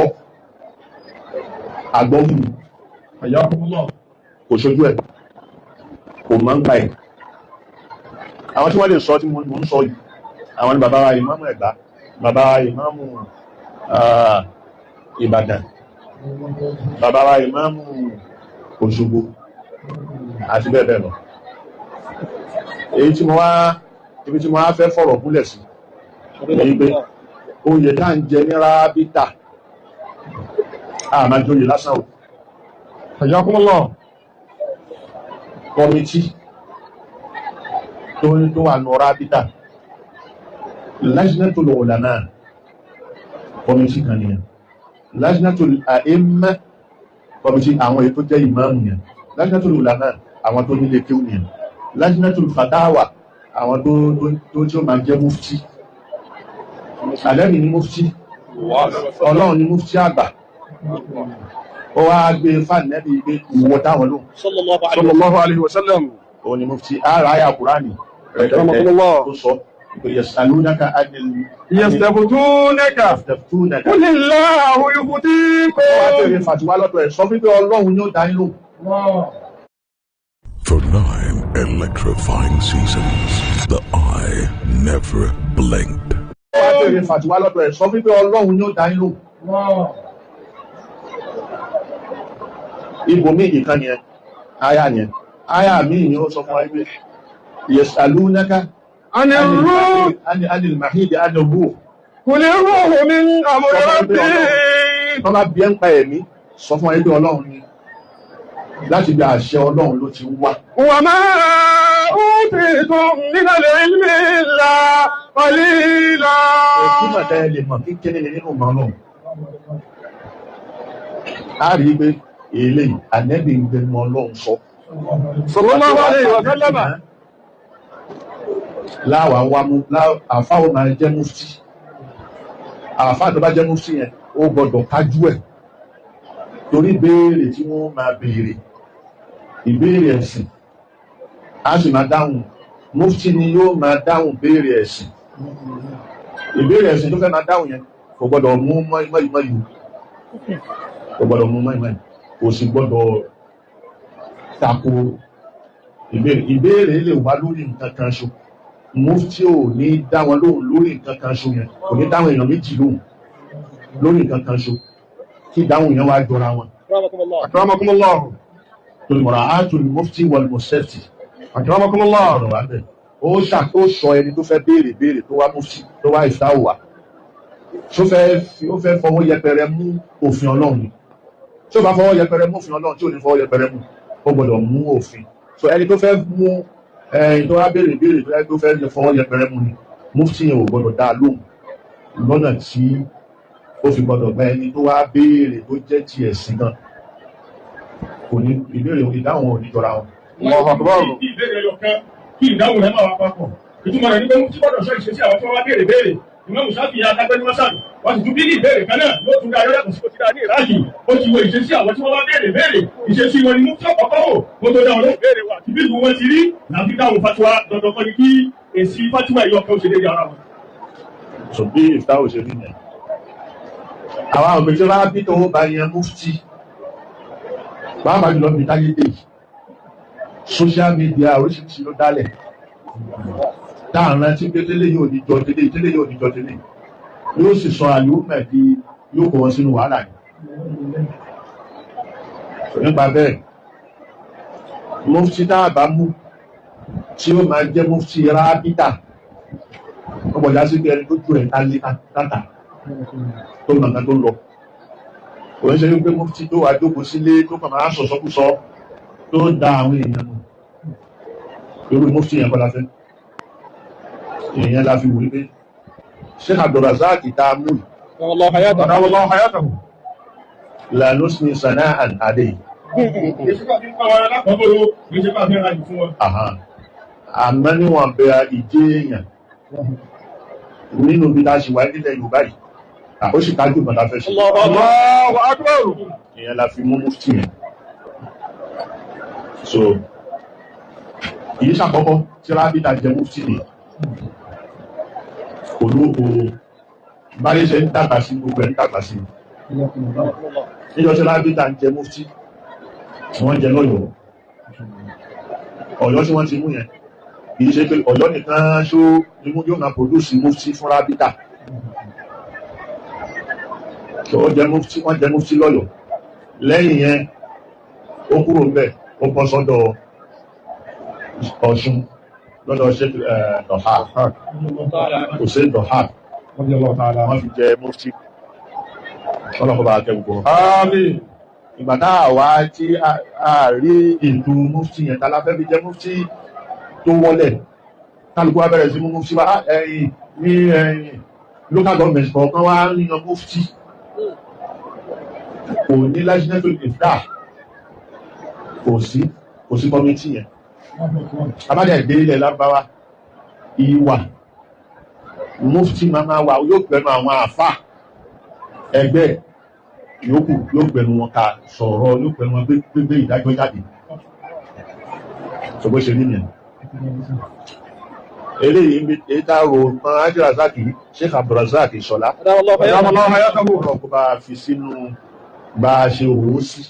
àgbọ́mù kò ṣojú ẹ̀, kò máa ń gbà ẹ̀. Àwọn tí wọ́n lè sọ tí mo ń sọ yìí, àwọn ni bàbá wa ìmáàmù Ẹ̀gbá, bàbá wa ìmáàmù Ìbàdàn, bàbá wa ìmáàmù Òṣogbo àti bẹ́ẹ̀ bẹ́ẹ̀ lọ. Ibi tí mo wá fẹ́ fọ̀rọ̀ gúnlẹ̀ sí èyí pé oyè tá ń jẹ ní rábítà àmájóyè lásán ò. Hayyakumullah. Kọmití tó wà ní rábítà Lajnatul Ulama kọmití kan nìyẹn. Lajnatul A'imma kọmití àwọn èyí tó jẹ́ ìmáàmù yẹn. Lajnatul Ulama àwọn tó nílé kéwù nìyẹn. Lajnatul Fatawa àwọn tó tí ó máa jẹ́ mufti. Àlẹ́mì ni mufti, Ọlọ́run ni mufti àgbà. Ó wá gbé fàánẹ́bí pé ìwọ táwọn lóhùn. Sallallahu alaihi wasallam. Ó ní mufti ara àyà Kùránì rẹ̀ tó sọ yasalunaka anil Yastaftunaka. Qulillahu yuftikum. Ó wá bèèrè fàtíwá lọ́dọ̀ ẹ̀ sọ wípé Ọlọ́run ni ó dá yín lóhùn. For 9 electrifying seasons, the eye never blinked. Ó wá bèèrè fàtíwá lọ́dọ̀ ẹ̀ sọ wípé Ọlọ́run ni ó dá yín lóhùn. Ibòmí ìkan yẹn, aya mi ni ó sọ fún ẹgbẹ́, yasalunaka anil mahidi anil ruh. Qulir ruhu min amri rabbi. Wọ́n bá bí ẹ́ ń pa ẹ̀mí, sọ fún ẹgbẹ́ Ọlọ́run ni. Láti bí àṣẹ Ọlọ́run ló ti wá. Wa ma utitum min al-ilmi illa qalila. Ẹ̀kúmọ̀ tẹ́ lè mọ̀ kíkẹ́ ní nínú ọmọ Ọlọ́run. A rí pé èlé ànẹ́bì ń gbé mọ́ Ọlọ́run sọ. Sallallahu alaihi wa sallam. Láwà wá mú, àfáwọ̀ máa jẹ́ mufti. àfáà tó bá jẹ́ mufti yẹn ó gbọ́dọ̀ kájú ẹ̀ torí béèrè tí wọ́n máa béèrè ìbéèrè ẹ̀sìn á sì máa dáhùn mufti ni yóò máa dáhùn béèrè ẹ̀sìn ìbéèrè ẹ̀sìn tó fẹ́ máa dáhùn yẹn kò gbọ́dọ̀ mú mọ́ìmọ́ìmọ́ kò gbọ́dọ̀ mú mọ́ìmọ́ìmọ́ kò sì gbọ́dọ̀ tako ìbéèrè lè wá lórí nǹkan kan ṣo mufti ò ní dá wọn lóhùn lórí nǹkan kan ṣo yẹn kò ní dáhùn èèyàn méjì lóhùn lórí nǹkan kan ṣo kí dáhùn yẹn wá jọra wọn. akramakumullah torí mọ̀ra áàtù ni mufti wal mustafti akramakumullah ọ̀rọ̀ wá bẹ̀ ó sọ ẹni tó fẹ́ béèrè tó wá mufti tó wá ìftáwò wá ó fẹ́ fọwọ́ yẹpẹrẹ mú òfin ọlọ́run ni tí ó bá fọwọ́ yẹpẹrẹ mú òfin ọlọ́run tí ò ní fọwọ́ yẹpẹrẹ mú ó gbọ́dọ̀ mú òfin so ẹni tó fẹ́ mú ẹni tó wá béèrè tó fẹ́ fọwọ́ yẹpẹrẹ mú ni mufti yẹn ò gbọ́dọ̀ dá lóhùn lọ́nà tí ó fi gbọ́dọ̀ gba ẹni tó wá béèrè tó jẹ́ ti ẹ̀sìn gan kò ní ìbéèrè ìdáhùn ò ní jọra wọn. ìbéèrè ẹyọkan kí ìdáhùn rẹ̀ máa wá papọ̀ ìtumọ̀ rẹ̀ ní pé mufti gbọ́dọ̀ sọ ìṣesí àwọn tí wọ́n wá béèrè ìmọ̀mù sáfìyà adágbẹ́ni mọ́sàlù wọ́n sì tún bí ní ìbéèrè kan náà ló tún dá ayọ́yàtọ̀ sí kòtìdá ní ìráàlì ó ti wo ìṣesí àwọn tí wọ́n bá béèrè ìṣesí wọn ni mú tí ọ̀pọ̀pọ̀ wò mo tó dáwọn lóhùn béèrè wa tí bí ìlú wọn ti rí láti dáhùn fatiwa dandan kan ní kí èsì fatiwa ẹ̀yọ kan ó ṣe déédéé ara wọn. sọ bí ìftáwò ṣe rí yẹn àwọn àwọn méjì bá bí tó bá yẹn mufti pàápàá jùlọ bí táyé dé social media oríṣiríṣi ló dálẹ̀ dáàrán tí tẹ́lẹ̀ yóò ní jọ tẹ́lẹ̀ yóò ní jọ tẹ́lẹ̀ yóò sì sọ àlùmọ̀ di yóò kó wọn sínú wàhálà ni nípa bẹ́ẹ̀ mufti náà bá mú tí ó máa jẹ́ mufti rábítà ọgbọ̀dá sí pé ẹni tó ju ẹ̀ tátà tó nàgbà tó lọ kò ń ṣe wípé mufti tó wà jókòó sílé tó kàn máa sọ̀sọ́kúsọ tó da àwọn èèyàn nù irú mufti yẹn kọ́lá fẹ́ èèyàn la fi wò wípé Sheikh Abdulrazak tá a mú Allahu hayatahu la nusni sana'an alayhi àmọ́ níwọ̀n bẹ ìjẹ́ èèyàn nínú bí láti wà nílẹ̀ Yorùbá yìí ó sì kájú ìgbọ̀n láfẹ́ ṣe Allahu akbar èèyàn la fi mú mufti yẹn so èyí ṣàkọ́kọ́ tí rábìtà jẹ mufti ni olóko báyé ṣe ń dàgbà sí gbogbo ẹ̀ ń dàgbà sí níjọ́ tí rábìtà ń jẹ mufti wọ́n jẹ lọ́yọ̀ọ́ Ọ̀yọ́ tí wọ́n ti mú yẹn kìí ṣe pé Ọ̀yọ́ nìkan ṣó ni mú yóò máa pòdúsì mufti fún rábìtà wọ́n jẹ mufti lọ́yọ̀ọ́ lẹ́yìn yẹn ó kúrò ń bẹ̀ ó bọ́ sọ́dọ̀ Ọ̀ṣun lọ́dọ̀ ṣe dọ̀há kò sí dọ̀há wọ́n fi jẹ mufti ọlọ́pàá bá kẹ́ gbogbo ìgbàdá àwa tí a rí ètò mufti yẹn tàbí fẹ́ fi jẹ mufti tó wọlẹ̀ kálukú wa bẹ̀rẹ̀ sí mú mufti wá ẹ̀yìn ní ẹ̀yìn local government kọ̀ọ̀kan wá yíyan mufti kò ní lẹ́sìnẹ́tò ìfdá kò sí kọ́mítì yẹn abájá ìdé ilẹ̀ lábáwá ìwà mufti máa wà yóò gbẹnu àwọn àfà ẹgbẹ́ yòókù yóò gbẹnu wọn ká sọ̀rọ̀ yóò gbẹnu wọn gbégbé ìdájọ́ jáde ṣùgbọ́n ṣe nínú eléyìí ń tá ro mọ́ Abdulrazak Sheikh Abdulrazak Ìṣọ̀lá ọ̀rọ̀ kó bá fi sínú bá a ṣe òwò sí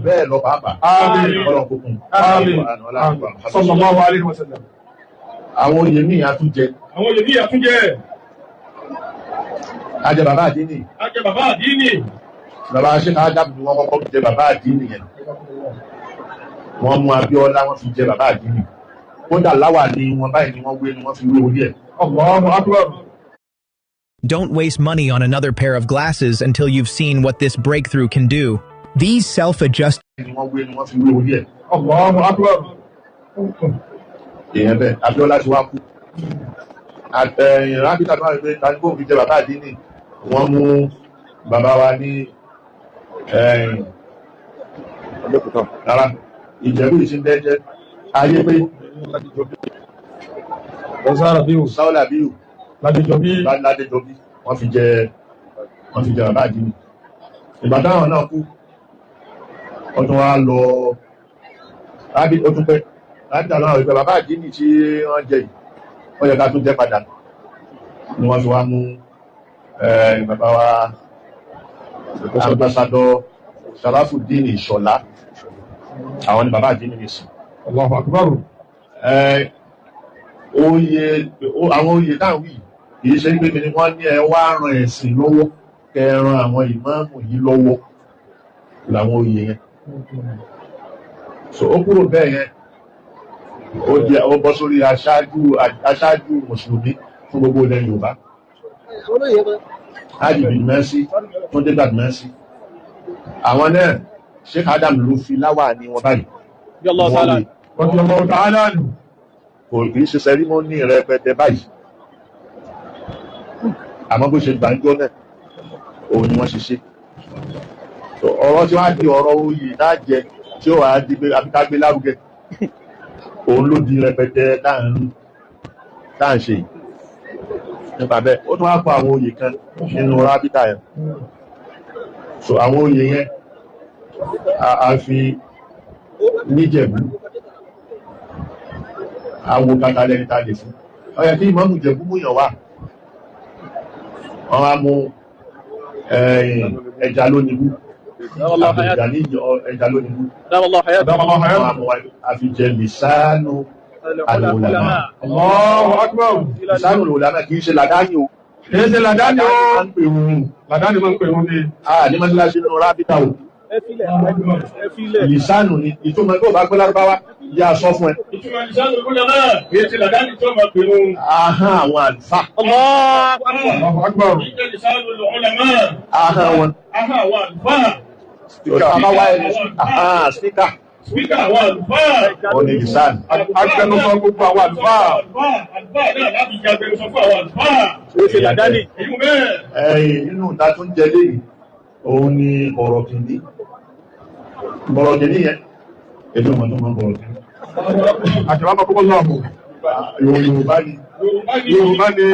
bẹ́ẹ̀ lọ pàápàá ọ̀rọ̀ kókùn sallallahu alaihi wasallam àwọn oyè míì àtúnjẹ ajẹ bàbá àdínì bàbá Sheikh Adamu ni wọ́n kọ́kọ́ jẹ bàbá àdínì yẹn wọ́n mú Abíọ́lá wọ́n fi jẹ bàbá àdínì kódà láwà ní wọn báyìí ni wọ́n wé ni wọ́n fi wé orí ẹ̀. Allahu akbar. Don't waste money on another pair of glasses until you've seen what this breakthrough can do. These self-adjust. ni wọ́n wé ni wọ́n fi wé orí ẹ̀. Allahu akbar. èèyàn bẹ́ẹ̀ Abíọ́lá ti wá kú rábìtà tó wà pé tani kò fi jẹ bàbá àdínì wọ́n mú bàbá wa ní rárá Ìjẹ̀bú ìsìndẹ́jẹ́ ayé pé Sáwọ́lá bíu Ládéjọbí wọ́n fi jẹ bàbá àdínì. Ìgbà táwọn náà kú wọ́n tún wá lọ láti ó tún pẹ́ láti àwọn àwọn ìgbà bàbá àdínì tí wọ́n jẹ yìí wọ́n yẹ ká tún jẹ́ padà ni wọ́n fi wá mú bàbá wa ambassador Sharafuddin Ìṣọ̀lá, àwọn ni bàbá àdínì nìsín. Allahu Akbar. Àwọn oyè táwọn yìí kìí ṣe pé ni wọ́n ní ẹ wá ran ẹ̀sìn lọ́wọ́ kẹran àwọn ìmáàmù yìí lọ́wọ́ làwọn oyè yẹn. So ó kúrò bẹ́ẹ̀ yẹn ó bọ́ sórí aṣáájú mùsùlùmí fún gbogbo ilẹ̀ Yorùbá. Hajj bin Mercy tó dé gbàgbé Mercy. Àwọn náà Sheikh Adam ló fi láwà ní wọn báyìí. Kò kìí ṣe sẹ́rímọ́nì rẹpẹtẹ báyìí. Àmọ́ bó ṣe gbàǹjọ́ náà òun ni wọ́n ṣe ṣe. Ọ̀rọ̀ tí wọ́n á di ọ̀rọ̀ oyè náà jẹ tí ó wà á di abíkágbé lárugẹ. Òun ló di rẹpẹtẹ táà ń ṣe yìí. Nípa bẹ́ẹ̀ ó tún wá pa àwọn oyè kan nínú rábítà yẹn. So àwọn oyè yẹn a fi níjẹ̀bú àwọn kàkàlẹ̀ níta lè fún. Ọ̀yẹ̀ kí ìmọ̀mù Jẹ̀bú mú yàn wá. Wọ́n á mú ẹja lónìí ẹja lónìí àfijẹ lìsánù al-ulama. Allahu Akbar. Lìsánù al-ulama kìí ṣe làdáni o. Kìí ṣe làdáni o. Làdáni máa ń pè wọ́n ní. Ní mọ́síláṣí nínú rábítà o. Lìsánù ni ìtumọ̀ tó bá gbé lárúbáwá yá sọ fún ẹ. Ìtumọ̀ lìsánù al-ulama kìí ṣe làdáni tó máa pè wọ́n. Ahán àwọn àlùfáà. Allahu Akbar. Kìí lìsánù al-ulama. Ahán wọn. Ahán àwọn àlùfáà. Spíkà. Spíkà àwọn àlùfáà. Wọ́n ní lìsánù. Agbẹnusọ gbogbo àwọn àlùfáà. Àlùfáà náà láti jẹ agbẹnusọ fún àwọn àlùfáà. Ó ṣe làdáni. Èyí bẹ́ẹ̀. Inú ìta tó ń jẹ léyìí, òun ni ọ̀rọ̀ kìíní. Bọ̀rọ̀ kìíní yẹn, ètò ìmọ̀ tó máa ń bọ̀rọ̀ kìíní. Àjọ̀wá máa kọ́kọ́ lọ́wọ́. Yorùbá ni.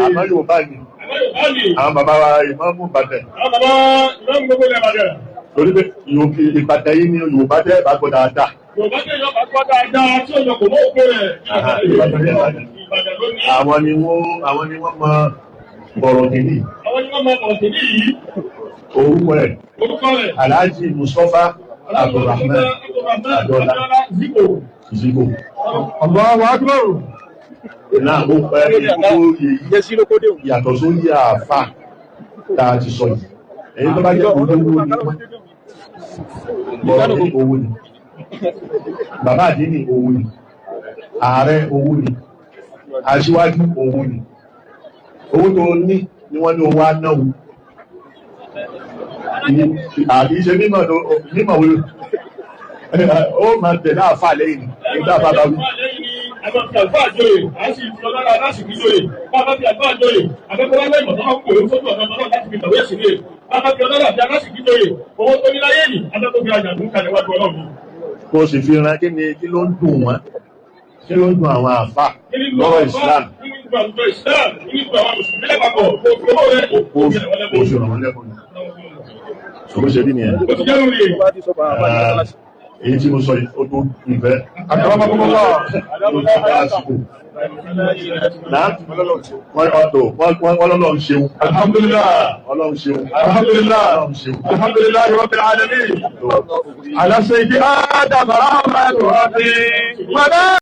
Àmọ́ Yorùbá ni. Àwọn bàbá wa ìmáàmù Ìbàdàn. Àwọn bàbá ìmáàmù gbogbo ilẹ̀ Ìbàdàn. Torí pé Ìbàdàn yìí ni Yorùbá tẹ́ bá gbọ́ dáadáa. Yorùbá tẹ́ yọ bá gbọ́ dáadáa tí ó yọ kò mọ́ òkú rẹ̀. Àwọn ni wọ́n mọ bọ̀rọ̀ kìíní. Àwọn ni wọ́n mọ bọ̀rọ̀ kìíní yìí. Orúkọ rẹ̀. Alhaji Mustapha Abdulrahman Adola Zigo. Allahu Akbar. Náà ó pẹ́ yàtọ̀ sóyè àfà tá a ti sọ yìí. Èyí tó bá jẹ́ olówó ni wọ́n. Bọ̀rọ̀ ní owó ni. Bàbá àdínì owó ni. Ààrẹ owó ni. Aṣíwájú owó ni. Owó tó ní ni wọ́n ní owó anáwó. Àbí ṣe mímọ̀ wọlé. Ó máa tẹ̀lé àfà lẹ́yìn nígbà bàbá wí. Àwọn àlùfáà àjòyè, a sì fi ọlọ́rọ̀ aláṣìkí jòyè. Bàbá fi àlùfáà àjòyè, àbẹ́kọ̀ọ́ wáyé ìmọ̀ tó máa ń pòrò sójú ọ̀nà ọlọ́rọ̀ láti fi tàwé ẹ̀sìn lé. Bàbá fi ọlọ́rọ̀ àti aláṣìkí jòyè, owó tó ní láyé yìí, abẹ́kọ̀ọ́ fi àjàdùn kalẹ̀ wájú ọlọ́run. Kó sì fi ran kí ló ń dùn wọ́n, kí ló ń dùn àwọn àfà lọ́rọ̀ Islam. Kí ni gbogbo àwùjọ Islam, kí ni gbogbo àwọn mùsùlùmí lápapọ̀, kó fi owó rẹ̀ kó fi ràn wọ́n lẹ́kọ̀ọ́. Ṣòro ṣe bí nìyẹn. Ó ti jẹ́ lórí èyí tí mo sọ yìí ó tó ìfẹ́. Àjọwọ́ máa kọ́kọ́ wà. Wọ́n lọ́lọ́run ṣeun. Alhamdulillah. Ọlọ́run ṣeun. Alhamdulillah. Alhamdulillah rabbil alamin. Ala sayyidi Adam rahmatullahi wa barakatuh.